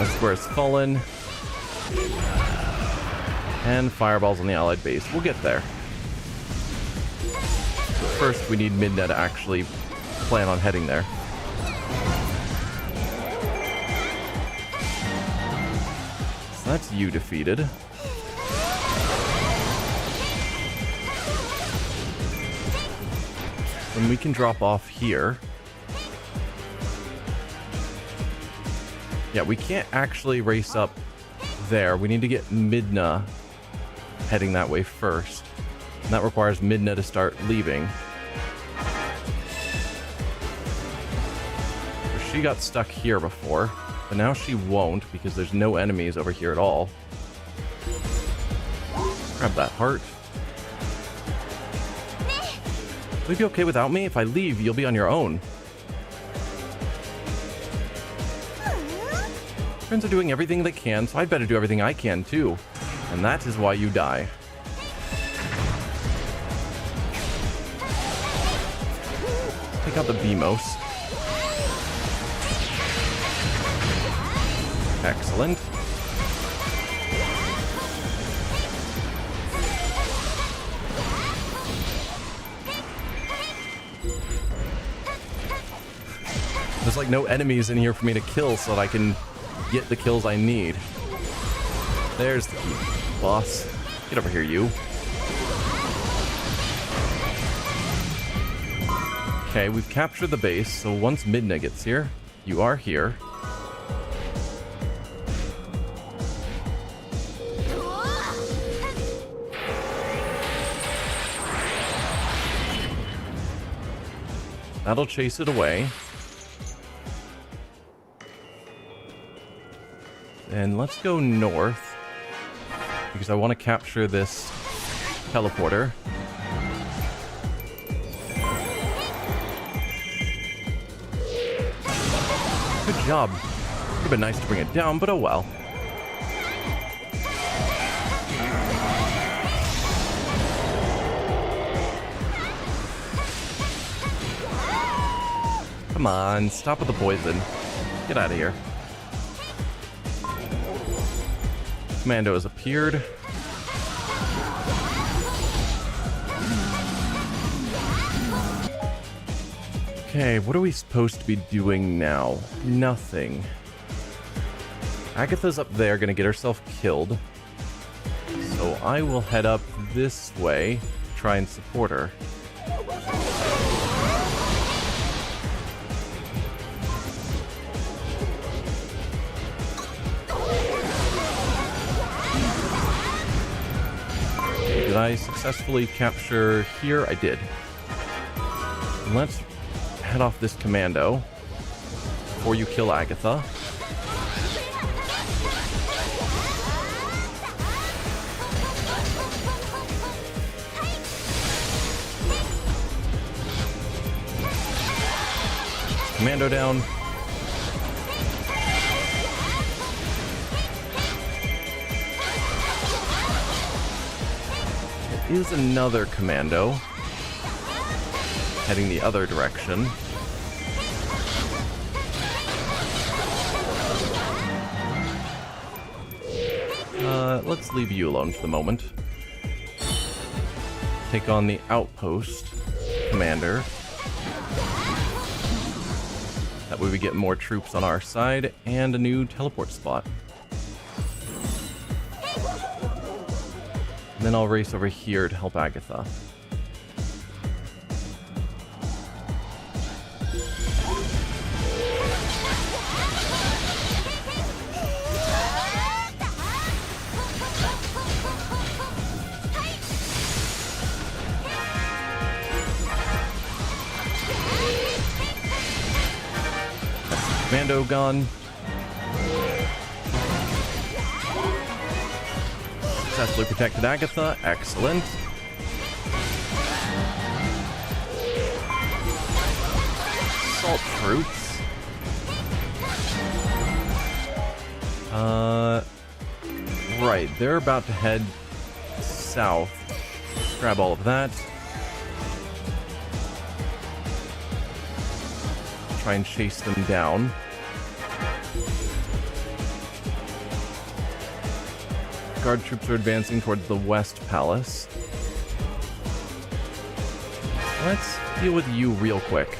That square is fallen. And fireballs on the allied base. We'll get there. First, we need Midna to actually plan on heading there. So that's you defeated. And we can drop off here. Yeah, we can't actually race up there. We need to get Midna heading that way first. And that requires Midna to start leaving. She got stuck here before, but now she won't because there's no enemies over here at all. Grab that heart. Will you be okay without me? If I leave, you'll be on your own. Friends are doing everything they can, so I'd better do everything I can too. And that is why you die. Take out the Beamos. Excellent. There's like no enemies in here for me to kill so that I can get the kills I need. There's the boss. Get over here, you. Okay, we've captured the base, so once Midna gets here, you are here. That'll chase it away. And let's go north, because I want to capture this teleporter. Good job. Would have been nice to bring it down, but oh well. Come on, stop with the poison. Get out of here. Commando has appeared. Okay, what are we supposed to be doing now? Nothing. Agatha's up there, gonna get herself killed. So I will head up this way to try and support her. Did I successfully capture here? I did. Let's head off this commando before you kill Agatha. Commando down. Is another commando heading the other direction. Let's leave you alone for the moment. Take on the outpost commander. That way we get more troops on our side and a new teleport spot. And then I'll race over here to help Agatha. Commando gone. Successfully protected Agatha. Excellent. Assault troops. Right, they're about to head south. Grab all of that. Try and chase them down. Guard troops are advancing towards the West Palace. Let's deal with you real quick.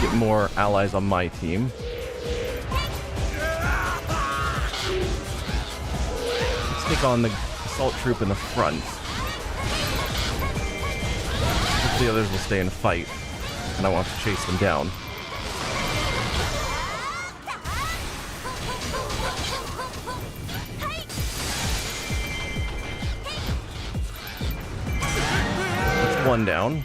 Get more allies on my team. Let's take on the assault troop in the front. The others will stay and fight, and I want to chase them down. That's one down.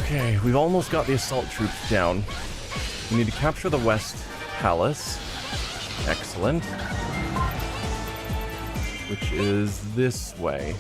Okay, we've almost got the assault troops down. We need to capture the West Palace. Excellent. Which is this way.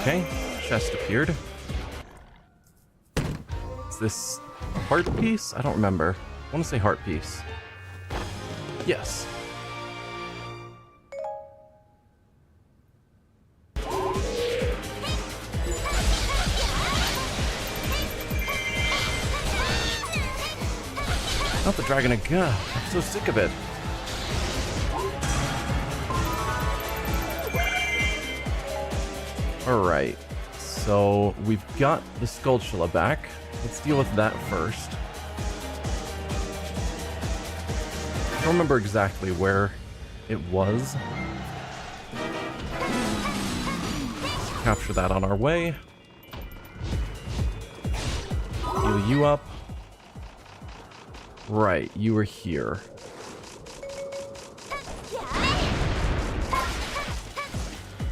Okay, chest appeared. Is this a heart piece? I don't remember. I want to say heart piece. Yes. Not the dragon again. I'm so sick of it. Alright, so we've got the Skulltula back. Let's deal with that first. I don't remember exactly where it was. Let's capture that on our way. Heal you up. Right, you were here.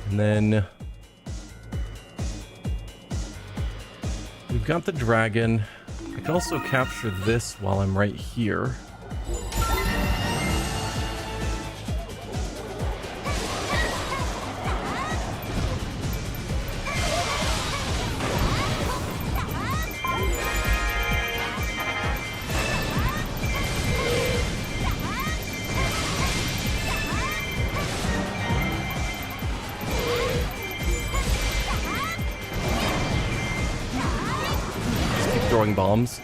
And then we've got the dragon. I can also capture this while I'm right here. Throwing bombs.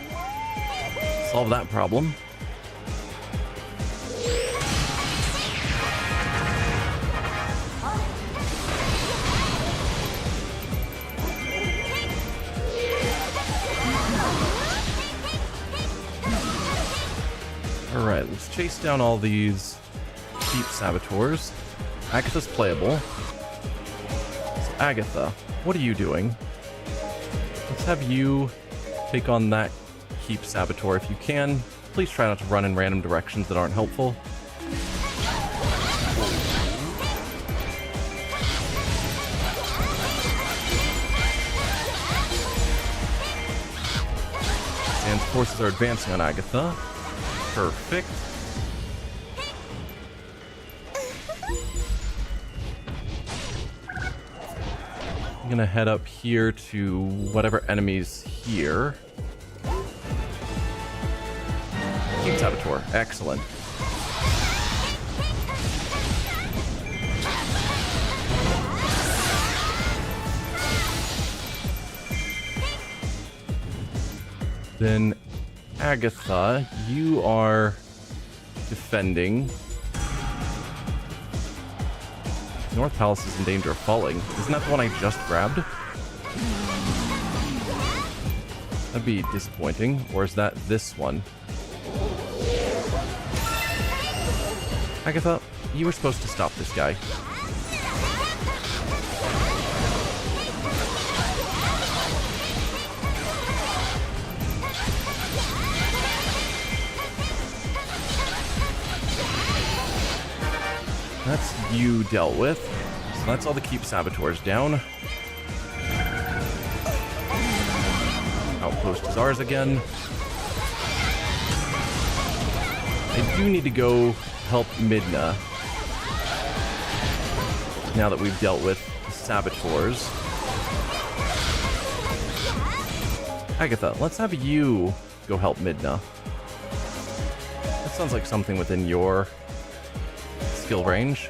Solve that problem. Alright, let's chase down all these keep saboteurs. Agatha's playable. So Agatha, what are you doing? Let's have you take on that keep saboteur if you can. Please try not to run in random directions that aren't helpful. And forces are advancing on Agatha. Perfect. I'm gonna head up here to whatever enemy's here. Keep saboteur. Excellent. Then Agatha, you are defending. North Palace is in danger of falling. Isn't that the one I just grabbed? That'd be disappointing. Or is that this one? Agatha, you were supposed to stop this guy. That's you dealt with. So that's all the keep saboteurs down. outpost is ours again. I do need to go help Midna now that we've dealt with the saboteurs. Agatha, let's have you go help Midna. That sounds like something within your skill range.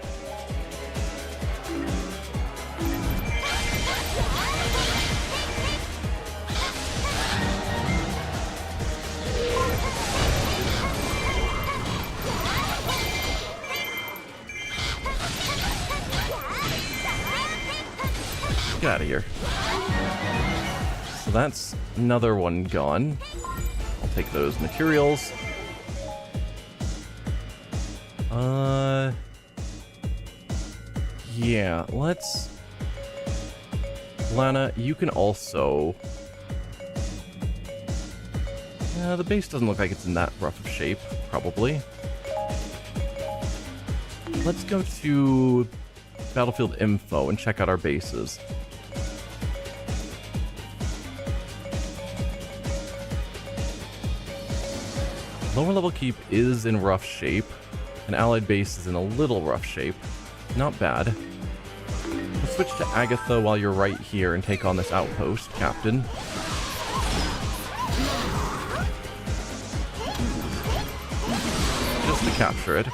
Get out of here. So that's another one gone. I'll take those materials. Yeah, let's... Lana, you can also... the base doesn't look like it's in that rough of shape, probably. Let's go to Battlefield Info and check out our bases. Lower level keep is in rough shape. An allied base is in a little rough shape. Not bad. Let's switch to Agatha while you're right here and take on this outpost, Captain. Just to capture it.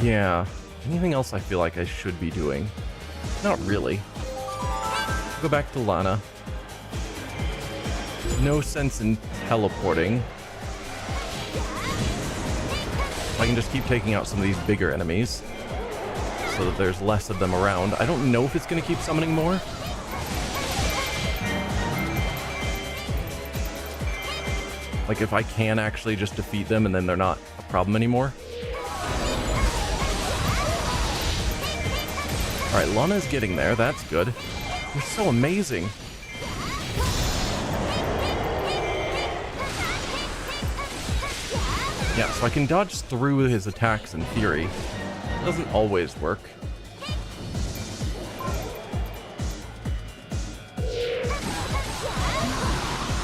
Yeah. Anything else I feel like I should be doing? Not really. Go back to Lana. No sense in teleporting. I can just keep taking out some of these bigger enemies so that there's less of them around. I don't know if it's going to keep summoning more. Like if I can actually just defeat them and then they're not a problem anymore. Alright, Lana's getting there. That's good. You're so amazing. Yeah, so I can dodge through his attacks in theory. It doesn't always work.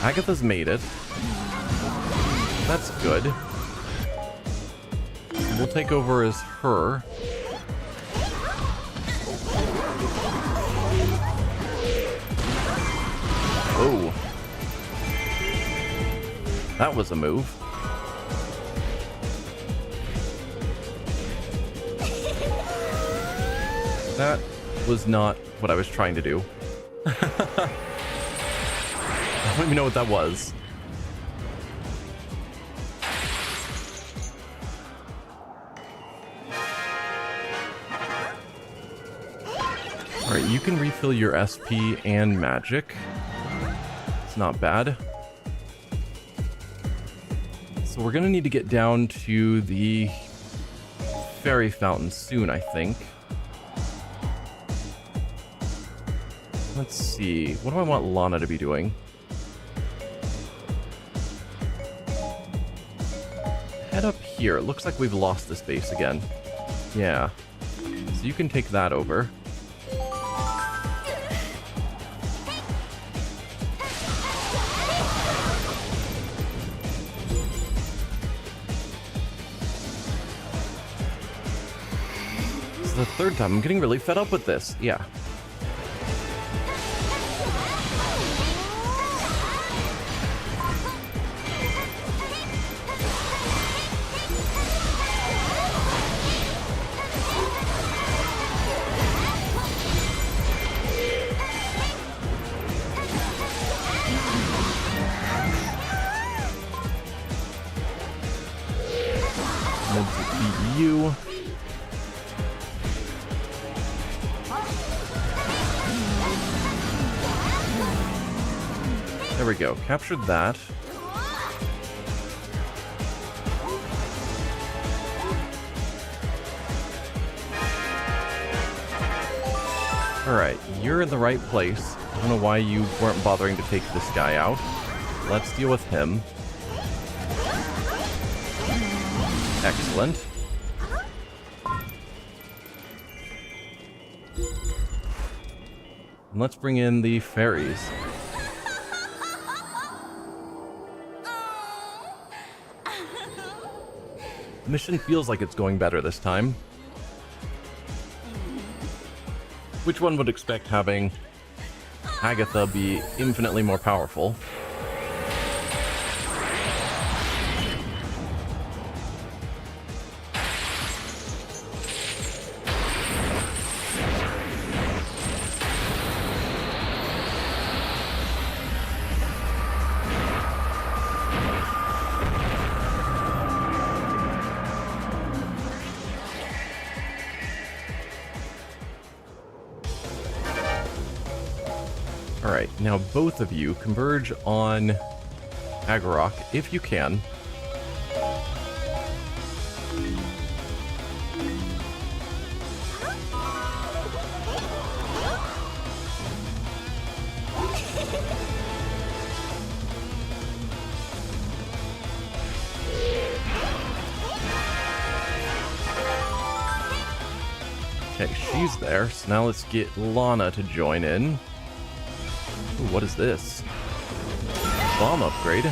Agatha's made it. That's good. We'll take over as her. Oh. That was a move. That was not what I was trying to do. I don't even know what that was. Alright, you can refill your SP and magic. It's not bad. So we're gonna need to get down to the fairy fountain soon, I think. Let's see. What do I want Lana to be doing? Head up here. It looks like we've lost this base again. Yeah. So you can take that over. This is the third time. I'm getting really fed up with this. Yeah. You. There we go. Captured that. Alright, you're in the right place. I don't know why you weren't bothering to take this guy out. Let's deal with him. Excellent. And let's bring in the fairies. The mission feels like it's going better this time. Which one would expect having Agatha be infinitely more powerful? Alright, now both of you converge on Agarok if you can. Okay, she's there, so now let's get Lana to join in. Ooh, what is this? Bomb upgrade.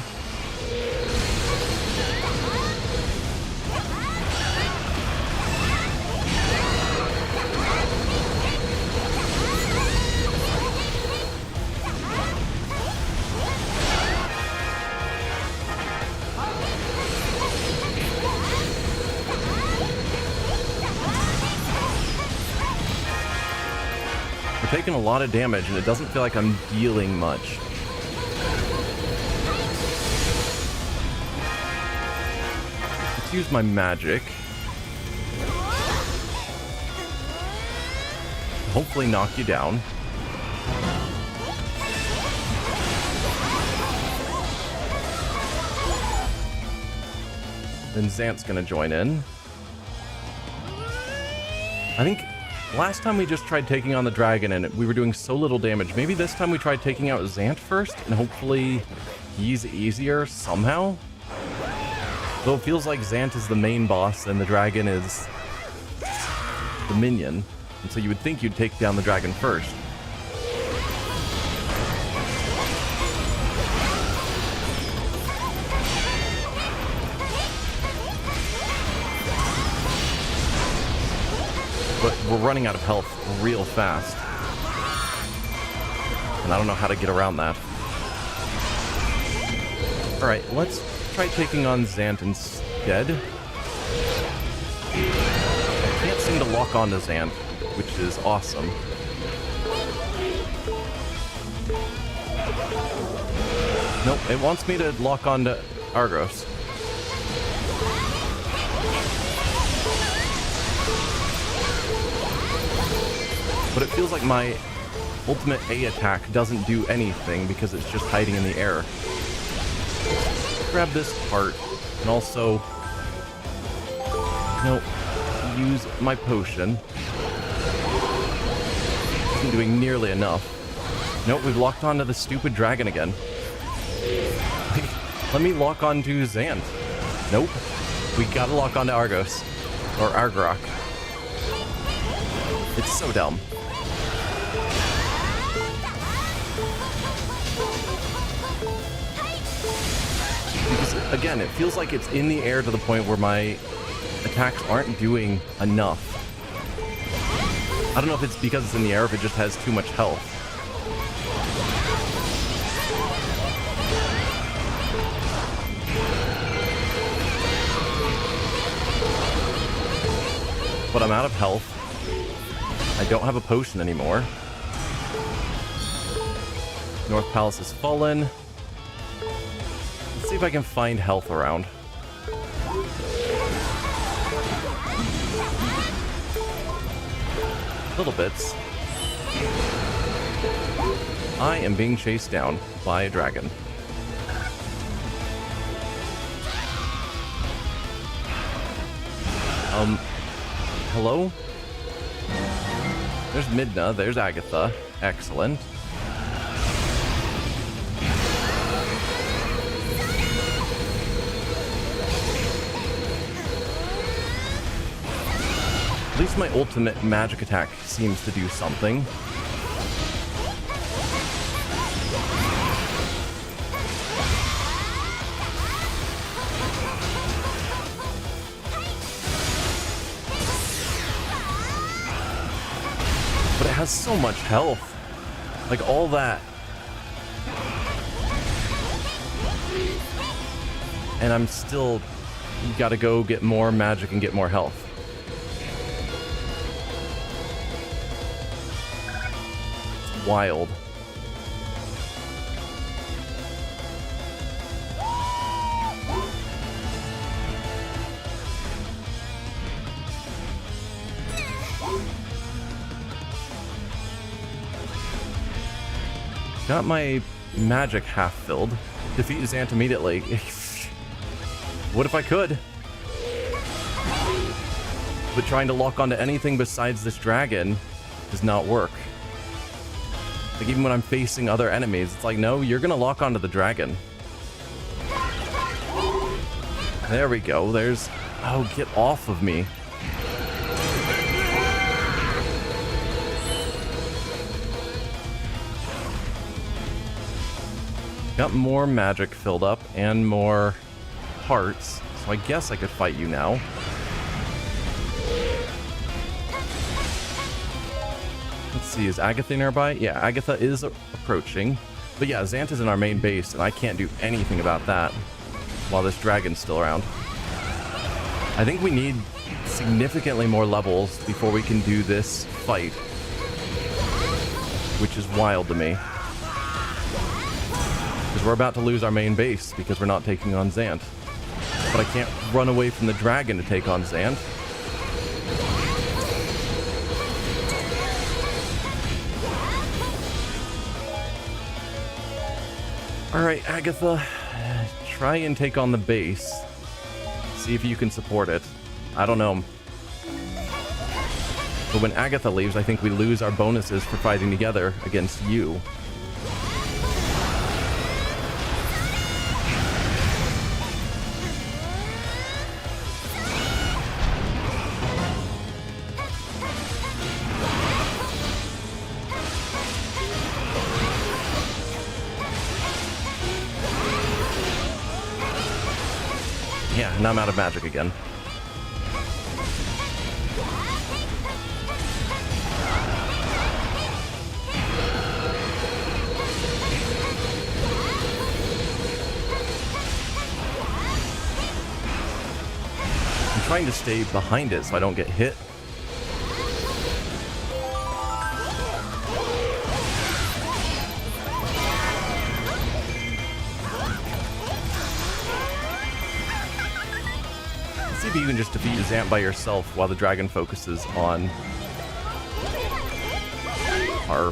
We're taking a lot of damage, and it doesn't feel like I'm dealing much. Let's use my magic. Hopefully knock you down. Then Zant's gonna join in. I think last time we just tried taking on the dragon and we were doing so little damage. Maybe this time we tried taking out Zant first and hopefully he's easier somehow. Though it feels like Zant is the main boss and the dragon is the minion. And so you would think you'd take down the dragon first. But we're running out of health real fast. And I don't know how to get around that. Alright, let's try taking on Zant instead. I can't seem to lock onto Zant, which is awesome. Nope, it wants me to lock onto Argos. But it feels like my ultimate A attack doesn't do anything because it's just hiding in the air. Grab this part and also, use my potion. Isn't doing nearly enough. Nope, we've locked onto the stupid dragon again. Let me lock onto Zant. Nope. We gotta lock onto Argos. Or Argrok. It's so dumb. Because, again, it feels like it's in the air to the point where my attacks aren't doing enough. I don't know if it's because it's in the air or if it just has too much health. But I'm out of health. I don't have a potion anymore. North Palace has fallen. Let's see if I can find health around. Little bits. I am being chased down by a dragon. Hello? There's Midna, there's Agatha. Excellent. At least my ultimate magic attack seems to do something. has so much health. Like, all that. And I'm still... gotta go get more magic and get more health. It's wild. Got my magic half filled. Defeat Zant immediately. What if I could? But trying to lock onto anything besides this dragon does not work. Like, even when I'm facing other enemies, it's like, no, you're gonna lock onto the dragon. There we go. There's... oh, get off of me. Got more magic filled up and more hearts, so I guess I could fight you now. Let's see, is Agatha nearby? Yeah, Agatha is approaching. But yeah, Zant is in our main base, and I can't do anything about that while this dragon's still around. I think we need significantly more levels before we can do this fight, which is wild to me. Because we're about to lose our main base because we're not taking on Zant. But I can't run away from the dragon to take on Zant. Alright, Agatha. Try and take on the base. See if you can support it. I don't know. But when Agatha leaves, I think we lose our bonuses for fighting together against you. Yeah, and I'm out of magic again. I'm trying to stay behind it so I don't get hit. See if you can just defeat Zant by yourself while the dragon focuses on our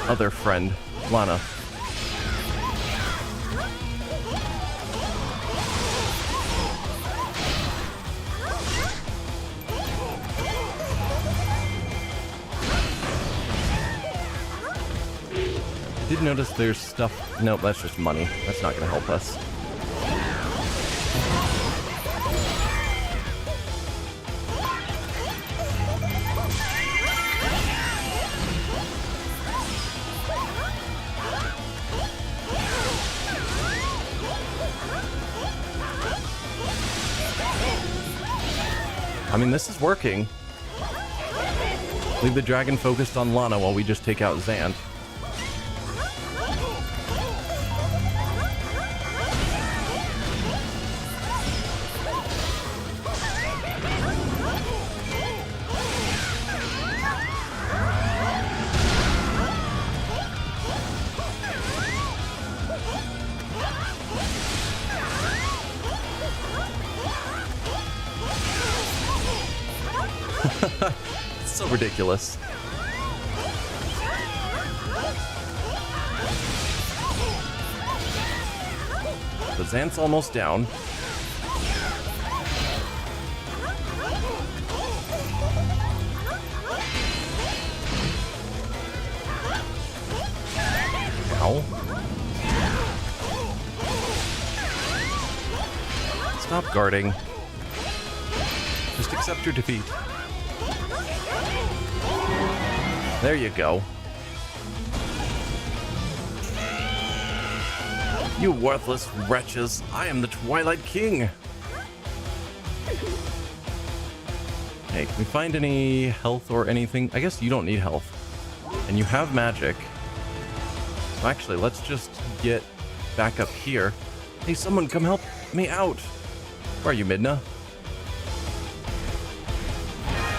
other friend, Lana. I did notice there's stuff... Nope, that's just money. That's not going to help us. I mean, this is working. Leave the dragon focused on Lana while we just take out Zant. It's so ridiculous. The Zant's almost down. Ow. Stop guarding. Just accept your defeat. There you go. You worthless wretches. I am the Twilight King. Hey, can we find any health or anything? I guess you don't need health. And you have magic. So actually, let's just get back up here. Hey, someone come help me out. Where are you, Midna?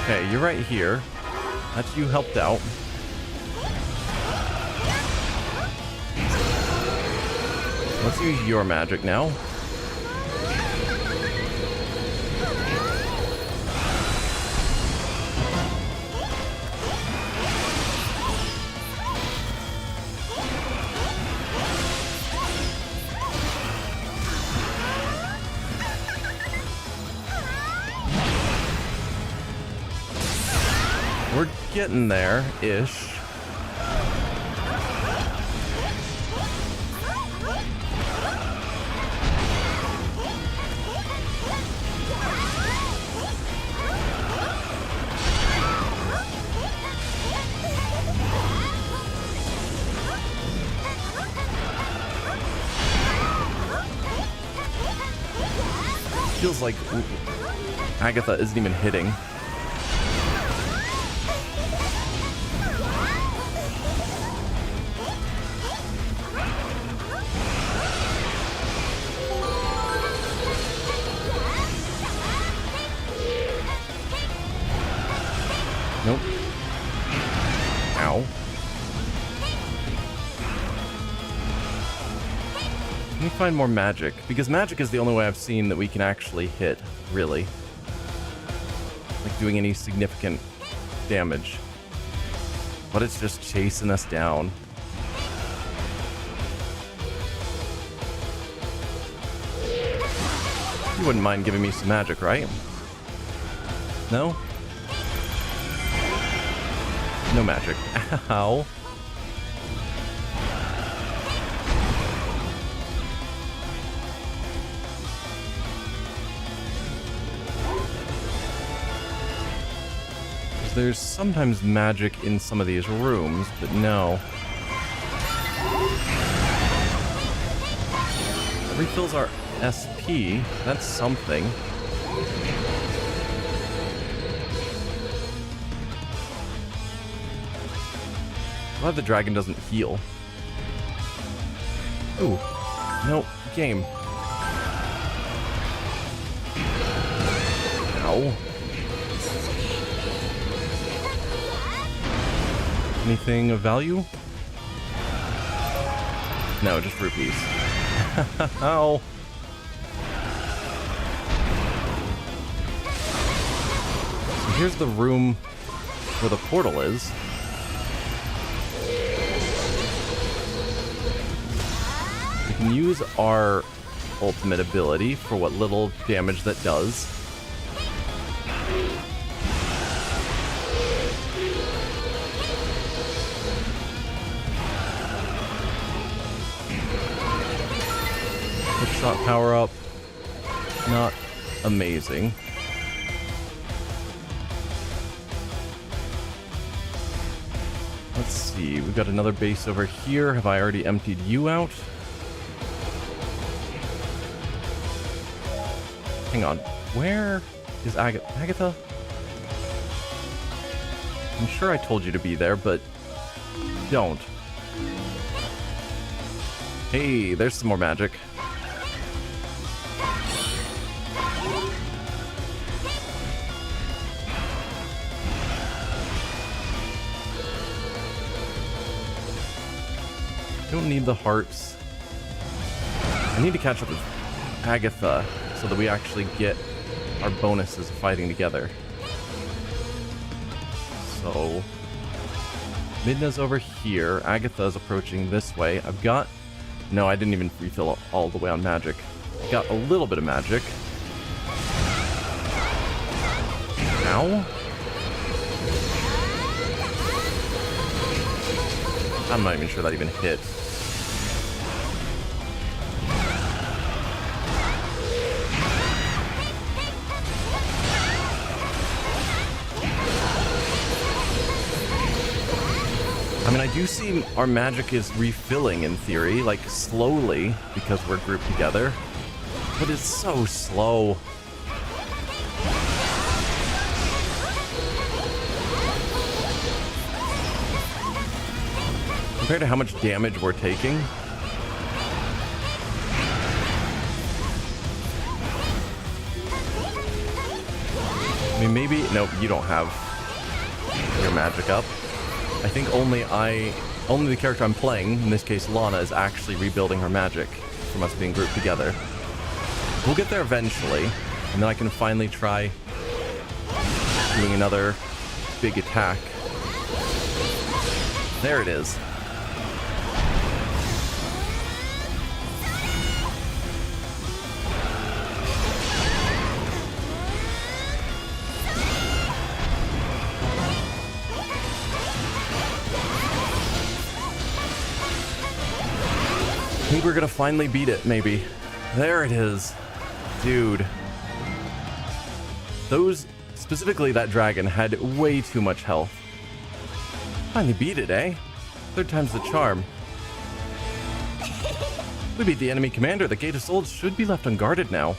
Okay, you're right here. That's you helped out. Let's use your magic now. We're getting there-ish. Feels like Agatha isn't even hitting. Nope. Ow. Let me find more magic, because magic is the only way I've seen that we can actually hit, really. Like doing any significant damage. But it's just chasing us down. You wouldn't mind giving me some magic, right? No? No magic. Ow. There's sometimes magic in some of these rooms, but no. It refills our SP. That's something. Glad the dragon doesn't heal. Ooh. No. Game. Ow. Anything of value? No, just rupees. Ow. So here's the room where the portal is. We can use our ultimate ability for what little damage that does. Shot power up, not amazing. Let's see, we've got another base over here. Have I already emptied you out? Hang on, where is Agatha? I'm sure I told you to be there, but don't. Hey, there's some more magic. Don't need the hearts. I need to catch up with Agatha so that we actually get our bonuses fighting together. So Midna's over here. Agatha's approaching this way. I've got... No, I didn't even refill all the way on magic. Got a little bit of magic. Ow. I'm not even sure that even hit. I mean, I do see our magic is refilling in theory, like slowly, because we're grouped together. But it's so slow. compared to how much damage we're taking. I mean, maybe... Nope, you don't have your magic up. I think only the character I'm playing, in this case Lana, is actually rebuilding her magic from us being grouped together. We'll get there eventually, and then I can finally try doing another big attack. There it is. I think we're gonna finally beat it, maybe. There it is. Dude. Those, specifically that dragon, had way too much health. Finally beat it, eh? Third time's the charm. We beat the enemy commander. The Gate of Souls should be left unguarded now.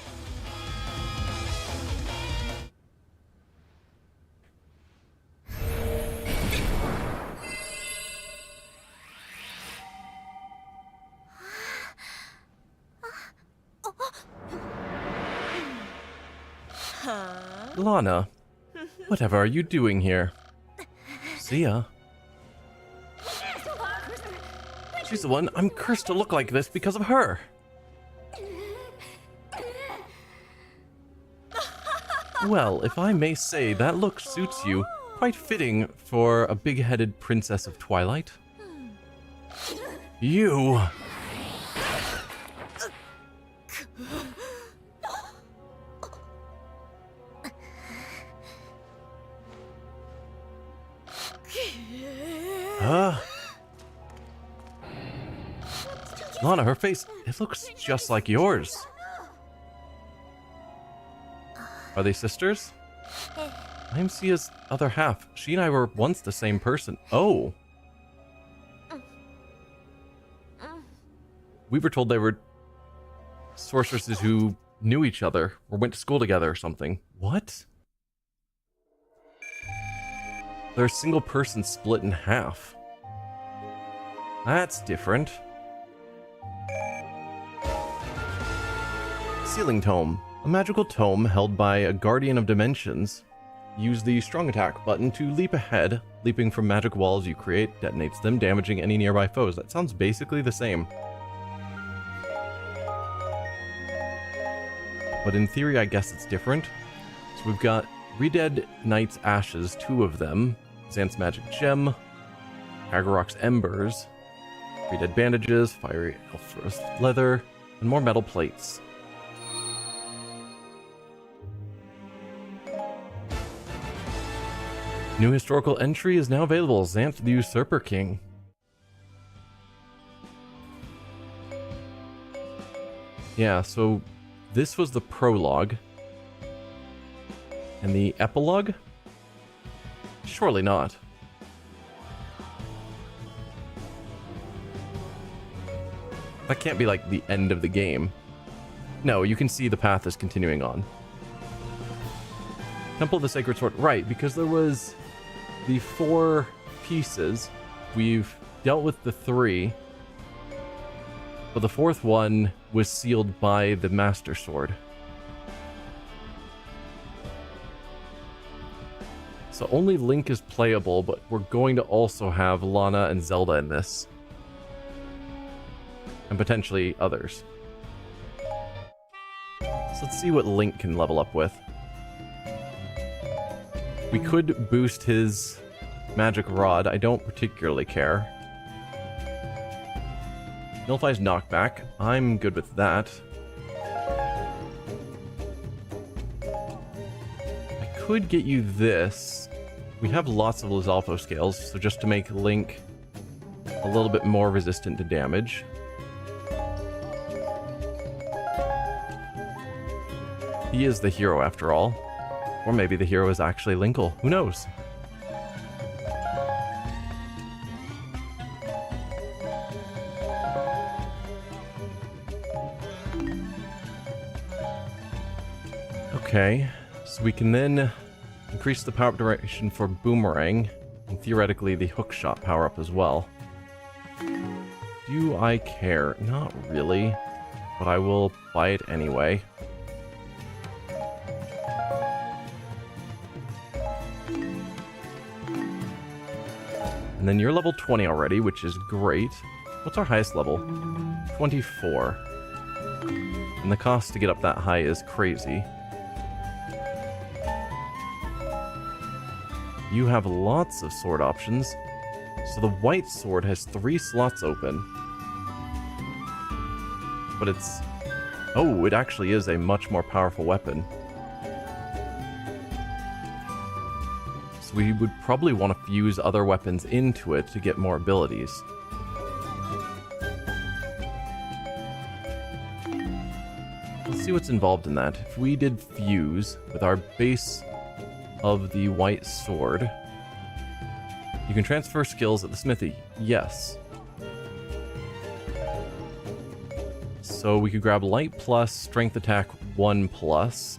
Lana, whatever are you doing here? See ya. She's the one. I'm cursed to look like this because of her. Well, if I may say, that look suits you. Quite fitting for a big-headed princess of Twilight. You... Lana, her face, it looks just like yours. Are they sisters? I am Sia's other half. She and I were once the same person. Oh. We were told they were sorceresses who knew each other or went to school together or something. What? They're a single person split in half. That's different. Sealing Tome. A magical tome held by a guardian of dimensions. Use the strong attack button to leap ahead. Leaping from magic walls you create detonates them, damaging any nearby foes. That sounds basically the same. But in theory, I guess it's different. So we've got Redead Knight's Ashes, 2 of them. Xanth's Magic Gem. Agarok's Embers. Redead Bandages, Fiery Elf Leather, and more metal plates. New historical entry is now available. Xanth the Usurper King. Yeah, so this was the prologue. And the epilogue? Surely not. That can't be like the end of the game. No, you can see the path is continuing on. Temple of the Sacred Sword. Right, because there was the 4 pieces. We've dealt with the 3. But the 4th one was sealed by the Master Sword. So only Link is playable, but we're going to also have Lana and Zelda in this. And potentially others. So let's see what Link can level up with. We could boost his magic rod. I don't particularly care. Nullifies knockback. I'm good with that. I could get you this. We have lots of Lizalfo scales, so just to make Link a little bit more resistant to damage. He is the hero after all. Or maybe the hero is actually Linkle. Who knows? Okay, so we can then increase the power-up duration for Boomerang, and theoretically the hook shot power-up as well. Do I care? Not really, but I will buy it anyway. And then you're level 20 already, which is great. What's our highest level? 24. And the cost to get up that high is crazy. You have lots of sword options. So the white sword has 3 slots open. But it's... Oh, it actually is a much more powerful weapon. So we would probably want to fuse other weapons into it to get more abilities. Let's see what's involved in that. If we did fuse with our base of the white sword, you can transfer skills at the smithy. Yes. So we could grab light plus, strength attack 1 plus,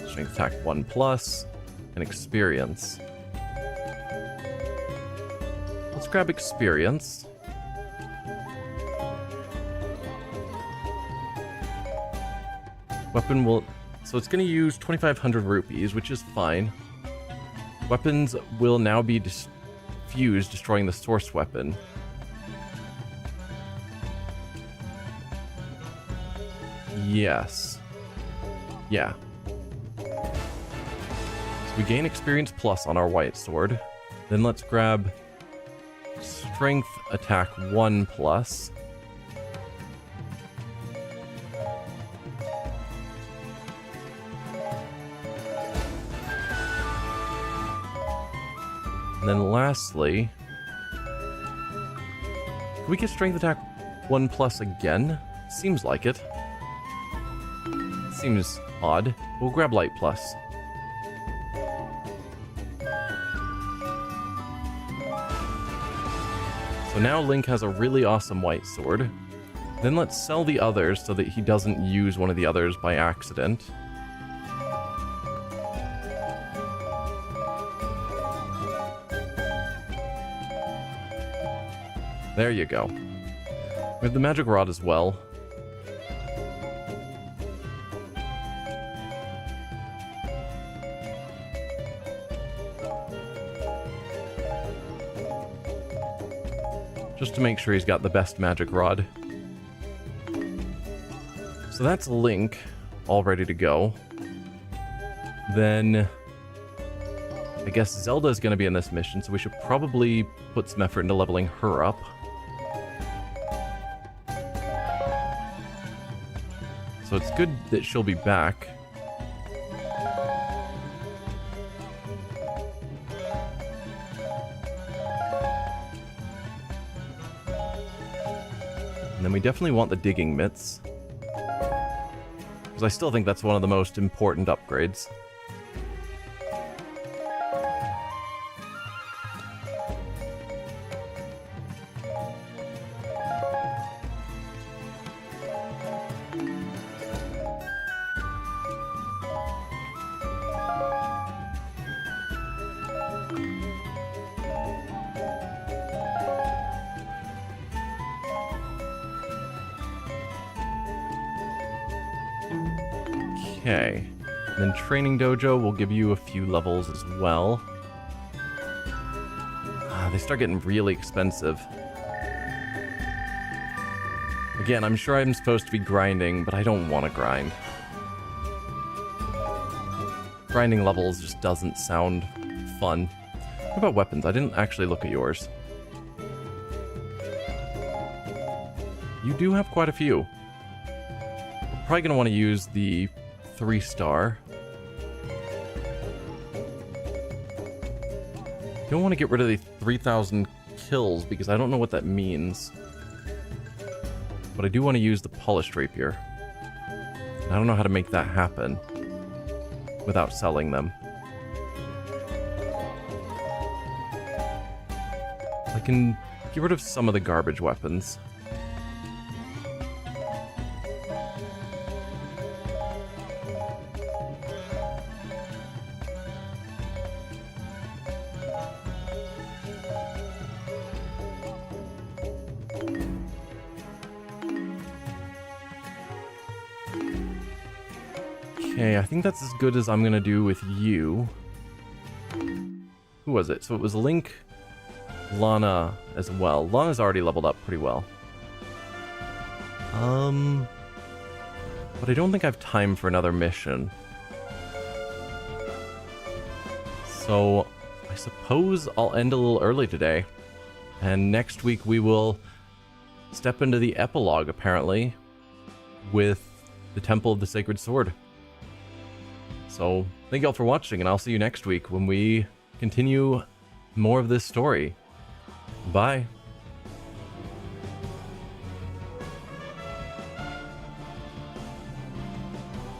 strength attack 1 plus, and experience. Let's grab experience. Weapon will... So it's going to use 2,500 rupees, which is fine. Weapons will now be fused, destroying the source weapon. Yes. Yeah. So we gain experience plus on our white sword. Then let's grab strength attack 1 plus. And then lastly, can we get strength attack 1 plus again? Seems like it. Seems odd. We'll grab light plus. So now Link has a really awesome white sword. Then let's sell the others so that he doesn't use one of the others by accident. There you go. We have the magic rod as well. Just to make sure he's got the best magic rod. So that's Link, all ready to go. Then I guess Zelda is going to be in this mission, so we should probably put some effort into leveling her up. So it's good that she'll be back. And then we definitely want the digging mitts, because I still think that's one of the most important upgrades. Okay, and then Training Dojo will give you a few levels as well. They start getting really expensive. Again, I'm sure I'm supposed to be grinding, but I don't want to grind. Grinding levels just doesn't sound fun. What about weapons? I didn't actually look at yours. You do have quite a few. We're probably going to want to use the 3-star. Don't want to get rid of the 3,000 kills because I don't know what that means. But I do want to use the polished rapier. I don't know how to make that happen without selling them. I can get rid of some of the garbage weapons. Okay, I think that's as good as I'm gonna do with you. Who was it? So it was Link, Lana as well. Lana's already leveled up pretty well. But I don't think I have time for another mission. So I suppose I'll end a little early today. And next week we will step into the epilogue, apparently, with the Temple of the Sacred Sword. So thank you all for watching, and I'll see you next week when we continue more of this story. Bye.